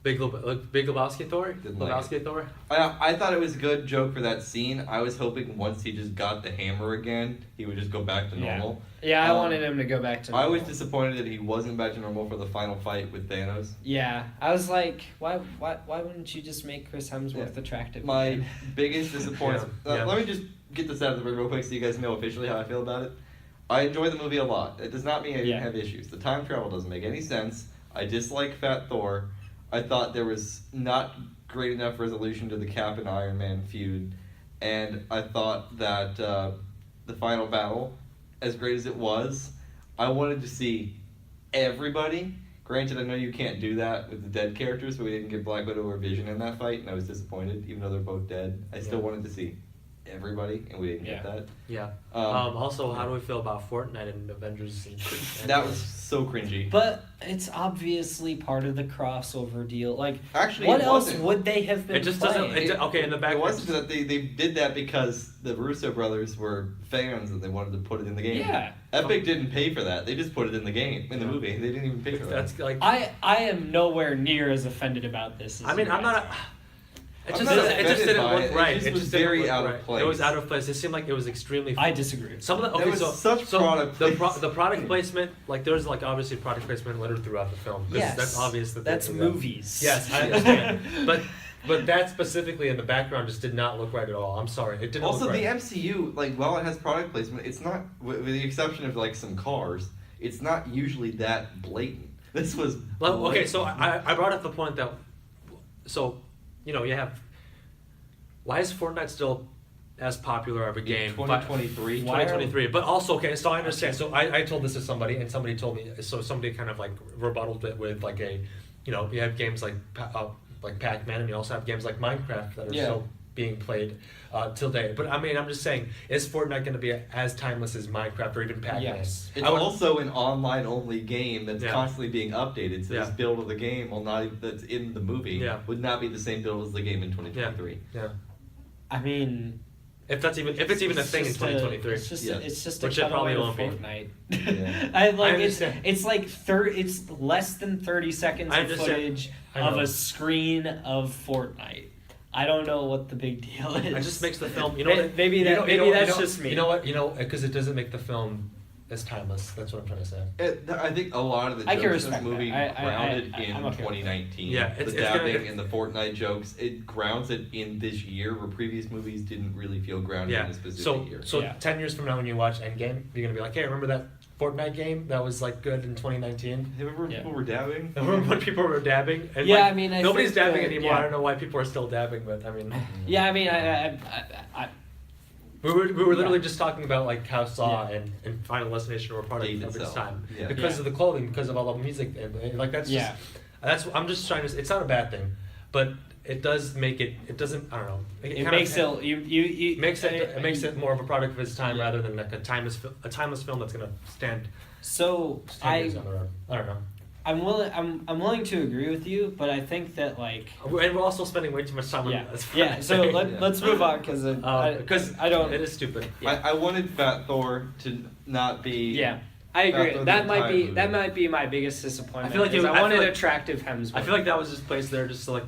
[SPEAKER 3] Big Lebowski Thor.
[SPEAKER 2] Didn't like
[SPEAKER 3] Lebowski Thor.
[SPEAKER 2] I thought it was a good joke for that scene. I was hoping once he just got the hammer again, he would just go back to
[SPEAKER 1] Yeah.
[SPEAKER 2] normal.
[SPEAKER 1] Yeah, I
[SPEAKER 2] Um,
[SPEAKER 1] wanted him to go back to.
[SPEAKER 2] I was
[SPEAKER 1] normal.
[SPEAKER 2] disappointed that he wasn't back to normal for the final fight with Thanos.
[SPEAKER 1] Yeah, I was like, why wouldn't you just make Chris Hemsworth
[SPEAKER 2] Yeah.
[SPEAKER 1] attractive?
[SPEAKER 2] My
[SPEAKER 1] again?
[SPEAKER 2] biggest disappointment.
[SPEAKER 3] Yeah.
[SPEAKER 2] Let me just get this out of the way real quick so you guys know officially how I feel about it. I enjoy the movie a lot. It does not mean I didn't
[SPEAKER 1] Yeah.
[SPEAKER 2] have issues. The time travel doesn't make any sense. I dislike Fat Thor. I thought there was not great enough resolution to the Cap and Iron Man feud, and I thought that the final battle, as great as it was, I wanted to see everybody. Granted, I know you can't do that with the dead characters, but we didn't get Black Widow or Vision in that fight, and I was disappointed, even though they're both dead. I still wanted to see everybody, and we didn't get that.
[SPEAKER 3] Yeah. Also, how do we feel about Fortnite and Avengers? And
[SPEAKER 2] that was so cringy.
[SPEAKER 1] But it's obviously part of the crossover deal. Like,
[SPEAKER 2] Actually,
[SPEAKER 1] what
[SPEAKER 2] it
[SPEAKER 1] else
[SPEAKER 2] wasn't.
[SPEAKER 1] would they have been
[SPEAKER 3] It just
[SPEAKER 1] playing?
[SPEAKER 3] doesn't. Okay, in the back.
[SPEAKER 2] It wasn't that they did that because the Russo brothers were fans and they wanted to put it in the game.
[SPEAKER 1] Yeah.
[SPEAKER 2] Epic didn't pay for that. They just put it in the game, in the movie. They didn't even pay for that.
[SPEAKER 3] That's like.
[SPEAKER 1] I am nowhere near as offended about this as
[SPEAKER 3] I mean,
[SPEAKER 1] you
[SPEAKER 3] I'm
[SPEAKER 1] guys
[SPEAKER 3] not.
[SPEAKER 1] are.
[SPEAKER 3] It
[SPEAKER 2] I'm
[SPEAKER 3] just,
[SPEAKER 2] not
[SPEAKER 3] it just
[SPEAKER 2] offended
[SPEAKER 3] didn't
[SPEAKER 2] by
[SPEAKER 3] look
[SPEAKER 2] it. It
[SPEAKER 3] right.
[SPEAKER 2] just
[SPEAKER 3] It
[SPEAKER 2] was
[SPEAKER 3] just didn't
[SPEAKER 2] very
[SPEAKER 3] look
[SPEAKER 2] out of
[SPEAKER 3] right.
[SPEAKER 2] place.
[SPEAKER 3] It was out of place. It seemed like it was extremely.
[SPEAKER 1] I disagree.
[SPEAKER 3] Some of the
[SPEAKER 2] There was such product
[SPEAKER 3] the
[SPEAKER 2] placement.
[SPEAKER 3] product placement, like there's like obviously product placement littered throughout the film.
[SPEAKER 1] Yes,
[SPEAKER 3] That's obvious that
[SPEAKER 1] that's
[SPEAKER 3] they do that.
[SPEAKER 1] movies.
[SPEAKER 3] Yes, I understand. but that specifically in the background just did not look right at all. I'm sorry, it didn't
[SPEAKER 2] Also,
[SPEAKER 3] look right.
[SPEAKER 2] the MCU, like, while it has product placement, it's not, with the exception of, like, some cars, it's not usually that blatant. This was
[SPEAKER 3] Well, okay, so
[SPEAKER 2] blatant.
[SPEAKER 3] I brought up the point that, so, you know, you have, why is Fortnite still as popular of a game?
[SPEAKER 2] 2023.
[SPEAKER 3] 2023. But also, okay, so I understand. So I told this to somebody, and somebody told me, so somebody kind of like rebutted it with like a, you know, you have games like Pac-Man, and you also have games like Minecraft that are still being played till date. But I mean, I'm just saying, is Fortnite going to be as timeless as Minecraft or even Pac-Man?
[SPEAKER 1] Yes.
[SPEAKER 2] It's also an online-only game that's
[SPEAKER 3] Yeah.
[SPEAKER 2] constantly being updated. So this
[SPEAKER 3] Yeah.
[SPEAKER 2] build of the game, while not that's in the movie,
[SPEAKER 3] Yeah.
[SPEAKER 2] would not be the same build as the game in 2023.
[SPEAKER 3] Yeah.
[SPEAKER 1] I mean,
[SPEAKER 3] If it's even a thing in
[SPEAKER 1] just
[SPEAKER 3] 2023.
[SPEAKER 1] It's just
[SPEAKER 2] Yeah.
[SPEAKER 1] it's just
[SPEAKER 3] Which
[SPEAKER 1] a
[SPEAKER 3] it probably
[SPEAKER 1] cutaway
[SPEAKER 3] won't
[SPEAKER 1] to
[SPEAKER 3] be.
[SPEAKER 1] Fortnite.
[SPEAKER 2] Yeah.
[SPEAKER 1] I like
[SPEAKER 3] I
[SPEAKER 1] it's
[SPEAKER 3] understand.
[SPEAKER 1] like it's less than 30 seconds
[SPEAKER 3] I
[SPEAKER 1] of
[SPEAKER 3] understand.
[SPEAKER 1] footage
[SPEAKER 3] I
[SPEAKER 1] of
[SPEAKER 3] know.
[SPEAKER 1] a screen of Fortnite. I don't know what the big deal is.
[SPEAKER 3] It just makes the film, you know,
[SPEAKER 1] Maybe that's just me.
[SPEAKER 3] You know what? You know, because it doesn't make the film as timeless. That's what I'm trying to say.
[SPEAKER 2] I think a lot of the
[SPEAKER 1] I can
[SPEAKER 2] jokes in this
[SPEAKER 1] respect
[SPEAKER 2] movie
[SPEAKER 1] that.
[SPEAKER 2] grounded
[SPEAKER 1] I'm
[SPEAKER 2] in
[SPEAKER 1] okay with that.
[SPEAKER 2] 2019.
[SPEAKER 3] Yeah,
[SPEAKER 2] the
[SPEAKER 3] it's
[SPEAKER 2] dabbing
[SPEAKER 3] gonna-
[SPEAKER 2] and the Fortnite jokes, it grounds it in this year, where previous movies didn't really feel grounded in
[SPEAKER 3] Yeah.
[SPEAKER 2] a specific
[SPEAKER 3] So
[SPEAKER 2] year.
[SPEAKER 3] so
[SPEAKER 1] Yeah.
[SPEAKER 3] 10 years from now, when you watch Endgame, you're gonna be like, hey, remember that Fortnite game that was like good in 2019?
[SPEAKER 2] Remember when
[SPEAKER 1] Yeah.
[SPEAKER 2] people were dabbing?
[SPEAKER 3] Remember when people were dabbing? And
[SPEAKER 1] Yeah,
[SPEAKER 3] like,
[SPEAKER 1] I mean, I
[SPEAKER 3] nobody's
[SPEAKER 1] think
[SPEAKER 3] dabbing
[SPEAKER 1] that-
[SPEAKER 3] anymore.
[SPEAKER 1] yeah.
[SPEAKER 3] I don't know why people are still dabbing, but I mean,
[SPEAKER 1] Yeah, I mean, I
[SPEAKER 3] we were literally
[SPEAKER 1] Yeah.
[SPEAKER 3] just talking about like how Saw and Final Destination were a product
[SPEAKER 2] Dated
[SPEAKER 3] of its
[SPEAKER 2] itself.
[SPEAKER 3] time
[SPEAKER 2] Yeah.
[SPEAKER 3] because
[SPEAKER 1] Yeah.
[SPEAKER 3] of the clothing, because of all the music, and like that's
[SPEAKER 1] Yeah.
[SPEAKER 3] just I'm just trying to. It's not a bad thing, but it does make it. It doesn't. I don't know.
[SPEAKER 1] it
[SPEAKER 3] kinda-
[SPEAKER 1] makes it you
[SPEAKER 3] makes it more of a product of its time rather than like a timeless film that's gonna stand.
[SPEAKER 1] So
[SPEAKER 3] 10 years down the road. I don't know.
[SPEAKER 1] I'm willing to agree with you, but I think that like
[SPEAKER 3] And we're also spending way too much time
[SPEAKER 1] yeah
[SPEAKER 3] on this.
[SPEAKER 1] yeah. So
[SPEAKER 2] Yeah.
[SPEAKER 1] let's move on because I don't.
[SPEAKER 3] It is stupid.
[SPEAKER 1] Yeah.
[SPEAKER 2] I wanted Fat Thor to not be.
[SPEAKER 1] Yeah, I
[SPEAKER 2] Fat
[SPEAKER 1] agree.
[SPEAKER 2] Thor
[SPEAKER 1] That
[SPEAKER 2] the
[SPEAKER 1] might be
[SPEAKER 2] entire movie.
[SPEAKER 1] my biggest disappointment.
[SPEAKER 3] I feel like
[SPEAKER 1] is
[SPEAKER 3] you-
[SPEAKER 1] I
[SPEAKER 3] I
[SPEAKER 1] wanted
[SPEAKER 3] feel like-
[SPEAKER 1] attractive Hemsworth.
[SPEAKER 3] I feel like that was just placed there just so like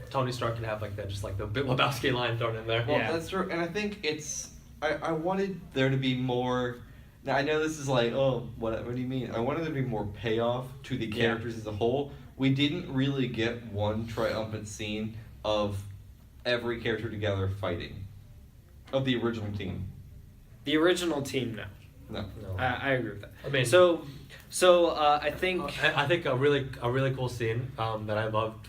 [SPEAKER 3] Tony Stark could have like that, just like the Big Lebowski line thrown in there.
[SPEAKER 2] Well,
[SPEAKER 1] Yeah.
[SPEAKER 2] that's true, and I think it's. I wanted there to be more. Now I know this is like, oh, what do you mean? I wanted there to be more payoff to the
[SPEAKER 1] Yeah.
[SPEAKER 2] characters as a whole. We didn't really get one triumphant scene of every character together fighting, of the original team.
[SPEAKER 1] The original team, no.
[SPEAKER 2] No.
[SPEAKER 3] No.
[SPEAKER 1] I agree with that.
[SPEAKER 3] I mean,
[SPEAKER 1] So I think
[SPEAKER 3] I think a really cool scene that I loved.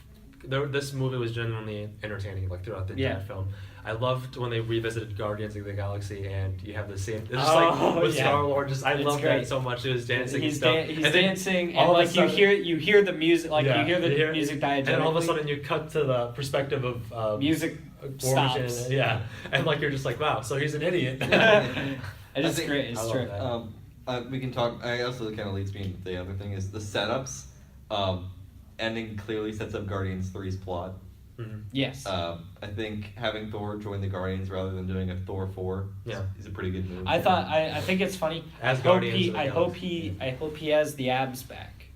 [SPEAKER 3] This movie was genuinely entertaining, like throughout the entire
[SPEAKER 1] Yeah.
[SPEAKER 3] film. I loved when they revisited Guardians of the Galaxy, and you have the scene. It's just
[SPEAKER 1] Oh,
[SPEAKER 3] like with
[SPEAKER 1] yeah.
[SPEAKER 3] Star-Lord. Just I
[SPEAKER 1] It's
[SPEAKER 3] love
[SPEAKER 1] great.
[SPEAKER 3] that so much. It was dancing
[SPEAKER 1] he's
[SPEAKER 3] and stuff.
[SPEAKER 1] he's
[SPEAKER 3] And then
[SPEAKER 1] dancing,
[SPEAKER 3] all
[SPEAKER 1] and
[SPEAKER 3] of a
[SPEAKER 1] like
[SPEAKER 3] sudden-
[SPEAKER 1] you hear the music, like
[SPEAKER 3] Yeah,
[SPEAKER 1] you hear the
[SPEAKER 3] you hear-
[SPEAKER 1] music
[SPEAKER 3] and then all of a
[SPEAKER 1] diegetically.
[SPEAKER 3] sudden you cut to the perspective of
[SPEAKER 1] Music
[SPEAKER 3] War Machine,
[SPEAKER 1] stops.
[SPEAKER 3] yeah, and like you're just like, wow, so he's an idiot.
[SPEAKER 1] It
[SPEAKER 2] I
[SPEAKER 1] is
[SPEAKER 2] think-
[SPEAKER 1] great.
[SPEAKER 3] I
[SPEAKER 1] It's
[SPEAKER 3] love
[SPEAKER 1] true.
[SPEAKER 3] that.
[SPEAKER 2] We can talk. I also kind of leads me into the other thing is the setups. Ending clearly sets up Guardians 3's plot.
[SPEAKER 3] Mhm.
[SPEAKER 1] Yes.
[SPEAKER 2] I think having Thor join the Guardians rather than doing a Thor 4
[SPEAKER 3] Yeah.
[SPEAKER 2] is a pretty good move.
[SPEAKER 1] I think it's funny.
[SPEAKER 3] As
[SPEAKER 1] I hope
[SPEAKER 3] Guardians
[SPEAKER 1] he
[SPEAKER 3] of the
[SPEAKER 1] I hope
[SPEAKER 3] Galaxy.
[SPEAKER 1] he I hope he has the abs back.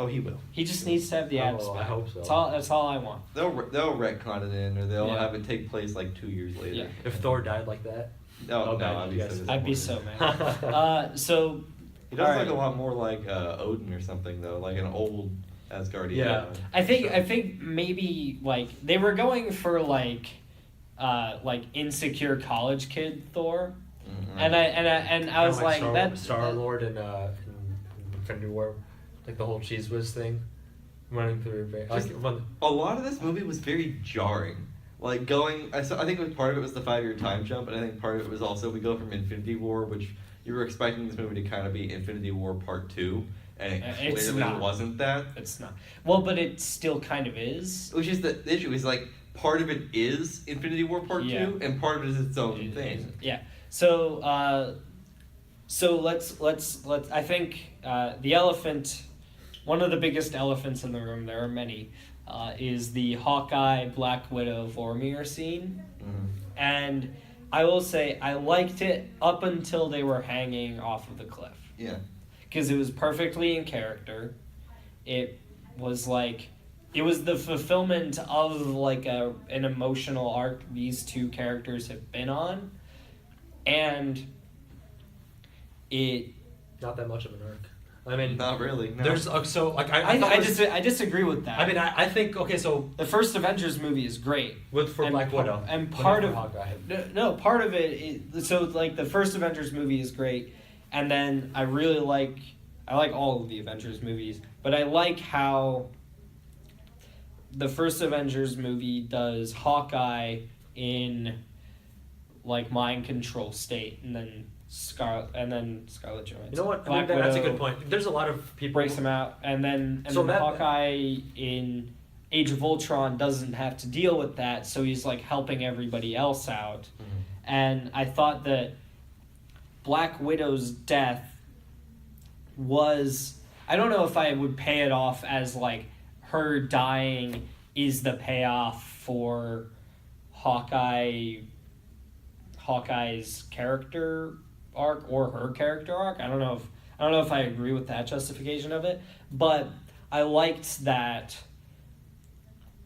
[SPEAKER 2] Oh, he will.
[SPEAKER 1] He just needs to have the abs
[SPEAKER 3] Oh, I
[SPEAKER 1] back.
[SPEAKER 3] hope so.
[SPEAKER 1] That's all I want.
[SPEAKER 2] They'll retcon it in, or they'll
[SPEAKER 1] Yeah.
[SPEAKER 2] have it take place like 2 years later.
[SPEAKER 1] Yeah.
[SPEAKER 3] If Thor died like that,
[SPEAKER 2] No,
[SPEAKER 3] Oh,
[SPEAKER 2] no,
[SPEAKER 3] God,
[SPEAKER 2] I'd be
[SPEAKER 3] yes.
[SPEAKER 2] so
[SPEAKER 1] I'd be so
[SPEAKER 2] disappointed.
[SPEAKER 1] mad. So
[SPEAKER 2] He does
[SPEAKER 1] Alright.
[SPEAKER 2] look a lot more like Odin or something though, like an old Asgardian.
[SPEAKER 3] Yeah.
[SPEAKER 1] I think maybe like they were going for like insecure college kid Thor,
[SPEAKER 2] Mhm.
[SPEAKER 1] and I was like that
[SPEAKER 3] Star Lord in Infinity War, like the whole Cheese Whiz thing. running through your face.
[SPEAKER 2] Just- A lot of this movie was very jarring. Like I think it was part of it was the 5-year time jump, and I think part of it was also we go from Infinity War, which you were expecting this movie to kind of be Infinity War Part 2, and it
[SPEAKER 1] It's
[SPEAKER 2] clearly
[SPEAKER 1] not.
[SPEAKER 2] wasn't that.
[SPEAKER 1] It's not. Well, but it still kind of is.
[SPEAKER 2] Which is the issue, is like part of it is Infinity War Part
[SPEAKER 1] Yeah.
[SPEAKER 2] 2, and part of it is its own thing.
[SPEAKER 1] Yeah. So let's I think the elephant, one of the biggest elephants in the room, there are many, is the Hawkeye Black Widow Vormir scene.
[SPEAKER 2] Mm-hmm.
[SPEAKER 1] And I will say I liked it up until they were hanging off of the cliff.
[SPEAKER 2] Yeah.
[SPEAKER 1] Because it was perfectly in character. It was the fulfillment of like an emotional arc these two characters have been on, and it.
[SPEAKER 3] Not that much of an arc. I mean,
[SPEAKER 2] Not really. No.
[SPEAKER 3] there's so like I
[SPEAKER 1] disagree with that.
[SPEAKER 3] I mean, I think okay, so
[SPEAKER 1] the first Avengers movie is great.
[SPEAKER 3] for
[SPEAKER 1] And
[SPEAKER 3] Black
[SPEAKER 1] par-
[SPEAKER 3] Widow
[SPEAKER 1] and
[SPEAKER 3] but
[SPEAKER 1] part
[SPEAKER 3] not
[SPEAKER 1] of
[SPEAKER 3] for Hawkeye.
[SPEAKER 1] no part of it is, so like the first Avengers movie is great, and then I like all of the Avengers movies, but I like how the first Avengers movie does Hawkeye in like mind control state, and then Scarlet Johansson.
[SPEAKER 3] You know what?
[SPEAKER 1] Black
[SPEAKER 3] That's a
[SPEAKER 1] Widow
[SPEAKER 3] good point. There's a lot of people
[SPEAKER 1] breaks him out, and then Hawkeye in Age of Ultron doesn't have to deal with that, so he's like helping everybody else out.
[SPEAKER 2] Mhm.
[SPEAKER 1] And I thought that Black Widow's death was, I don't know if I would pay it off as like her dying is the payoff for Hawkeye's character arc or her character arc. I don't know if I agree with that justification of it, but I liked that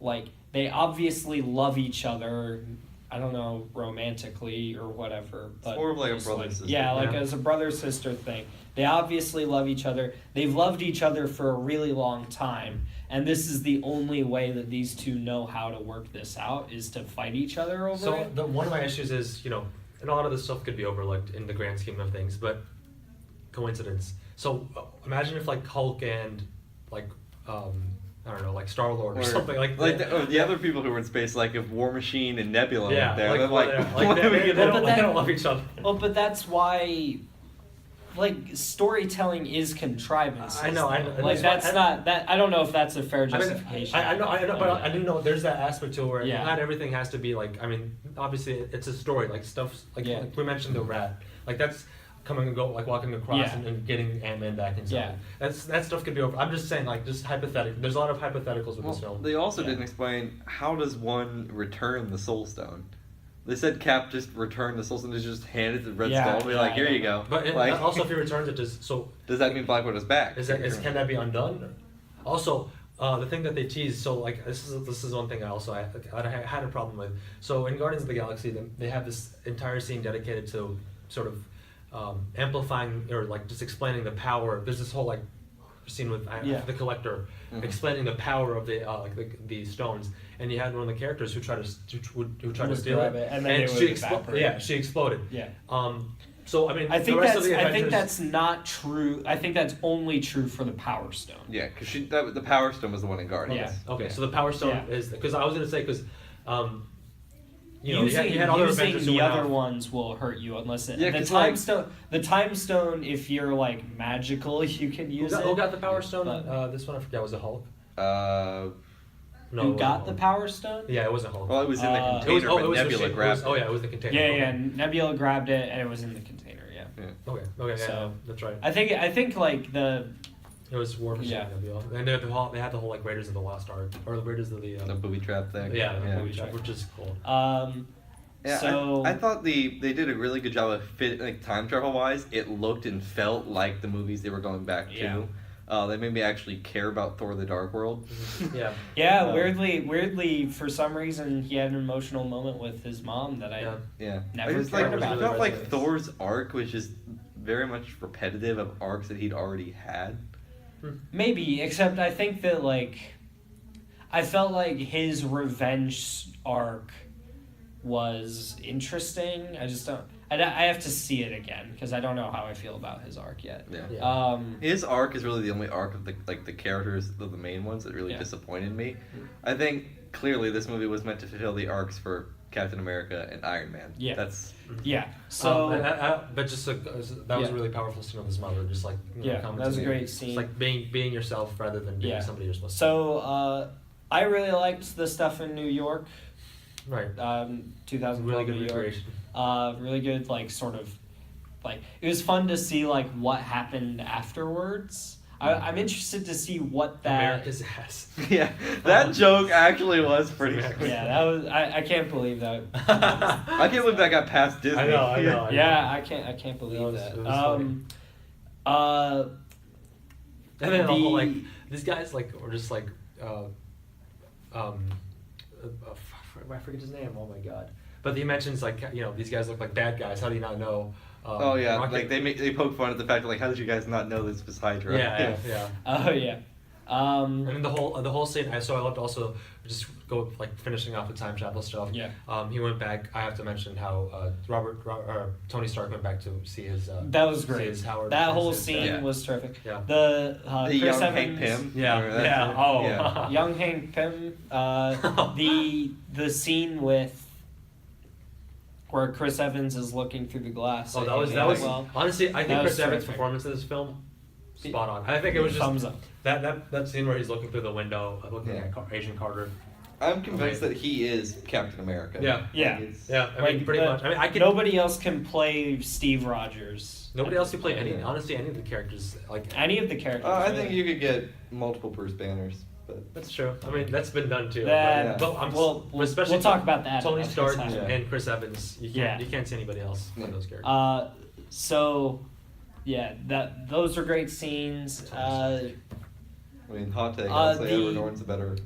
[SPEAKER 1] like they obviously love each other. I don't know, romantically or whatever, but
[SPEAKER 2] It's more of like a
[SPEAKER 1] just
[SPEAKER 2] brother-sister.
[SPEAKER 1] Yeah, like
[SPEAKER 3] Yeah.
[SPEAKER 1] as a brother-sister thing. They obviously love each other. They've loved each other for a really long time, and this is the only way that these two know how to work this out is to fight each other over
[SPEAKER 3] So
[SPEAKER 1] it.
[SPEAKER 3] one of my issues is, and a lot of this stuff could be overlooked in the grand scheme of things, but coincidence. So imagine if like Hulk and like I don't know, like Star-Lord or something like that.
[SPEAKER 2] the other people who were in space, like if War Machine and Nebula
[SPEAKER 3] Yeah,
[SPEAKER 2] went there,
[SPEAKER 3] like,
[SPEAKER 2] they're
[SPEAKER 3] like,
[SPEAKER 2] what do we
[SPEAKER 3] they,
[SPEAKER 2] do?
[SPEAKER 3] they,
[SPEAKER 1] But
[SPEAKER 3] don't,
[SPEAKER 1] that-
[SPEAKER 3] they don't love each other.
[SPEAKER 1] Well, but that's why, like, storytelling is contrivances.
[SPEAKER 3] I know.
[SPEAKER 1] Like, that's not that. I don't know if that's a fair
[SPEAKER 3] I mean,
[SPEAKER 1] justification.
[SPEAKER 3] I know, but I do know there's that aspect to where
[SPEAKER 1] Yeah.
[SPEAKER 3] not everything has to be like. I mean, obviously it's a story. Like stuff, like we mentioned the rat. Like that's coming and go, like walking across
[SPEAKER 1] Yeah.
[SPEAKER 3] and getting Ant-Man back and stuff.
[SPEAKER 1] Yeah.
[SPEAKER 3] That stuff could be over. I'm just saying, like, just hypothetical. There's a lot of hypotheticals with this film.
[SPEAKER 2] They also
[SPEAKER 1] Yeah.
[SPEAKER 2] didn't explain how does one return the Soul Stone. They said Cap just returned the Soul Stone, just handed the Red
[SPEAKER 1] Yeah,
[SPEAKER 2] Skull and be
[SPEAKER 1] yeah,
[SPEAKER 2] like,
[SPEAKER 1] I
[SPEAKER 2] here
[SPEAKER 1] don't
[SPEAKER 2] you
[SPEAKER 1] know.
[SPEAKER 2] go.
[SPEAKER 3] But
[SPEAKER 2] like,
[SPEAKER 3] also, if he returns it,
[SPEAKER 2] does that mean Black Widow's back?
[SPEAKER 3] can that be undone? Also, the thing that they tease, so like this is one thing I had a problem with. So in Guardians of the Galaxy, they have this entire scene dedicated to sort of amplifying or like just explaining the power. There's this whole like scene with the Collector explaining the power of the the stones, and you had one of the characters who tried to steal
[SPEAKER 1] grab
[SPEAKER 3] it,
[SPEAKER 1] and then it
[SPEAKER 3] she
[SPEAKER 1] would evaporate.
[SPEAKER 3] Yeah, she exploded.
[SPEAKER 1] Yeah.
[SPEAKER 3] So I mean,
[SPEAKER 1] I think
[SPEAKER 3] the rest
[SPEAKER 1] that's
[SPEAKER 3] of the
[SPEAKER 1] I think
[SPEAKER 3] Avengers-
[SPEAKER 1] that's not true. I think that's only true for the Power Stone.
[SPEAKER 2] Yeah, because the Power Stone was the one in Guardians.
[SPEAKER 1] Yeah.
[SPEAKER 3] Okay, so the Power Stone
[SPEAKER 1] Yeah.
[SPEAKER 3] is because I was gonna say because. You
[SPEAKER 1] Using
[SPEAKER 3] had other Avengers who
[SPEAKER 1] the
[SPEAKER 3] went
[SPEAKER 1] other
[SPEAKER 3] off.
[SPEAKER 1] ones will hurt you unless
[SPEAKER 2] Yeah,
[SPEAKER 1] the
[SPEAKER 2] 'cause,
[SPEAKER 1] time
[SPEAKER 2] like-
[SPEAKER 1] stone. The time stone, if you're like magical, you can use
[SPEAKER 3] Who
[SPEAKER 1] it.
[SPEAKER 3] got the Power Stone?
[SPEAKER 1] But-
[SPEAKER 3] This one I forget. Was it Hulk?
[SPEAKER 2] Uh,
[SPEAKER 3] No.
[SPEAKER 1] Who
[SPEAKER 3] it
[SPEAKER 1] got
[SPEAKER 3] wasn't
[SPEAKER 1] the
[SPEAKER 3] Hulk.
[SPEAKER 1] Power Stone?
[SPEAKER 3] Yeah, it wasn't Hulk.
[SPEAKER 2] well, it was in the
[SPEAKER 1] It was-
[SPEAKER 2] container, but
[SPEAKER 3] the
[SPEAKER 2] Nebula
[SPEAKER 3] shape-
[SPEAKER 2] grabbed it.
[SPEAKER 3] Oh yeah, it was the container.
[SPEAKER 1] Yeah,
[SPEAKER 3] okay.
[SPEAKER 1] yeah. Nebula grabbed it, and it was in the container. Yeah.
[SPEAKER 3] Okay, yeah,
[SPEAKER 1] So-
[SPEAKER 3] that's right.
[SPEAKER 1] I think like the
[SPEAKER 3] It was War Machine.
[SPEAKER 1] Yeah.
[SPEAKER 3] Nebula. And they had the whole like Raiders of the Lost Ark or the Raiders of the.
[SPEAKER 2] The booby trap thing.
[SPEAKER 3] Yeah, the
[SPEAKER 2] yeah.
[SPEAKER 3] movie track, which is cool.
[SPEAKER 2] Yeah,
[SPEAKER 1] so
[SPEAKER 2] I thought they did a really good job of like time travel wise. It looked and felt like the movies they were going back
[SPEAKER 1] Yeah.
[SPEAKER 2] to. They made me actually care about Thor: The Dark World.
[SPEAKER 3] Yeah.
[SPEAKER 1] yeah,
[SPEAKER 2] Um,
[SPEAKER 1] weirdly for some reason he had an emotional moment with his mom that I
[SPEAKER 3] Yeah.
[SPEAKER 2] Yeah,
[SPEAKER 1] Never
[SPEAKER 2] I just like
[SPEAKER 1] cared about
[SPEAKER 2] I felt
[SPEAKER 3] it.
[SPEAKER 2] like Thor's arc was just very much repetitive of arcs that he'd already had.
[SPEAKER 1] maybe, except I think that like I felt like his revenge arc was interesting. I just don't. I have to see it again because I don't know how I feel about his arc yet.
[SPEAKER 2] Yeah. His arc is really the only arc of the characters, the main ones, that really
[SPEAKER 1] Yeah.
[SPEAKER 2] disappointed me. I think clearly this movie was meant to fulfill the arcs for Captain America and Iron Man.
[SPEAKER 1] Yeah.
[SPEAKER 2] That's
[SPEAKER 1] Yeah. So
[SPEAKER 3] but just that was a really powerful scene with his mother. Just like
[SPEAKER 1] that was a great scene.
[SPEAKER 3] It's like being yourself rather than being somebody you're supposed to.
[SPEAKER 1] So I really liked the stuff in New York.
[SPEAKER 3] Right.
[SPEAKER 1] 2012
[SPEAKER 3] Really good
[SPEAKER 1] New York.
[SPEAKER 3] recreation.
[SPEAKER 1] Really good, like sort of, like it was fun to see like what happened afterwards. I'm interested to see what that.
[SPEAKER 3] America's ass.
[SPEAKER 2] yeah, that joke actually was pretty.
[SPEAKER 1] Yeah, that was. I can't believe that.
[SPEAKER 2] I can't believe that got past Disney.
[SPEAKER 3] I know.
[SPEAKER 1] Yeah, I can't believe that.
[SPEAKER 3] It was funny. And then the whole like these guys like were just like I forget his name. Oh my god! But he mentions like these guys look like bad guys. How do you not know?
[SPEAKER 2] Oh yeah,
[SPEAKER 3] Rocket?
[SPEAKER 2] like they poke fun at the fact that like how did you guys not know this was Hydra?
[SPEAKER 3] Yeah.
[SPEAKER 1] Oh yeah.
[SPEAKER 3] And then the whole scene. I loved also just like finishing off the time travel stuff.
[SPEAKER 1] Yeah.
[SPEAKER 3] He went back. I have to mention how Tony Stark went back to see his.
[SPEAKER 1] That was
[SPEAKER 3] see
[SPEAKER 1] great.
[SPEAKER 3] his Howard.
[SPEAKER 1] That whole
[SPEAKER 3] his-
[SPEAKER 1] scene
[SPEAKER 2] Yeah.
[SPEAKER 1] was terrific.
[SPEAKER 3] Yeah.
[SPEAKER 1] The
[SPEAKER 2] The
[SPEAKER 1] Chris
[SPEAKER 2] young Hank
[SPEAKER 1] Evans.
[SPEAKER 2] Pym.
[SPEAKER 3] Yeah.
[SPEAKER 2] Remember that?
[SPEAKER 3] Yeah. Oh.
[SPEAKER 2] Yeah.
[SPEAKER 1] Young Hank Pym. The scene with where Chris Evans is looking through the glass.
[SPEAKER 3] Oh, that was
[SPEAKER 1] well.
[SPEAKER 3] honestly. I
[SPEAKER 1] That
[SPEAKER 3] think
[SPEAKER 1] was
[SPEAKER 3] Chris Evans'
[SPEAKER 1] terrific.
[SPEAKER 3] performance in this film, spot on. I think it was just
[SPEAKER 1] thumbs up.
[SPEAKER 3] that scene where he's looking through the window, looking
[SPEAKER 2] Yeah.
[SPEAKER 3] at Agent Carter.
[SPEAKER 2] I'm convinced that he is Captain America.
[SPEAKER 3] Yeah.
[SPEAKER 1] Yeah.
[SPEAKER 2] Like, it's-
[SPEAKER 3] Yeah, I mean, pretty much. I mean, I could.
[SPEAKER 1] Nobody else can play Steve Rogers.
[SPEAKER 3] Nobody else can play any.
[SPEAKER 2] Yeah.
[SPEAKER 3] Honestly, any of the characters. Like
[SPEAKER 1] Any of the characters.
[SPEAKER 2] I
[SPEAKER 1] really.
[SPEAKER 2] think you could get multiple Bruce Banners, but
[SPEAKER 3] that's true. I mean, that's been done too.
[SPEAKER 1] That,
[SPEAKER 3] but I'm
[SPEAKER 1] we'll talk about that.
[SPEAKER 3] Tony
[SPEAKER 1] next
[SPEAKER 3] Stark
[SPEAKER 1] time.
[SPEAKER 2] Yeah.
[SPEAKER 3] and Chris Evans. You can't see anybody else play those characters.
[SPEAKER 1] So, yeah, those are great scenes.
[SPEAKER 2] I mean, hot take. I'd say
[SPEAKER 1] the-
[SPEAKER 2] Edward Norton's a better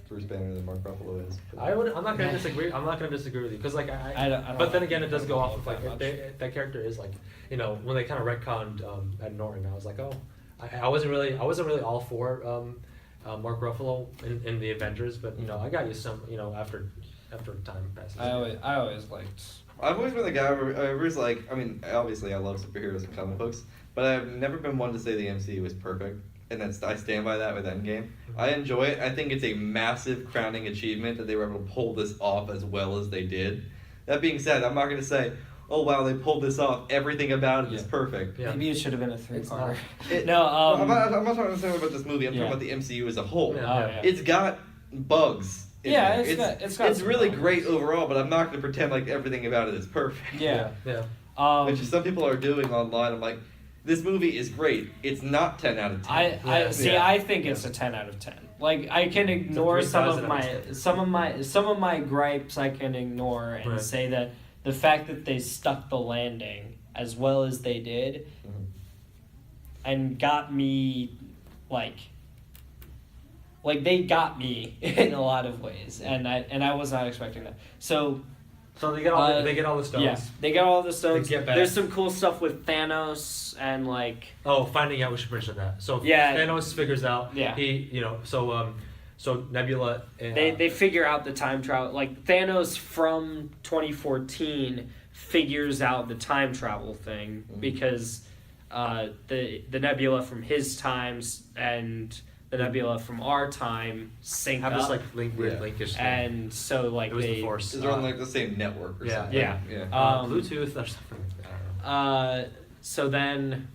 [SPEAKER 2] Bruce Banner than Mark Ruffalo is. But.
[SPEAKER 3] I'm not gonna disagree. I'm not gonna disagree with you because like
[SPEAKER 1] I don't
[SPEAKER 3] But then
[SPEAKER 1] like
[SPEAKER 3] again, it does go off of like
[SPEAKER 1] that much.
[SPEAKER 3] that character is like when they kind of retconned Ed Norton, I was like, oh, I wasn't really all for Mark Ruffalo in the Avengers, but I got you some after time passes.
[SPEAKER 1] I always liked.
[SPEAKER 2] I've always been the guy who's like, I mean, obviously I love superheroes and comic books, but I've never been one to say the MCU is perfect, and I stand by that with Endgame. I enjoy it. I think it's a massive crowning achievement that they were able to pull this off as well as they did. That being said, I'm not going to say, oh wow, they pulled this off. Everything about it is perfect.
[SPEAKER 3] Yeah.
[SPEAKER 1] Maybe it should have been a three-parter.
[SPEAKER 2] It-
[SPEAKER 1] No,
[SPEAKER 2] I'm not talking necessarily about this movie. I'm
[SPEAKER 1] Yeah.
[SPEAKER 2] talking about the MCU as a whole.
[SPEAKER 3] Yeah.
[SPEAKER 1] Oh, yeah.
[SPEAKER 2] It's got bugs. in
[SPEAKER 1] Yeah,
[SPEAKER 2] there.
[SPEAKER 1] it's got
[SPEAKER 2] It's
[SPEAKER 1] some
[SPEAKER 2] really
[SPEAKER 1] bugs.
[SPEAKER 2] great overall, but I'm not going to pretend like everything about it is perfect.
[SPEAKER 1] Yeah.
[SPEAKER 3] Yeah.
[SPEAKER 2] Which some people are doing online. I'm like, this movie is great. It's not 10 out of 10.
[SPEAKER 1] I think it's a 10 out of 10. Like I can ignore some of
[SPEAKER 3] 3,000
[SPEAKER 1] my gripes. I can ignore and
[SPEAKER 3] Right.
[SPEAKER 1] say that the fact that they stuck the landing as well as they did,
[SPEAKER 2] Mhm.
[SPEAKER 1] and got me like they got me in a lot of ways, and I was not expecting that. So
[SPEAKER 3] they get all the stones.
[SPEAKER 1] yeah, they got all the stones.
[SPEAKER 3] They get back.
[SPEAKER 1] There's some cool stuff with Thanos and like.
[SPEAKER 3] Oh, finding out, we should mention that. So
[SPEAKER 1] Yeah.
[SPEAKER 3] Thanos figures out.
[SPEAKER 1] Yeah.
[SPEAKER 3] So Nebula.
[SPEAKER 1] They figure out the time travel. Like Thanos from 2014 figures out the time travel thing because the Nebula from his times and the Nebula from our time sync
[SPEAKER 3] have
[SPEAKER 1] up.
[SPEAKER 3] this like weird
[SPEAKER 2] Yeah.
[SPEAKER 3] linkish thing.
[SPEAKER 1] And so like
[SPEAKER 3] it was
[SPEAKER 1] they
[SPEAKER 3] the Force.
[SPEAKER 2] They're on like the same network or
[SPEAKER 3] yeah.
[SPEAKER 2] something.
[SPEAKER 1] Yeah.
[SPEAKER 3] Bluetooth or something. I don't know.
[SPEAKER 1] So then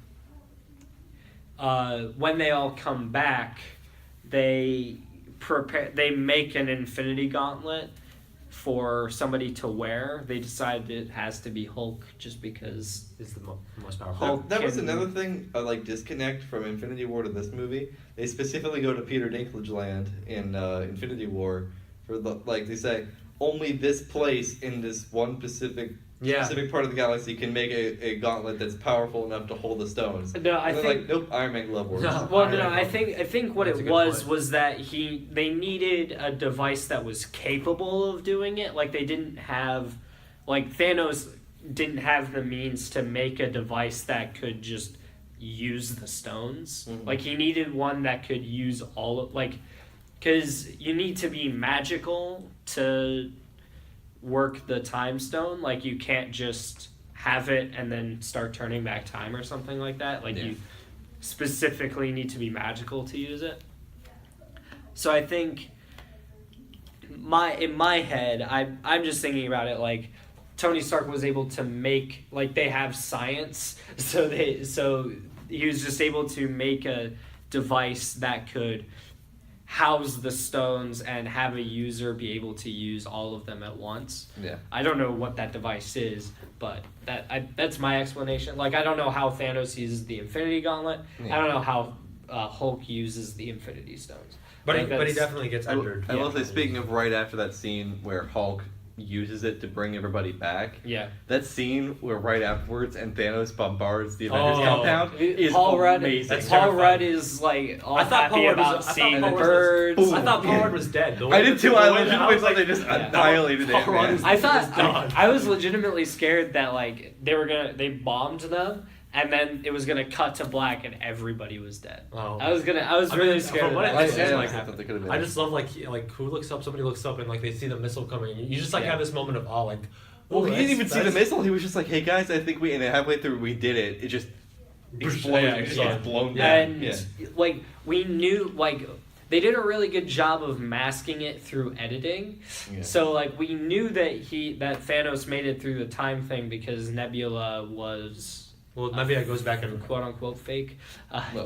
[SPEAKER 1] when they all come back, they make an Infinity Gauntlet for somebody to wear. They decide it has to be Hulk just because
[SPEAKER 3] Is the most powerful.
[SPEAKER 1] Hulk
[SPEAKER 2] That was
[SPEAKER 1] can-
[SPEAKER 2] another thing, like disconnect from Infinity War to this movie. They specifically go to Peter Dinklage land in Infinity War for they say only this place in this one specific part of the galaxy can make a gauntlet that's powerful enough to hold the stones.
[SPEAKER 1] No, I
[SPEAKER 2] And they're
[SPEAKER 1] think.
[SPEAKER 2] like, nope, Iron Man glove works.
[SPEAKER 3] No.
[SPEAKER 1] Well,
[SPEAKER 3] Iron
[SPEAKER 1] no,
[SPEAKER 3] Man.
[SPEAKER 1] I think what
[SPEAKER 3] That's a
[SPEAKER 1] it
[SPEAKER 3] good
[SPEAKER 1] was
[SPEAKER 3] point.
[SPEAKER 1] was that they needed a device that was capable of doing it. Like they didn't have, like Thanos didn't have the means to make a device that could just use the stones.
[SPEAKER 2] Mhm.
[SPEAKER 1] Like he needed one that could use all of because you need to be magical to work the time stone. Like, you can't just have it and then start turning back time or something like that. Like, you specifically need to be magical to use it. So I think in my head, I'm just thinking about it like Tony Stark was able to make, like, they have science, so he was just able to make a device that could house the stones and have a user be able to use all of them at once.
[SPEAKER 2] Yeah.
[SPEAKER 1] I don't know what that device is, but that's my explanation. Like, I don't know how Thanos uses the Infinity Gauntlet.
[SPEAKER 2] Yeah.
[SPEAKER 1] I don't know how Hulk uses the Infinity Stones.
[SPEAKER 3] But
[SPEAKER 1] Like,
[SPEAKER 3] he definitely gets entered.
[SPEAKER 2] I will say, speaking of right after that scene where Hulk uses it to bring everybody back.
[SPEAKER 1] Yeah.
[SPEAKER 2] That scene where right afterwards and Thanos bombards the Avengers compound is
[SPEAKER 1] Paul
[SPEAKER 2] amazing.
[SPEAKER 1] Paul Rudd is like all happy about seeing the birds.
[SPEAKER 3] I thought Paul Rudd was dead.
[SPEAKER 2] I did too. I legitimately thought they just annihilated it.
[SPEAKER 1] I thought I was legitimately scared that like they bombed them. And then it was gonna cut to black, and everybody was dead.
[SPEAKER 3] Oh.
[SPEAKER 1] I was really scared.
[SPEAKER 3] From what
[SPEAKER 1] of
[SPEAKER 3] I
[SPEAKER 1] that.
[SPEAKER 3] understand, I just love like who looks up, somebody looks up, and like they see the missile coming. You just like have this moment of awe, like.
[SPEAKER 2] Well, he didn't even see the missile. He was just like, "Hey guys, I think and halfway through we did it. It just exploded. It just blown down."
[SPEAKER 1] And like we knew, like they did a really good job of masking it through editing. Yeah. So like we knew that Thanos made it through the time thing because Nebula was.
[SPEAKER 3] Well, Nebula goes back and
[SPEAKER 1] quote unquote fake.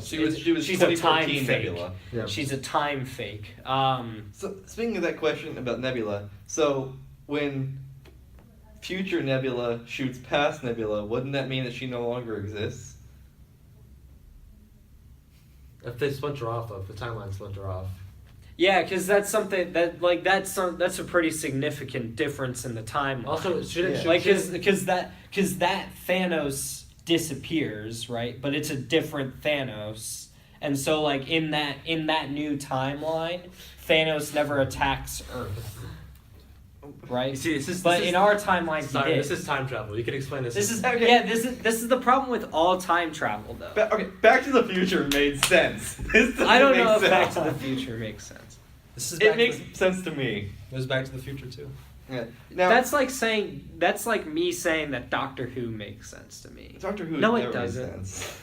[SPEAKER 2] She's
[SPEAKER 1] a time fake.
[SPEAKER 2] Nebula.
[SPEAKER 1] Yeah. She's a time fake.
[SPEAKER 2] So speaking of that question about Nebula, so when future Nebula shoots past Nebula, wouldn't that mean that she no longer exists?
[SPEAKER 3] If they splinter off, though, if the timeline splinter off.
[SPEAKER 1] Yeah, because that's something that's a pretty significant difference in the timeline.
[SPEAKER 3] Also,
[SPEAKER 1] because that Thanos disappears, right? But it's a different Thanos, and so like in that new timeline, Thanos never attacks Earth, right?
[SPEAKER 3] You see,
[SPEAKER 1] in our timeline, he did.
[SPEAKER 3] This is time travel. You can explain this.
[SPEAKER 1] This is the problem with all time travel, though.
[SPEAKER 2] Okay, Back to the Future made sense.
[SPEAKER 1] I don't know if Back to the Future makes sense.
[SPEAKER 2] It makes sense to me.
[SPEAKER 3] It was Back to the Future too.
[SPEAKER 2] Yeah. Now,
[SPEAKER 1] that's like me saying that Doctor Who makes sense to me.
[SPEAKER 2] Doctor Who
[SPEAKER 1] no,
[SPEAKER 2] never
[SPEAKER 1] it doesn't.
[SPEAKER 2] Makes sense.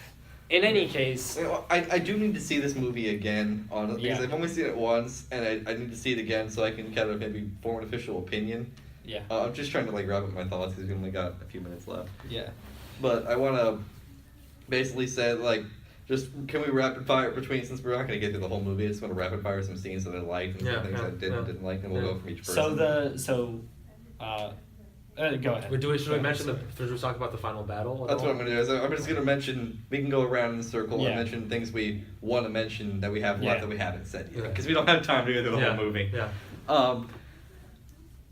[SPEAKER 1] In any case,
[SPEAKER 2] I do need to see this movie again, honestly, because I've only seen it once, and I need to see it again so I can kind of maybe form an official opinion.
[SPEAKER 1] Yeah.
[SPEAKER 2] I'm just trying to like wrap up my thoughts because we only got a few minutes left.
[SPEAKER 1] Yeah.
[SPEAKER 2] But I want to basically say like. Just can we rapid fire between, since we're not going to get through the whole movie, I just want to rapid fire some scenes that I liked and some things I didn't like, and we'll go from each person.
[SPEAKER 1] Go ahead.
[SPEAKER 3] Should we mention should we talk about the final battle?
[SPEAKER 2] That's what I'm going to do. I'm just going to mention, we can go around in a circle and mention things we want to mention that we have left that we haven't said yet. Because we don't have time to go through the whole movie.
[SPEAKER 3] Yeah.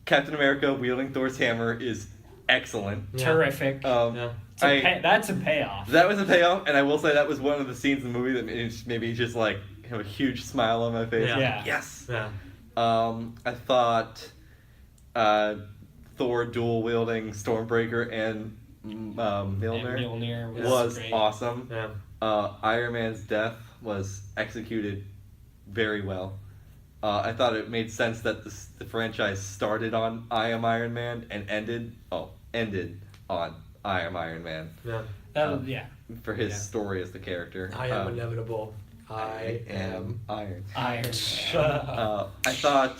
[SPEAKER 2] Captain America wielding Thor's hammer is excellent.
[SPEAKER 1] Yeah. Terrific. That's a payoff.
[SPEAKER 2] That was a payoff, and I will say that was one of the scenes in the movie that made me just like have a huge smile on my face.
[SPEAKER 1] Yeah.
[SPEAKER 2] Yes.
[SPEAKER 3] Yeah.
[SPEAKER 2] I thought Thor dual wielding Stormbreaker and Mjolnir was awesome.
[SPEAKER 3] Yeah.
[SPEAKER 2] Iron Man's death was executed very well. I thought it made sense that the franchise started on I Am Iron Man and ended on I Am Iron Man.
[SPEAKER 3] Yeah.
[SPEAKER 2] For his story as the character.
[SPEAKER 3] I am inevitable. I am
[SPEAKER 2] Iron.
[SPEAKER 1] Iron.
[SPEAKER 2] I thought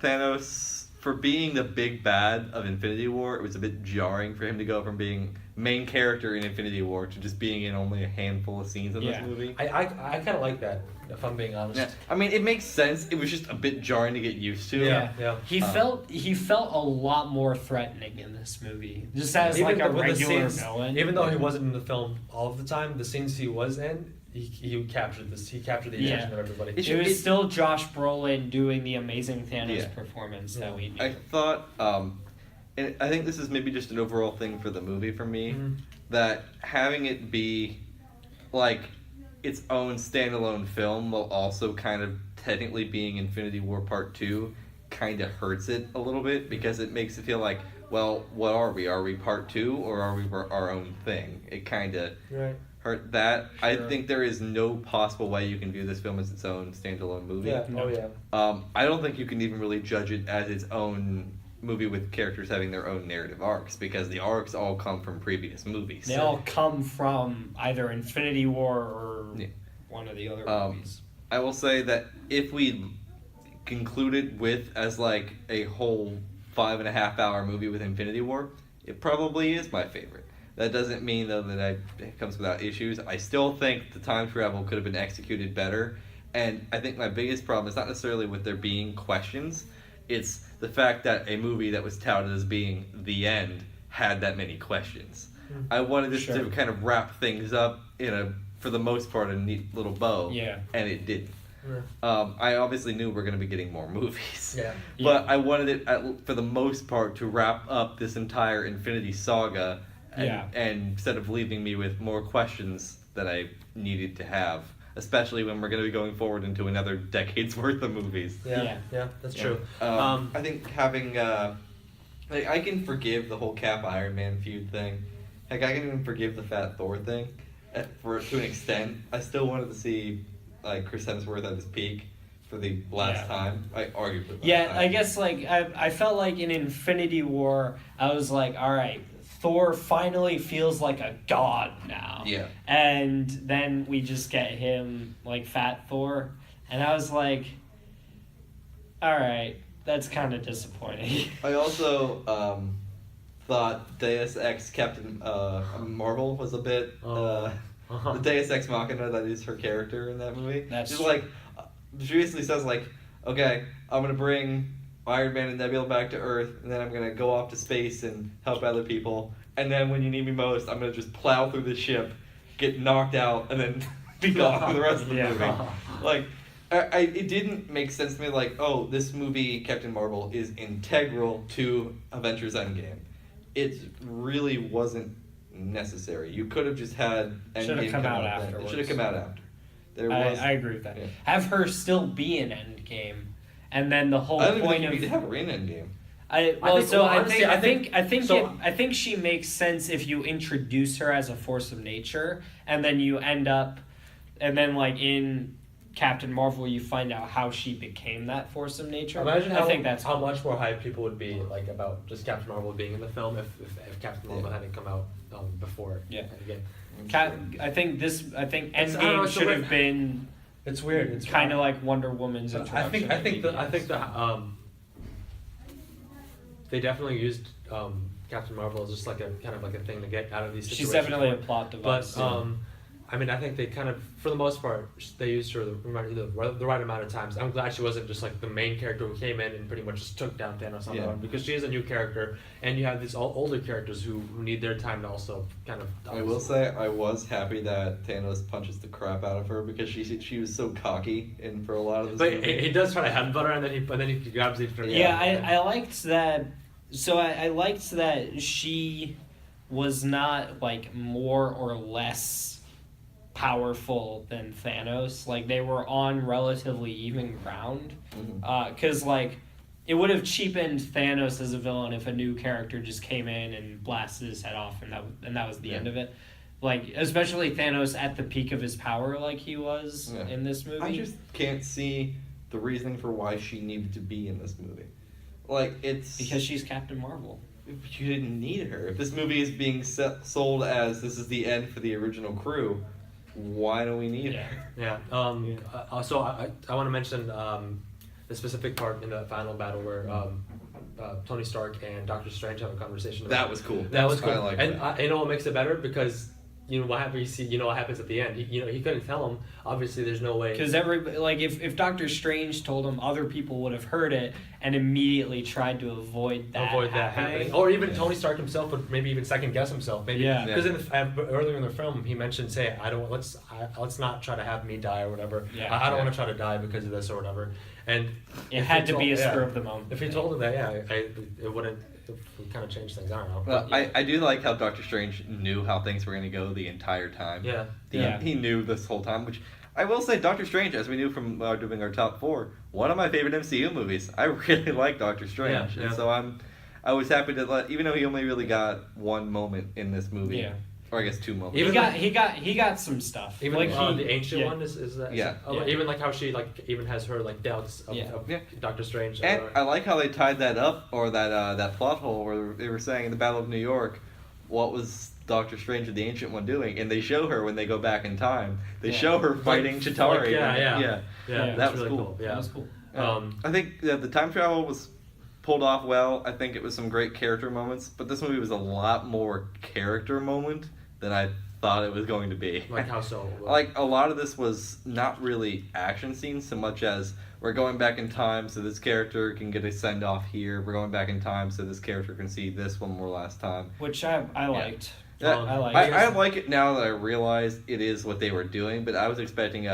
[SPEAKER 2] Thanos, for being the big bad of Infinity War, it was a bit jarring for him to go from being main character in Infinity War to just being in only a handful of scenes in this movie.
[SPEAKER 3] I kind of like that, if I'm being honest.
[SPEAKER 2] Yeah. I mean, it makes sense. It was just a bit jarring to get used to.
[SPEAKER 3] Yeah.
[SPEAKER 1] He felt a lot more threatening in this movie, just as like a regular villain.
[SPEAKER 3] Even though he wasn't in the film all of the time, the scenes he was in, he captured this. He captured the attention of everybody.
[SPEAKER 1] It was still Josh Brolin doing the amazing Thanos performance that we knew.
[SPEAKER 2] I thought, and I think this is maybe just an overall thing for the movie for me, that having it be like its own standalone film while also kind of technically being Infinity War Part 2 kind of hurts it a little bit, because it makes it feel like, well, what are we? Are we Part 2 or are we our own thing? It kind of hurt that. Sure. I think there is no possible way you can view this film as its own standalone movie.
[SPEAKER 3] Yeah.
[SPEAKER 2] I don't think you can even really judge it as its own movie with characters having their own narrative arcs, because the arcs all come from previous movies.
[SPEAKER 1] They all come from either Infinity War or one of the other movies.
[SPEAKER 2] I will say that if we concluded with as like a whole 5.5 hour movie with Infinity War, it probably is my favorite. That doesn't mean though that it comes without issues. I still think the time travel could have been executed better, and I think my biggest problem is not necessarily with there being questions, it's the fact that a movie that was touted as being the end had that many questions. I wanted this to kind of wrap things up in a, for the most part, a neat little bow, and it didn't. I obviously knew we're going to be getting more movies, but I wanted it, for the most part, to wrap up this entire Infinity Saga, and instead of leaving me with more questions that I needed to have, especially when we're going to be going forward into another decade's worth of movies.
[SPEAKER 3] Yeah, that's true.
[SPEAKER 2] I think having, I can forgive the whole Cap Iron Man feud thing. Heck, I can even forgive the Fat Thor thing, to an extent. I still wanted to see like Chris Hemsworth at his peak for the last time. I argued with that.
[SPEAKER 1] I guess like I felt like in Infinity War I was like, all right, Thor finally feels like a god now.
[SPEAKER 2] Yeah.
[SPEAKER 1] And then we just get him like Fat Thor, and I was like, all right, that's kind of disappointing.
[SPEAKER 2] I also thought Deus Ex Captain Marvel was a bit the Deus Ex Machina that is her character in that movie. She's like, she basically says like, okay, I'm gonna bring Iron Man and Nebula back to Earth, and then I'm gonna go off to space and help other people, and then when you need me most, I'm gonna just plow through the ship, get knocked out, and then be gone for the rest of the movie. Like, it didn't make sense to me. Like, oh, this movie Captain Marvel is integral to Avengers Endgame. It really wasn't necessary. You could have just had Endgame
[SPEAKER 1] should have come out afterwards.
[SPEAKER 2] It should have come out after.
[SPEAKER 1] I agree with that. Yeah. Have her still be in Endgame, and then the whole
[SPEAKER 2] point of. I don't think
[SPEAKER 1] you
[SPEAKER 2] need to have her in Endgame.
[SPEAKER 1] I think she makes sense if you introduce her as a force of nature, and then you end up, and then like in Captain Marvel, you find out how she became that force of nature.
[SPEAKER 3] Imagine how much more hype people would be like about just Captain Marvel being in the film if Captain Marvel hadn't come out before.
[SPEAKER 1] Yeah. Again, I think Endgame should have been.
[SPEAKER 3] It's weird. It's
[SPEAKER 1] kind of like Wonder Woman's introduction.
[SPEAKER 3] I think they definitely used Captain Marvel as just like a kind of like a thing to get out of these situations.
[SPEAKER 1] She's definitely a plot device.
[SPEAKER 3] But I mean, I think they kind of, for the most part, they used her the right amount of times. I'm glad she wasn't just like the main character who came in and pretty much just took down Thanos on their own, because she is a new character, and you have these older characters who need their time to also kind of.
[SPEAKER 2] I will say I was happy that Thanos punches the crap out of her, because she was so cocky and for a lot of this.
[SPEAKER 3] But he does try to headbutt her, and then he grabs it.
[SPEAKER 1] I liked that. So I liked that she was not like more or less powerful than Thanos. Like, they were on relatively even ground. Because like it would have cheapened Thanos as a villain if a new character just came in and blasted his head off, and that was the end of it. Like, especially Thanos at the peak of his power, like he was in this movie.
[SPEAKER 2] I just can't see the reason for why she needed to be in this movie. Like, it's
[SPEAKER 1] because she's Captain Marvel.
[SPEAKER 2] You didn't need her. If this movie is being sold as this is the end for the original crew, why do we need her?
[SPEAKER 3] So I want to mention the specific part in the final battle where Tony Stark and Doctor Strange have a conversation.
[SPEAKER 2] That was cool.
[SPEAKER 3] That was cool.
[SPEAKER 2] I like
[SPEAKER 3] that. You know what makes it better? Because you know what happens. You know what happens at the end. He couldn't tell him. Obviously, there's no way.
[SPEAKER 1] Because if Doctor Strange told him, other people would have heard it and immediately tried to avoid that happening.
[SPEAKER 3] Or even Tony Stark himself would maybe even second guess himself. Maybe because earlier in the film he mentioned, let's not try to have me die or whatever. I don't want to try to die because of this or whatever. And
[SPEAKER 1] it had to be a spur of the moment.
[SPEAKER 3] If he told him that, it wouldn't. It kind of changed things. I don't know.
[SPEAKER 2] Well, I do like how Doctor Strange knew how things were going to go the entire time. He knew this whole time, which I will say, Doctor Strange, as we knew from doing our top 4, one of my favorite MCU movies. I really like Doctor Strange, and so I was happy to even though he only really got one moment in this movie, Or I guess 2 moments.
[SPEAKER 1] He got some stuff.
[SPEAKER 3] Even
[SPEAKER 1] like
[SPEAKER 3] the ancient one is that?
[SPEAKER 2] Yeah.
[SPEAKER 3] Even like how she like even has her like doubts of Doctor Strange.
[SPEAKER 2] And I like how they tied that up, or that plot hole where they were saying in the Battle of New York, what was Doctor Strange or the Ancient One doing? And they show her when they go back in time. They show her fighting Chitauri.
[SPEAKER 3] Yeah,
[SPEAKER 2] that was
[SPEAKER 3] really
[SPEAKER 2] cool.
[SPEAKER 3] Yeah,
[SPEAKER 1] That was cool.
[SPEAKER 2] I think the time travel was pulled off well. I think it was some great character moments, but this movie was a lot more character moment than I thought it was going to be.
[SPEAKER 3] Like how so?
[SPEAKER 2] Like a lot of this was not really action scenes so much as we're going back in time so this character can get a send off here. We're going back in time so this character can see this one more last time.
[SPEAKER 1] Which I liked.
[SPEAKER 2] Yeah.
[SPEAKER 1] I liked.
[SPEAKER 2] I like it now that I realize it is what they were doing, but I was expecting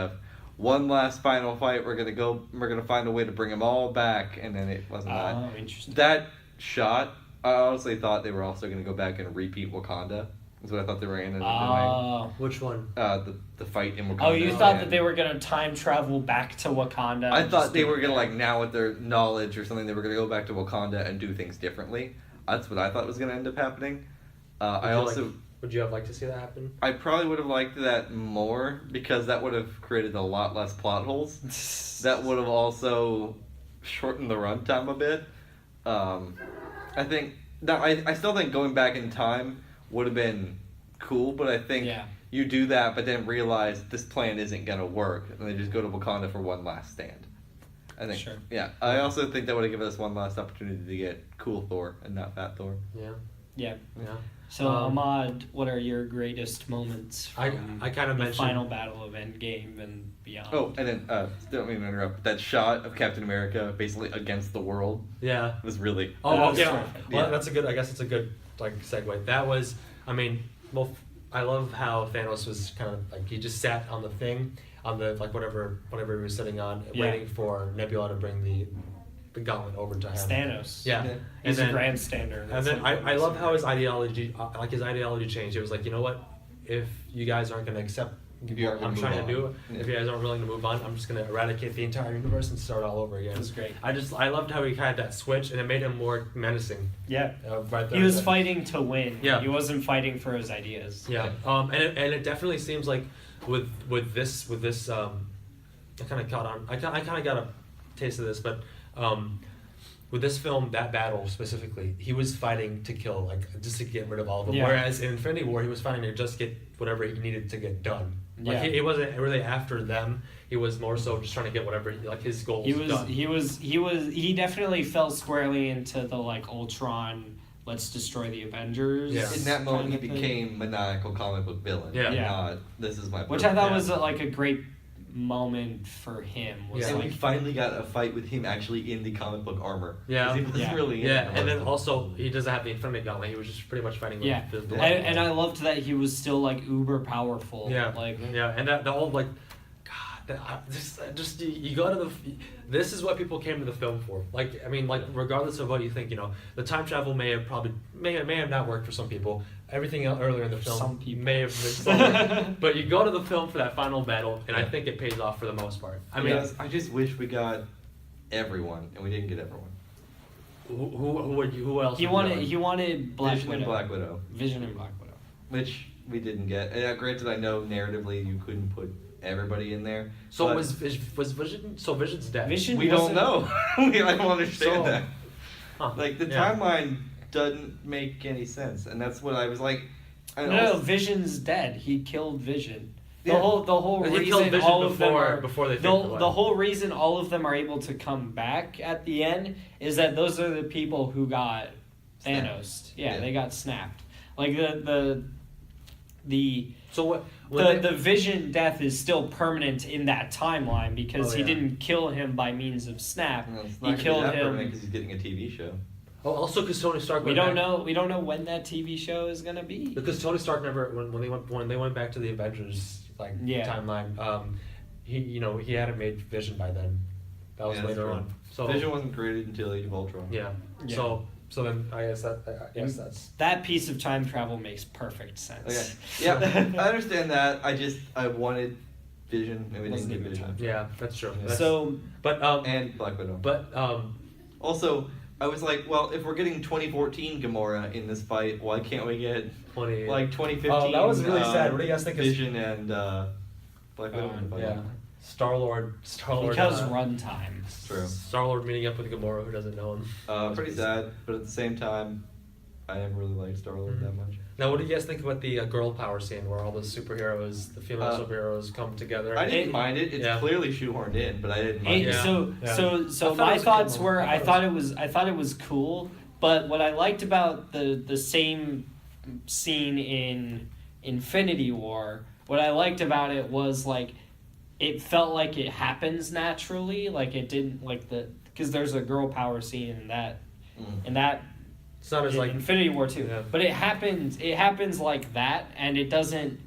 [SPEAKER 2] one last final fight. We're gonna find a way to bring them all back, and then it wasn't that.
[SPEAKER 1] Oh, interesting.
[SPEAKER 2] That shot, I honestly thought they were also gonna go back and repeat Wakanda. That's what I thought they were gonna doing.
[SPEAKER 3] Which one?
[SPEAKER 2] The fight in Wakanda.
[SPEAKER 1] Oh, you thought that they were gonna time travel back to Wakanda?
[SPEAKER 2] I thought they were gonna now with their knowledge or something, they were gonna go back to Wakanda and do things differently. That's what I thought was gonna end up happening.
[SPEAKER 3] Would you have liked to see that happen?
[SPEAKER 2] I probably would have liked that more because that would have created a lot less plot holes. That would have also shortened the runtime a bit. I think that I still think going back in time would have been cool, but I think you do that, but then realize this plan isn't gonna work, and they just go to Wakanda for one last stand. I think.
[SPEAKER 1] Sure.
[SPEAKER 2] Yeah, I also think that would have given us one last opportunity to get cool Thor and not fat Thor.
[SPEAKER 1] Yeah. So Ahmad, what are your greatest moments from
[SPEAKER 3] I kind of
[SPEAKER 1] the
[SPEAKER 3] mentioned
[SPEAKER 1] final battle of Endgame and beyond?
[SPEAKER 2] Oh, and then don't mean to interrupt. That shot of Captain America basically against the world.
[SPEAKER 3] Yeah.
[SPEAKER 2] Was really.
[SPEAKER 3] Oh,
[SPEAKER 1] yeah.
[SPEAKER 3] Well, that's a good. I guess it's a good segue. That was. I mean, well, I love how Thanos was kind of he just sat on the thing, on the whatever he was sitting on, waiting for Nebula to bring the gauntlet over to him.
[SPEAKER 1] Thanos.
[SPEAKER 3] Yeah.
[SPEAKER 1] He's a grandstander.
[SPEAKER 3] And then I love how his ideology, changed. It was like, you know what, if you guys aren't going to accept what I'm trying to do, if you guys aren't willing to move on, I'm just going to eradicate the entire universe and start all over again.
[SPEAKER 1] It was great.
[SPEAKER 3] I loved how he had that switch, and it made him more menacing.
[SPEAKER 1] Yeah.
[SPEAKER 3] Right there.
[SPEAKER 1] He was fighting to win.
[SPEAKER 3] Yeah.
[SPEAKER 1] He wasn't fighting for his ideas.
[SPEAKER 3] Yeah. And it definitely seems like with this I kind of caught on. I kind of got a taste of this, but with this film, that battle specifically, he was fighting to kill, just to get rid of all of them.
[SPEAKER 1] Yeah.
[SPEAKER 3] Whereas in Infinity War, he was fighting to just get whatever he needed to get done. He wasn't really after them. He was more so just trying to get whatever his goals done.
[SPEAKER 1] He definitely fell squarely into the Ultron, let's destroy the Avengers.
[SPEAKER 3] Yeah.
[SPEAKER 2] In that moment, he became maniacal comic book villain.
[SPEAKER 3] Yeah.
[SPEAKER 2] Not, this is my.
[SPEAKER 1] Which I thought was a great moment for him.
[SPEAKER 2] And we finally got a fight with him actually in the comic book armor.
[SPEAKER 3] Yeah.
[SPEAKER 2] He was really in it.
[SPEAKER 3] And then also he doesn't have the Infinity Gauntlet. He was just pretty much fighting with the
[SPEAKER 1] and I loved that he was still uber powerful.
[SPEAKER 3] Yeah. And that the whole you go to this is what people came to the film for. Regardless of what you think, the time travel may have not worked for some people. Everything else earlier in the film
[SPEAKER 1] some people
[SPEAKER 3] may have been but you go to the film for that final battle, and I think it pays off for the most part.
[SPEAKER 2] I just wish we got everyone, and we didn't get everyone.
[SPEAKER 3] Who else?
[SPEAKER 1] He wanted
[SPEAKER 2] Vision and Black Widow.
[SPEAKER 1] Vision and Black Widow.
[SPEAKER 2] Which we didn't get. And granted, I know narratively you couldn't put everybody in there.
[SPEAKER 3] So was Vision? So Vision's dead.
[SPEAKER 2] We don't know. I don't understand that.
[SPEAKER 3] Huh.
[SPEAKER 2] The timeline doesn't make any sense, and that's what I was like.
[SPEAKER 1] No, Vision's dead. He killed Vision. The
[SPEAKER 2] Yeah.
[SPEAKER 1] whole
[SPEAKER 3] He
[SPEAKER 1] reason
[SPEAKER 3] killed Vision
[SPEAKER 1] all of them are
[SPEAKER 3] before they
[SPEAKER 1] the whole reason all of them are able to come back at the end is that those are the people who got Thanos. Yeah, they got snapped. The Vision death is still permanent in that timeline because he didn't kill him by means of snap.
[SPEAKER 2] He
[SPEAKER 1] killed him
[SPEAKER 2] because he's getting a TV show.
[SPEAKER 3] Oh, also because Tony Stark.
[SPEAKER 1] We don't know when that TV show is gonna be.
[SPEAKER 3] Because Tony Stark never when they went back to the Avengers timeline. He hadn't made Vision by then. That was later on. So
[SPEAKER 2] Vision wasn't created until Age of Ultron.
[SPEAKER 3] Yeah. So then I guess that's
[SPEAKER 1] that piece of time travel makes perfect sense.
[SPEAKER 2] Okay. Yeah, I understand that. I wanted Vision, and we didn't get Vision.
[SPEAKER 3] Yeah, that's true.
[SPEAKER 1] And
[SPEAKER 3] But
[SPEAKER 2] and Black Widow.
[SPEAKER 3] But
[SPEAKER 2] also, I was like, well, if we're getting 2014 Gamora in this fight, why can't we get 2015?
[SPEAKER 3] Oh, that was really sad. What do you guys think?
[SPEAKER 2] Vision and Black Widow in the fight?
[SPEAKER 3] Yeah. Star-Lord.
[SPEAKER 1] Because runtime.
[SPEAKER 2] True.
[SPEAKER 3] Star-Lord meeting up with Gamora, who doesn't know him.
[SPEAKER 2] Pretty sad, but at the same time, I never really liked Star-Lord that much.
[SPEAKER 3] Now, what do you guys think about the girl power scene where all the superheroes, the female superheroes, come together?
[SPEAKER 2] I didn't mind it. It's clearly shoehorned in, but I didn't mind it.
[SPEAKER 1] So my thoughts were I thought it was cool, but what I liked about the same scene in Infinity War, what I liked about it was like it felt like it happens naturally, like it didn't because there's a girl power scene in that
[SPEAKER 3] it's not as like
[SPEAKER 1] Infinity War 2, but it happens like that, and it doesn't,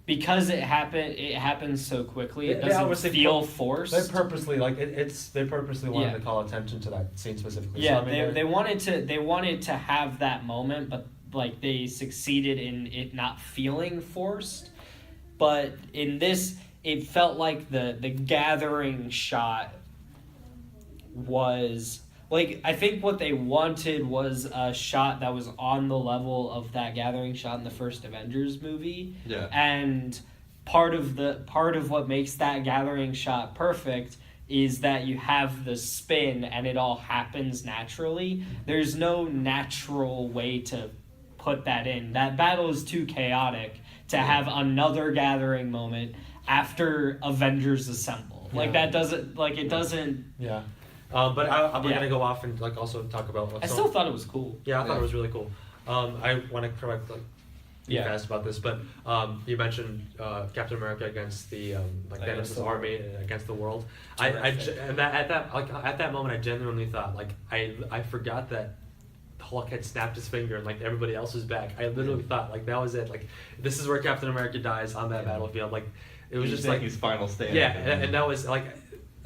[SPEAKER 1] because it happens so quickly. It doesn't feel forced.
[SPEAKER 3] They purposely wanted to call attention to that scene specifically.
[SPEAKER 1] Yeah,
[SPEAKER 3] so,
[SPEAKER 1] they wanted to have that moment, but like they succeeded in it not feeling forced. But in this, it felt like the gathering shot was. Like, I think what they wanted was a shot that was on the level of that gathering shot in the first Avengers movie.
[SPEAKER 2] Yeah.
[SPEAKER 1] And part of what makes that gathering shot perfect is that you have the spin and it all happens naturally. There's no natural way to put that in. That battle is too chaotic to have another gathering moment after Avengers assemble. Like, that doesn't, like, it doesn't...
[SPEAKER 3] Yeah. But I'm going to go off and like also talk about.
[SPEAKER 1] I still thought it was cool.
[SPEAKER 3] Yeah, I thought it was really cool. I want to correct you asked about this, but you mentioned Captain America against the Thanos' army and against the world. At that moment, I genuinely thought I forgot that Hulk had snapped his finger and like everybody else was back. I literally thought like that was it. Like this is where Captain America dies on that battlefield. Like it was just like
[SPEAKER 2] his final stand.
[SPEAKER 3] Yeah, and that was like,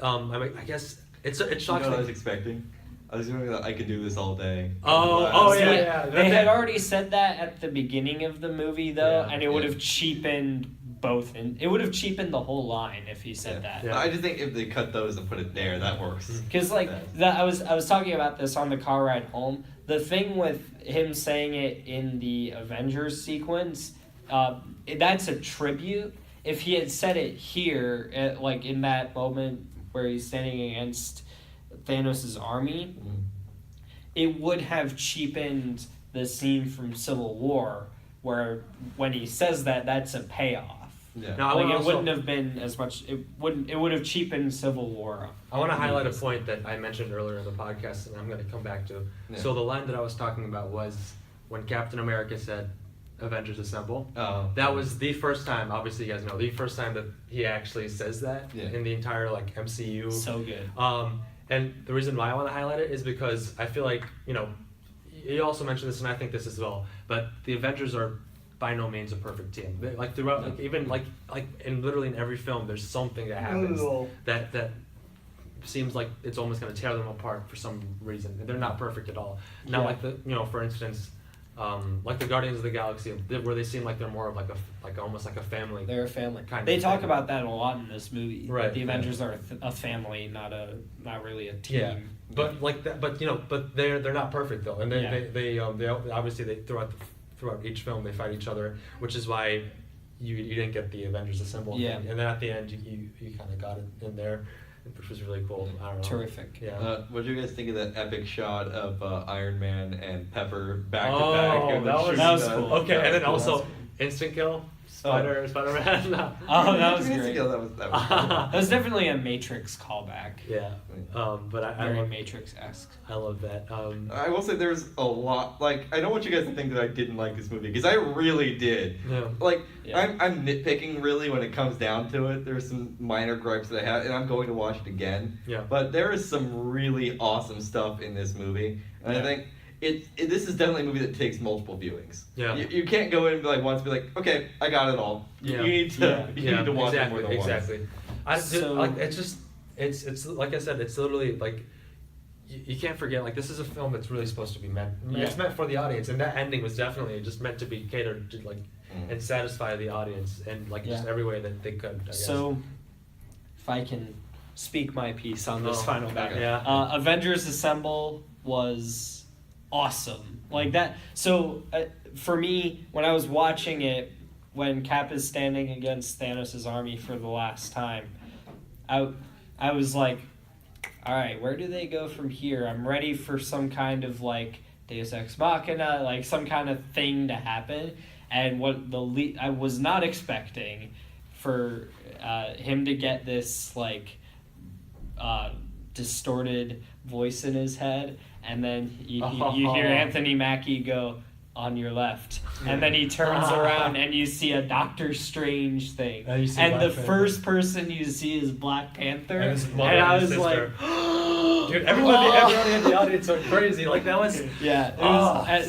[SPEAKER 3] I guess. It shocks me.
[SPEAKER 2] I was expecting. I was doing that. I could do this all day.
[SPEAKER 3] Yeah.
[SPEAKER 1] They had already said that at the beginning of the movie, though, and it would have cheapened both, and it would have cheapened the whole line if he said that.
[SPEAKER 2] Yeah. I just think if they cut those and put it there, that works.
[SPEAKER 1] Because I was talking about this on the car ride home. The thing with him saying it in the Avengers sequence, that's a tribute. If he had said it here, in that moment where he's standing against Thanos' army, it would have cheapened the scene from Civil War, where when he says that's a payoff.
[SPEAKER 2] Yeah.
[SPEAKER 3] Now,
[SPEAKER 1] it wouldn't have been as much. It would have cheapened Civil War.
[SPEAKER 3] I want to highlight a point that I mentioned earlier in the podcast, and I'm going to come back to. Yeah. So the line that I was talking about was when Captain America said, Avengers Assemble.
[SPEAKER 2] Oh.
[SPEAKER 3] That was the first time, obviously you guys know, the first time that he actually says that in the entire MCU.
[SPEAKER 1] So good.
[SPEAKER 3] And the reason why I want to highlight it is because I feel like, you also mentioned this and I think this as well, but the Avengers are by no means a perfect team. Throughout, even in literally in every film, there's something that happens that seems like it's almost going to tear them apart for some reason. They're not perfect at all. Now, for instance, like the Guardians of the Galaxy, where they seem like they're more of almost like a family.
[SPEAKER 1] They're a family.
[SPEAKER 3] They
[SPEAKER 1] talk about that a lot in this movie.
[SPEAKER 3] Right.
[SPEAKER 1] The Avengers are a family, not really a team.
[SPEAKER 3] Yeah. But but they're not perfect though, and they obviously throughout each film they fight each other, which is why you didn't get the Avengers Assemble.
[SPEAKER 1] Yeah.
[SPEAKER 3] And then at the end you kind of got it in there, which was really cool. I don't know.
[SPEAKER 1] Terrific.
[SPEAKER 3] Yeah.
[SPEAKER 2] What do you guys think of that epic shot of Iron Man and Pepper back to back?
[SPEAKER 3] Oh, that was cool. Okay, and then also
[SPEAKER 1] cool.
[SPEAKER 3] Instant Kill. Spider-Man.
[SPEAKER 1] Oh, that was great.
[SPEAKER 2] That was cool.
[SPEAKER 1] That was definitely a Matrix callback.
[SPEAKER 3] Yeah. But I
[SPEAKER 1] very
[SPEAKER 3] love
[SPEAKER 1] Matrix-esque.
[SPEAKER 3] I love that.
[SPEAKER 2] I will say there's a lot. I don't want you guys to think that I didn't like this movie because I really did.
[SPEAKER 3] Yeah.
[SPEAKER 2] I'm nitpicking really when it comes down to it. There's some minor gripes that I have, and I'm going to watch it again.
[SPEAKER 3] Yeah.
[SPEAKER 2] But there is some really awesome stuff in this movie, and I think. This is definitely a movie that takes multiple viewings.
[SPEAKER 3] Yeah.
[SPEAKER 2] You can't go in and be once be like, okay, I got it all.
[SPEAKER 3] Yeah.
[SPEAKER 2] You need to watch it more than
[SPEAKER 3] exactly.
[SPEAKER 2] once.
[SPEAKER 3] It's like I said, it's literally you can't forget this is a film that's really supposed to be meant. It's meant for the audience, and that ending was definitely just meant to be catered to and satisfy the audience and just every way that they could. I guess.
[SPEAKER 1] So, if I can speak my piece on this final battle.
[SPEAKER 3] Yeah.
[SPEAKER 1] Avengers Assemble was awesome. Like that. So for me, when I was watching it, when Cap is standing against Thanos' army for the last time, I was like, all right, where do they go from here? I'm ready for some kind of like Deus Ex Machina, like some kind of thing to happen. And what I was not expecting for him to get this like distorted voice in his head, and then you hear Anthony Mackie go, "On your left," and then he turns around and you see a Doctor Strange thing, and the first person you see is Black Panther, and I was like,
[SPEAKER 3] dude, everybody in the audience went crazy. Like that was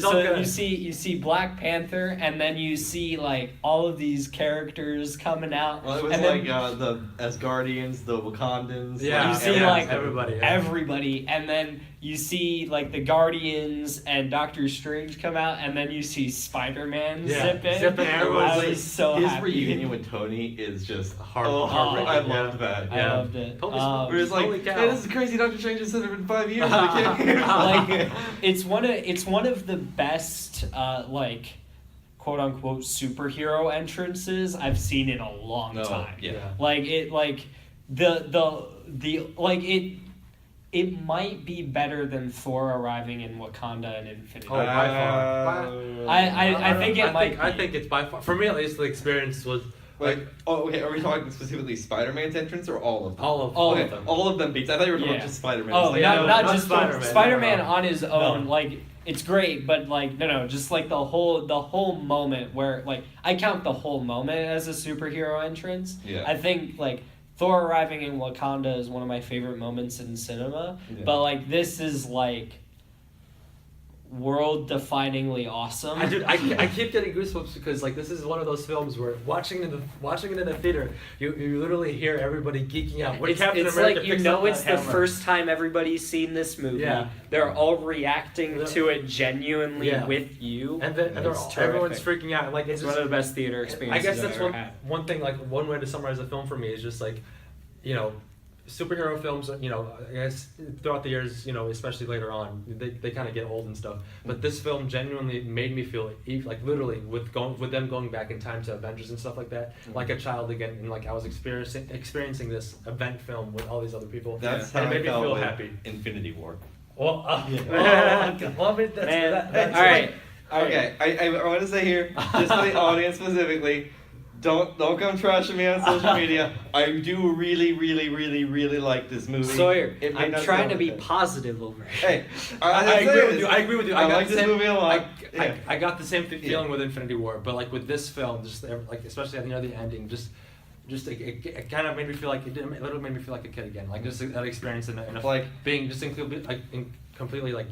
[SPEAKER 1] so you see Black Panther, and then you see like all of these characters coming out.
[SPEAKER 2] Well, it was
[SPEAKER 1] and
[SPEAKER 2] like
[SPEAKER 1] then,
[SPEAKER 2] the Asgardians, the Wakandans.
[SPEAKER 3] Yeah,
[SPEAKER 1] you see like
[SPEAKER 3] everybody,
[SPEAKER 1] and then you see like the Guardians and Doctor Strange come out, and then you see Spider-Man zip in. I was so
[SPEAKER 2] his
[SPEAKER 1] happy.
[SPEAKER 2] Reunion with Tony is just
[SPEAKER 3] heartbreaking.
[SPEAKER 2] I loved that.
[SPEAKER 1] I loved it.
[SPEAKER 2] We're just like,
[SPEAKER 3] holy cow.
[SPEAKER 2] hey, this is crazy. Doctor Strange has said it in 5 years. Like,
[SPEAKER 1] it's one of the best like quote unquote superhero entrances I've seen in a long time.
[SPEAKER 2] Yeah.
[SPEAKER 1] Like it like the like it might be better than Thor arriving in Wakanda and Infinity War.
[SPEAKER 3] By far.
[SPEAKER 1] I think it might be.
[SPEAKER 3] I think it's by far. For me, at least, the experience was
[SPEAKER 2] Like, okay, are we talking specifically Spider-Man's entrance or all of them?
[SPEAKER 3] all of them.
[SPEAKER 2] All of them beats. I thought you were talking just Spider-Man.
[SPEAKER 1] Oh,
[SPEAKER 3] Yeah,
[SPEAKER 1] not
[SPEAKER 3] not
[SPEAKER 1] just
[SPEAKER 3] Spider-Man.
[SPEAKER 1] Spider-Man
[SPEAKER 3] No.
[SPEAKER 1] on his own.
[SPEAKER 3] No.
[SPEAKER 1] Like it's great, but like no, just like the whole moment where like I count the whole moment as a superhero entrance.
[SPEAKER 2] Yeah.
[SPEAKER 1] I think like Thor arriving in Wakanda is one of my favorite moments in cinema.
[SPEAKER 2] Yeah.
[SPEAKER 1] But like this is like world-definingly awesome.
[SPEAKER 3] I keep getting goosebumps because like this is one of those films where watching it in the theater, you literally hear everybody geeking out. When
[SPEAKER 1] It's
[SPEAKER 3] Captain
[SPEAKER 1] like
[SPEAKER 3] America
[SPEAKER 1] you
[SPEAKER 3] picks
[SPEAKER 1] know
[SPEAKER 3] up
[SPEAKER 1] it's
[SPEAKER 3] that
[SPEAKER 1] the
[SPEAKER 3] hammer.
[SPEAKER 1] first time everybody's seen this movie.
[SPEAKER 3] Yeah.
[SPEAKER 1] They're all reacting to it genuinely
[SPEAKER 3] Yeah.
[SPEAKER 1] with you.
[SPEAKER 3] and then everyone's freaking out. Like
[SPEAKER 1] It's one of the best theater
[SPEAKER 3] I
[SPEAKER 1] experiences
[SPEAKER 3] guess
[SPEAKER 1] I've
[SPEAKER 3] that's
[SPEAKER 1] ever had.
[SPEAKER 3] one thing. Like one way to summarize a film for me is just like, you know, superhero films. You know, I guess throughout the years, you know, especially later on, they kind of get old and stuff. But this film genuinely made me feel like literally with them going back in time to Avengers and stuff like that, like a child again, and like I was experiencing this event film with all these other people.
[SPEAKER 2] That's
[SPEAKER 3] and
[SPEAKER 2] how
[SPEAKER 3] it made
[SPEAKER 2] I
[SPEAKER 3] me
[SPEAKER 2] felt
[SPEAKER 3] feel
[SPEAKER 2] with
[SPEAKER 3] happy.
[SPEAKER 2] Infinity War.
[SPEAKER 3] Well,
[SPEAKER 1] Man, all right.
[SPEAKER 2] Okay, I want to say here, just for the audience specifically, don't come trashing me on social media. I do really like this movie.
[SPEAKER 1] Sawyer,
[SPEAKER 2] It may
[SPEAKER 1] I'm
[SPEAKER 2] not
[SPEAKER 1] trying
[SPEAKER 2] sound
[SPEAKER 1] to be
[SPEAKER 2] good.
[SPEAKER 1] positive over here.
[SPEAKER 2] Hey,
[SPEAKER 3] I agree with you.
[SPEAKER 2] I
[SPEAKER 3] got
[SPEAKER 2] like
[SPEAKER 3] the
[SPEAKER 2] this
[SPEAKER 3] same-
[SPEAKER 2] movie a lot. Yeah.
[SPEAKER 3] I got the same feeling with Infinity War, but like with this film, just like especially near the ending, just it kind of made me feel like it literally made me feel like a kid again. Like just that experience and
[SPEAKER 2] Like-
[SPEAKER 3] being just completely like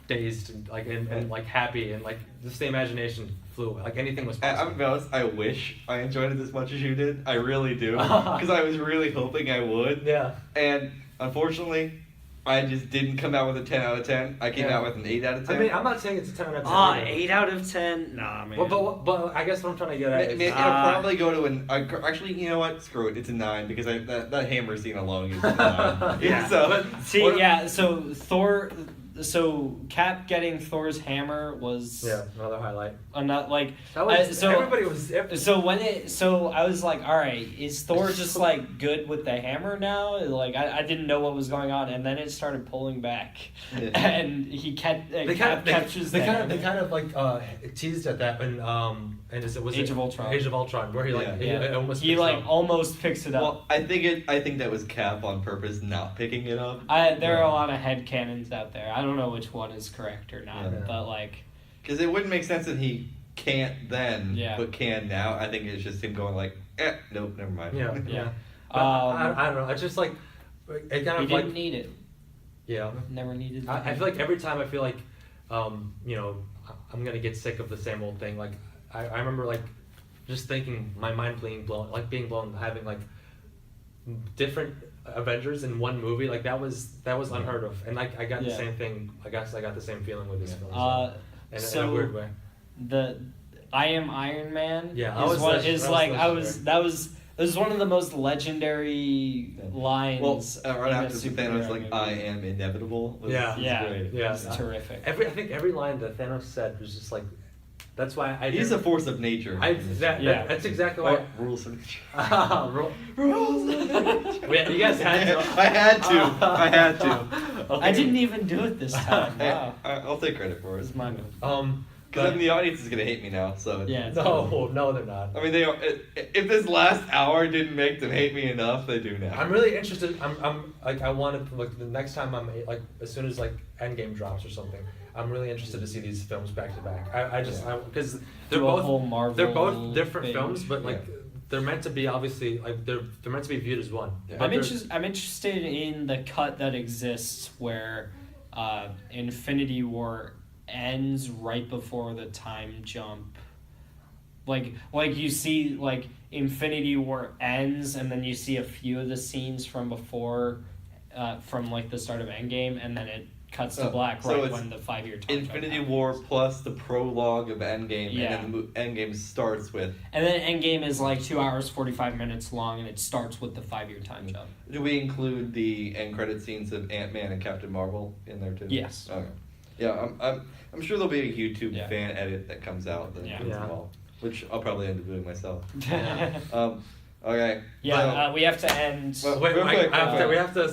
[SPEAKER 3] dazed and like and like happy and like just the imagination flew. Like anything was
[SPEAKER 2] I'm
[SPEAKER 3] possible.
[SPEAKER 2] be honest, I wish I enjoyed it as much as you did. I really do. Because I was really hoping I would.
[SPEAKER 3] Yeah.
[SPEAKER 2] And unfortunately, I just didn't come out with a 10 out of 10. I came out with an 8 out of 10.
[SPEAKER 3] I mean, I'm not saying it's a 10 out of 10. either.
[SPEAKER 1] 8 out of 10? Nah, man.
[SPEAKER 3] But I guess what I'm trying to get at is
[SPEAKER 2] It'll probably go to an... actually, you know what? Screw it. It's a 9 because that hammer scene alone is a 9.
[SPEAKER 1] Yeah.
[SPEAKER 2] So,
[SPEAKER 1] So Cap getting Thor's hammer was
[SPEAKER 3] another highlight.
[SPEAKER 1] not like
[SPEAKER 3] That was everybody was.
[SPEAKER 1] so I was like, all right, is Thor just like good with the hammer now? Like I didn't know what was going on, and then it started pulling back, and he captures
[SPEAKER 3] they kind of like teased at that when was
[SPEAKER 1] Age of Ultron.
[SPEAKER 3] Age of Ultron, where he like
[SPEAKER 1] almost picks it up.
[SPEAKER 2] well, I think that was Cap on purpose not picking it up.
[SPEAKER 1] There are a lot of headcanons out there. I don't know which one is correct or not,
[SPEAKER 2] Yeah.
[SPEAKER 1] but like.
[SPEAKER 2] Because it wouldn't make sense that he can't then,
[SPEAKER 1] Yeah.
[SPEAKER 2] but can now. I think it's just him going like, nope, never mind.
[SPEAKER 1] Yeah.
[SPEAKER 3] But I don't know. It's just like it kind
[SPEAKER 1] He
[SPEAKER 3] of like
[SPEAKER 1] didn't need it.
[SPEAKER 3] yeah.
[SPEAKER 1] Never needed.
[SPEAKER 3] I feel like every time I feel like, you know, I'm gonna get sick of the same old thing. Like I remember like just thinking my mind being blown, having like different Avengers in one movie. Like that was unheard of, and like I got the same thing. I guess I got the same feeling with this film. In a weird way.
[SPEAKER 1] The I Am Iron Man.
[SPEAKER 3] Yeah,
[SPEAKER 1] that was one of the most legendary lines.
[SPEAKER 2] Well, right
[SPEAKER 1] in a
[SPEAKER 2] after Thanos,
[SPEAKER 1] superhero
[SPEAKER 2] like,
[SPEAKER 1] movie.
[SPEAKER 2] I am inevitable. Was great.
[SPEAKER 3] Yeah.
[SPEAKER 1] It's terrific.
[SPEAKER 3] I think every line that Thanos said was just like, that's why I.
[SPEAKER 2] He's a force of nature.
[SPEAKER 3] That's exactly why.
[SPEAKER 2] Rules of nature.
[SPEAKER 3] Rules of nature. Yeah, you guys had to.
[SPEAKER 2] I had to.
[SPEAKER 3] Okay.
[SPEAKER 1] I didn't even do it this time. Wow.
[SPEAKER 2] I'll take credit for it.
[SPEAKER 1] It's my move.
[SPEAKER 2] Because then the audience is gonna hate me now. So
[SPEAKER 1] Yeah.
[SPEAKER 3] No, they're not.
[SPEAKER 2] I mean, if this last hour didn't make them hate me enough, they do now.
[SPEAKER 3] I'm really interested. I'm like, I want to, like, the next time I'm like, as soon as like Endgame drops or something, I'm really interested to see these films back to back. Because they're
[SPEAKER 1] Do a
[SPEAKER 3] both
[SPEAKER 1] whole Marvel
[SPEAKER 3] they're both different
[SPEAKER 1] thing.
[SPEAKER 3] films, but like they're meant to be obviously like they're meant to be viewed as one.
[SPEAKER 2] Yeah.
[SPEAKER 3] But
[SPEAKER 1] I'm interested in the cut that exists where Infinity War ends right before the time jump. Like you see, like, Infinity War ends, and then you see a few of the scenes from before, from like the start of Endgame, and then it cuts to black
[SPEAKER 2] so
[SPEAKER 1] right
[SPEAKER 2] it's
[SPEAKER 1] when the 5-year time
[SPEAKER 2] Infinity
[SPEAKER 1] jump
[SPEAKER 2] War
[SPEAKER 1] happens.
[SPEAKER 2] plus the prologue of Endgame,
[SPEAKER 1] Yeah.
[SPEAKER 2] and then Endgame starts with.
[SPEAKER 1] And then Endgame is like 2 hours 45 minutes long, and it starts with the 5-year time jump.
[SPEAKER 2] Do we include the end credit scenes of Ant-Man and Captain Marvel in there too?
[SPEAKER 1] Yes.
[SPEAKER 2] Okay. Yeah, I'm sure there'll be a YouTube
[SPEAKER 1] Yeah.
[SPEAKER 2] fan edit that comes out that includes them all, which I'll probably end up doing myself. Okay.
[SPEAKER 1] Yeah, we have to end.
[SPEAKER 2] Well,
[SPEAKER 3] wait,
[SPEAKER 2] real quick,
[SPEAKER 3] we have to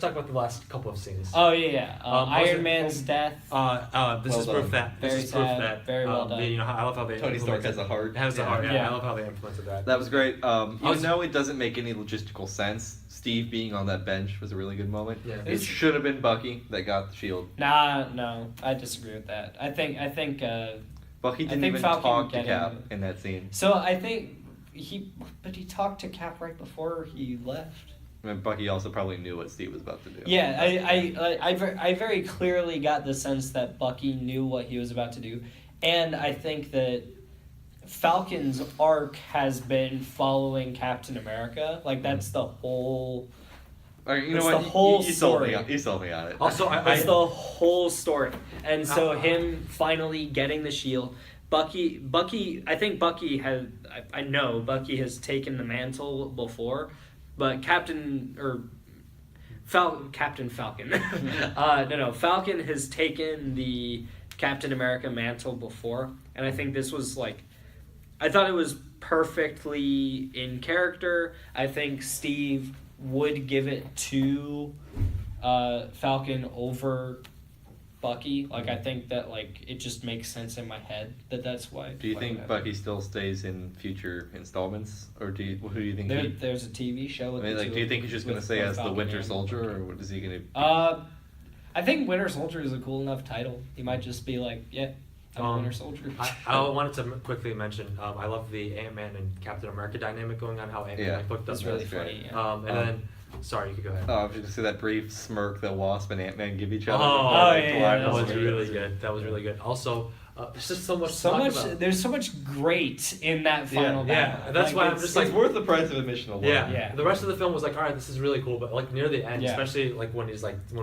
[SPEAKER 3] talk about the last couple of scenes.
[SPEAKER 1] Oh yeah. Iron
[SPEAKER 3] it-
[SPEAKER 1] Man's death.
[SPEAKER 3] This
[SPEAKER 2] Well
[SPEAKER 3] is
[SPEAKER 2] done.
[SPEAKER 3] proof that.
[SPEAKER 1] Very
[SPEAKER 3] This is proof
[SPEAKER 1] sad,
[SPEAKER 3] that.
[SPEAKER 1] very well done.
[SPEAKER 3] You know, I love how they.
[SPEAKER 2] Tony Stark
[SPEAKER 3] implemented-
[SPEAKER 2] has a heart.
[SPEAKER 3] It has a heart. Yeah.
[SPEAKER 1] Yeah.
[SPEAKER 3] I love how they implemented that.
[SPEAKER 2] That was great. Even
[SPEAKER 3] was-
[SPEAKER 2] though it doesn't make any logistical sense, Steve being on that bench was a really good moment.
[SPEAKER 3] Yeah.
[SPEAKER 2] It should have been Bucky that got the shield.
[SPEAKER 1] No, I disagree with that. I think.
[SPEAKER 2] Bucky didn't
[SPEAKER 1] think
[SPEAKER 2] even
[SPEAKER 1] Falcon
[SPEAKER 2] talk to
[SPEAKER 1] getting-
[SPEAKER 2] Cap in that scene.
[SPEAKER 1] So I think he talked to Cap right before he left.
[SPEAKER 2] I mean, Bucky also probably knew what Steve was about to do.
[SPEAKER 1] Yeah, I very clearly got the sense that Bucky knew what he was about to do, and I think that Falcon's arc has been following Captain America. Like, that's the whole.
[SPEAKER 2] All right, you
[SPEAKER 1] It's
[SPEAKER 2] know what?
[SPEAKER 1] the whole
[SPEAKER 2] you sold me
[SPEAKER 1] story.
[SPEAKER 2] on, you sold me on it.
[SPEAKER 3] Also,
[SPEAKER 1] That's the whole story. And so him finally getting the shield. Bucky, I think Bucky I know Bucky has taken the mantle before, but Captain Falcon. Falcon has taken the Captain America mantle before, and I think this was like, I thought it was perfectly in character. I think Steve would give it to Falcon over Bucky. Like, I think that, like, it just makes sense in my head that's why.
[SPEAKER 2] Do you think Bucky still stays in future installments, or who do you think?
[SPEAKER 1] There's a TV show with the two
[SPEAKER 2] do you think
[SPEAKER 1] of
[SPEAKER 2] he's just
[SPEAKER 1] them,
[SPEAKER 2] gonna
[SPEAKER 1] with
[SPEAKER 2] say
[SPEAKER 1] both
[SPEAKER 2] as the
[SPEAKER 1] Falcon
[SPEAKER 2] Winter
[SPEAKER 1] and
[SPEAKER 2] Soldier,
[SPEAKER 1] Bucky.
[SPEAKER 2] or what is he gonna?
[SPEAKER 1] I think Winter Soldier is a cool enough title. He might just be like, yeah, I'm a Winter Soldier.
[SPEAKER 3] I wanted to quickly mention. I love the Ant-Man and Captain America dynamic going on. How Ant-Man hooked up.
[SPEAKER 1] It's really
[SPEAKER 2] That's
[SPEAKER 1] funny.
[SPEAKER 2] great.
[SPEAKER 1] Yeah.
[SPEAKER 3] And then, sorry, you could go ahead.
[SPEAKER 2] I was just gonna say that brief smirk that Wasp and Ant-Man give each other.
[SPEAKER 3] That was really good. That was really good. Also, there's just so much. to talk about.
[SPEAKER 1] There's so much great in that final battle.
[SPEAKER 3] Yeah, that's why I'm just
[SPEAKER 2] It's worth the price of admission alone.
[SPEAKER 1] Yeah.
[SPEAKER 3] The rest of the film was like, all right, this is really cool, but like near the end,
[SPEAKER 1] Yeah.
[SPEAKER 3] especially like when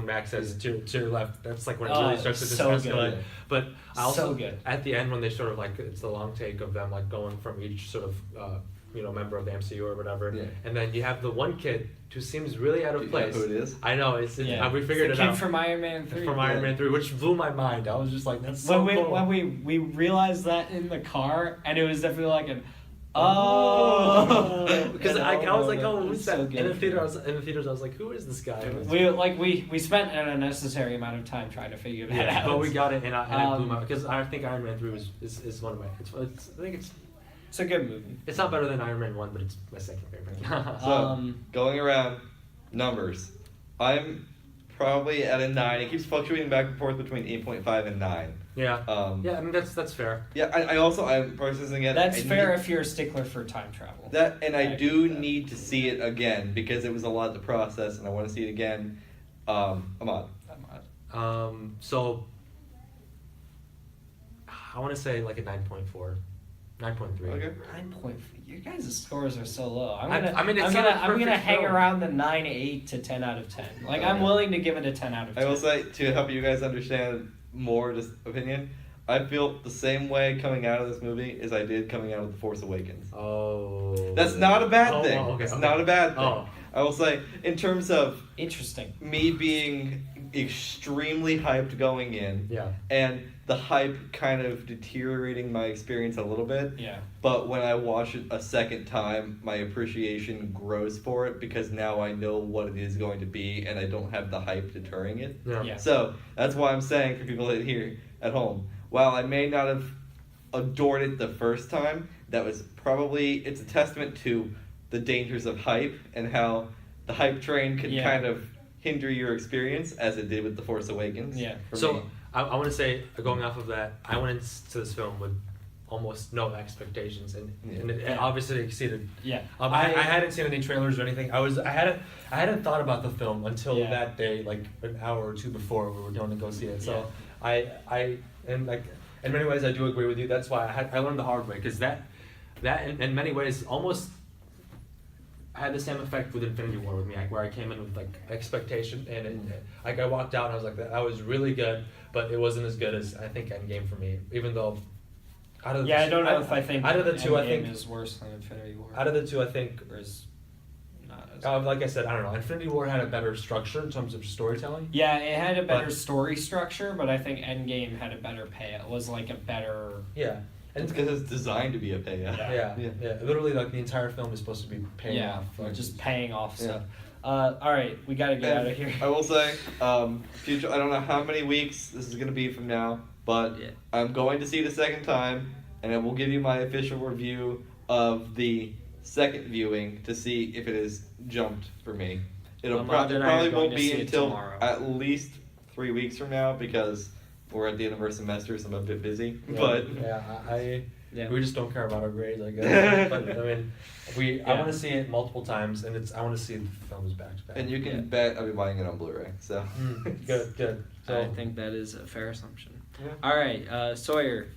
[SPEAKER 3] Max says to your left, that's like when it
[SPEAKER 1] Oh,
[SPEAKER 3] really starts to
[SPEAKER 1] so
[SPEAKER 3] escalate.
[SPEAKER 1] good.
[SPEAKER 3] But I also
[SPEAKER 1] So good.
[SPEAKER 3] at the end when they sort of like it's the long take of them like going from each sort of member of the MCU or whatever, and then you have the one kid who seems really out of
[SPEAKER 2] Do you
[SPEAKER 3] place.
[SPEAKER 2] know who it is?
[SPEAKER 3] I know we figured
[SPEAKER 1] It's
[SPEAKER 3] it
[SPEAKER 1] the kid
[SPEAKER 3] out
[SPEAKER 1] from Iron Man 3.
[SPEAKER 3] from Iron Man 3, which blew my mind. I was just like, that's so cool.
[SPEAKER 1] When we realized that in the car, and it was definitely like an
[SPEAKER 3] because I was like, oh, who's
[SPEAKER 1] so
[SPEAKER 3] that?
[SPEAKER 1] good.
[SPEAKER 3] In the theaters, I was like, who is this guy?
[SPEAKER 1] We spent an unnecessary amount of time trying to figure that out.
[SPEAKER 3] But we got it, and it blew my because I think Iron Man 3 is one of my. I think
[SPEAKER 1] It's a good movie.
[SPEAKER 3] it's not better than Iron Man 1, but it's my second favorite.
[SPEAKER 2] So going around numbers, I'm probably at a 9. It keeps fluctuating back and forth between 8.5 and 9.
[SPEAKER 3] Yeah.
[SPEAKER 2] Yeah,
[SPEAKER 3] I mean that's fair.
[SPEAKER 2] Yeah, I'm processing it.
[SPEAKER 1] That's fair if you're a stickler for time travel.
[SPEAKER 2] I do need to see it again because it was a lot to process, and I want to see it again. Ahmad.
[SPEAKER 3] So I want to say like a 9.4, 9.3.
[SPEAKER 2] Okay.
[SPEAKER 1] 9.4. You guys' scores are so low. I'm
[SPEAKER 3] I mean, it's
[SPEAKER 1] I'm
[SPEAKER 3] not a
[SPEAKER 1] gonna
[SPEAKER 3] perfect
[SPEAKER 1] hang
[SPEAKER 3] film.
[SPEAKER 1] around the 9.8 to 10 out of 10. Like, I'm
[SPEAKER 2] Okay.
[SPEAKER 1] willing to give it a 10 out of 10.
[SPEAKER 2] I will say, to help you guys understand more this opinion, I feel the same way coming out of this movie as I did coming out of The Force Awakens.
[SPEAKER 3] Oh.
[SPEAKER 2] That's not a bad
[SPEAKER 3] Oh,
[SPEAKER 2] thing.
[SPEAKER 3] oh, okay,
[SPEAKER 2] It's
[SPEAKER 3] okay.
[SPEAKER 2] not a bad thing.
[SPEAKER 3] Oh.
[SPEAKER 2] I will say, in terms of
[SPEAKER 1] Interesting.
[SPEAKER 2] me being extremely hyped going in,
[SPEAKER 3] Yeah.
[SPEAKER 2] and the hype kind of deteriorating my experience a little bit.
[SPEAKER 1] Yeah.
[SPEAKER 2] But when I watch it a second time, my appreciation grows for it because now I know what it is going to be, and I don't have the hype deterring it.
[SPEAKER 3] Yeah.
[SPEAKER 1] Yeah.
[SPEAKER 2] So that's why I'm saying for people here at home, while I may not have adored it the first time, it's a testament to the dangers of hype and how the hype train can
[SPEAKER 1] Yeah.
[SPEAKER 2] kind of hinder your experience as it did with The Force Awakens.
[SPEAKER 1] Yeah.
[SPEAKER 2] for
[SPEAKER 3] So
[SPEAKER 2] me.
[SPEAKER 3] I want to say, going off of that, I went into this film with almost no expectations, and it obviously exceeded.
[SPEAKER 1] Yeah.
[SPEAKER 3] I hadn't seen any trailers or anything. I hadn't thought about the film until
[SPEAKER 1] Yeah.
[SPEAKER 3] that day, like an hour or two before we were going to go see it. So I and like in many ways I do agree with you. That's why I learned the hard way, because that in many ways almost had the same effect with Infinity War with me, like, where I came in with like expectation, and like I walked out and I was like, that was really good, but it wasn't as good as I think Endgame for me. Even though, out of the
[SPEAKER 1] I don't know if I think
[SPEAKER 3] out of the two, I
[SPEAKER 1] Endgame
[SPEAKER 3] think
[SPEAKER 1] is worse than Infinity War.
[SPEAKER 3] out of the two, I think,
[SPEAKER 1] Or is not as
[SPEAKER 3] like I said, I don't know. Infinity War had a better structure in terms of storytelling.
[SPEAKER 1] Yeah, it had a better
[SPEAKER 3] But-
[SPEAKER 1] story structure, but I think Endgame had a better payout. It was like a better.
[SPEAKER 3] Yeah,
[SPEAKER 2] It's because it's designed to be a payout.
[SPEAKER 3] yeah. Literally, like the entire film is supposed to be paying
[SPEAKER 1] Yeah,
[SPEAKER 3] off. Like,
[SPEAKER 1] just paying off
[SPEAKER 2] Yeah.
[SPEAKER 1] stuff. All right, we got to get out of here.
[SPEAKER 2] I will say, future. I don't know how many weeks this is going to be from now, but
[SPEAKER 1] Yeah.
[SPEAKER 2] I'm going to see it a second time, and I will give you my official review of the second viewing to see if it has jumped for me. It
[SPEAKER 1] Ahmad and I are
[SPEAKER 2] probably
[SPEAKER 1] going
[SPEAKER 2] won't
[SPEAKER 1] to
[SPEAKER 2] be
[SPEAKER 1] see it
[SPEAKER 2] until
[SPEAKER 1] tomorrow.
[SPEAKER 2] at least 3 weeks from now because we're at the end of our semester, so I'm a bit busy.
[SPEAKER 3] yeah,
[SPEAKER 2] But
[SPEAKER 1] Yeah.
[SPEAKER 3] we just don't care about our grades, I guess. But I mean, I
[SPEAKER 1] Yeah.
[SPEAKER 3] want to see it multiple times, and I want to see the films back to back.
[SPEAKER 2] and you can
[SPEAKER 1] Yeah.
[SPEAKER 2] bet I'll be buying it on Blu-ray. So
[SPEAKER 3] Good. So
[SPEAKER 1] I think that is a fair assumption.
[SPEAKER 2] Yeah.
[SPEAKER 1] All right, Sawyer.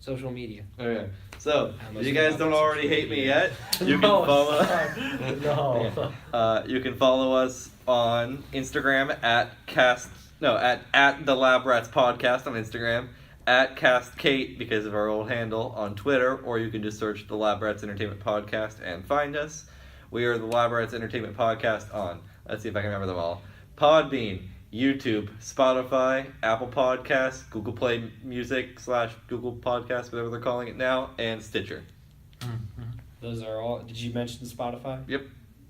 [SPEAKER 1] Social media.
[SPEAKER 2] Okay. So,
[SPEAKER 1] How
[SPEAKER 2] if
[SPEAKER 1] much
[SPEAKER 2] you
[SPEAKER 1] we
[SPEAKER 2] guys
[SPEAKER 1] got
[SPEAKER 2] don't
[SPEAKER 1] for
[SPEAKER 2] already
[SPEAKER 1] social
[SPEAKER 2] hate me
[SPEAKER 1] media?
[SPEAKER 2] yet, you can
[SPEAKER 3] No,
[SPEAKER 2] follow.
[SPEAKER 3] stop. No.
[SPEAKER 2] You can follow us on Instagram at the Lab Rats Podcast on Instagram, at Cast Kate because of our old handle on Twitter, or you can just search the Lab Rats Entertainment Podcast and find us. We are the Lab Rats Entertainment Podcast on, let's see if I can remember them all, Podbean, YouTube, Spotify, Apple Podcasts, Google Play Music / Google Podcasts, whatever they're calling it now, and Stitcher.
[SPEAKER 1] Those are all. Did you mention Spotify?
[SPEAKER 2] Yep,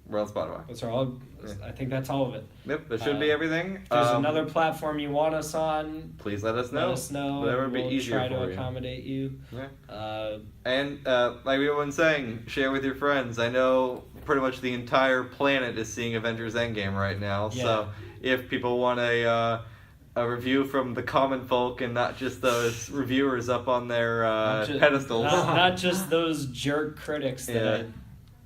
[SPEAKER 2] we're on Spotify.
[SPEAKER 1] Those are all.
[SPEAKER 2] Yeah.
[SPEAKER 1] I think that's all of it.
[SPEAKER 2] Yep, that should be everything.
[SPEAKER 1] If there's another platform you want us on,
[SPEAKER 2] Please let us know.
[SPEAKER 1] let us know.
[SPEAKER 2] Whatever
[SPEAKER 1] and
[SPEAKER 2] would be
[SPEAKER 1] we'll
[SPEAKER 2] easier
[SPEAKER 1] try
[SPEAKER 2] for
[SPEAKER 1] to
[SPEAKER 2] you.
[SPEAKER 1] accommodate you.
[SPEAKER 2] Yeah. And like everyone's saying, share with your friends. I know pretty much the entire planet is seeing Avengers Endgame right now.
[SPEAKER 1] Yeah.
[SPEAKER 2] So if people want a review from the common folk and not just those reviewers up on their pedestals,
[SPEAKER 1] Not just those jerk critics that
[SPEAKER 2] Yeah.
[SPEAKER 1] I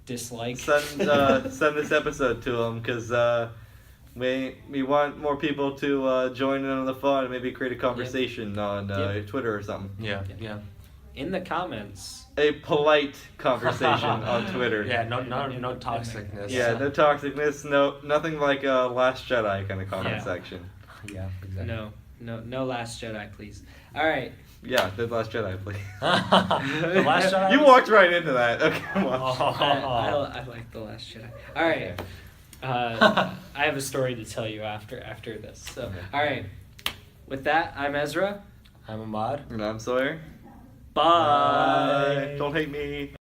[SPEAKER 1] dislike.
[SPEAKER 2] send this episode to them because we want more people to join in on the fun and maybe create a conversation on Twitter or something.
[SPEAKER 3] Yeah.
[SPEAKER 1] In the comments.
[SPEAKER 2] A polite conversation on Twitter.
[SPEAKER 3] Yeah, no toxicness.
[SPEAKER 2] Yeah, no toxicness, nothing like a Last Jedi kind of comment
[SPEAKER 1] Yeah.
[SPEAKER 2] section.
[SPEAKER 3] Yeah, exactly.
[SPEAKER 1] No Last Jedi, please. All right.
[SPEAKER 2] Yeah, the Last Jedi, please.
[SPEAKER 3] The Last Jedi
[SPEAKER 2] You
[SPEAKER 3] was-
[SPEAKER 2] walked right into that. Okay, come on.
[SPEAKER 1] I like the Last Jedi. All right. I have a story to tell you after this. So,
[SPEAKER 2] Okay.
[SPEAKER 1] all right. With that, I'm Ezra.
[SPEAKER 3] I'm Ahmad.
[SPEAKER 2] And I'm Sawyer.
[SPEAKER 1] Bye.
[SPEAKER 2] Don't hate me.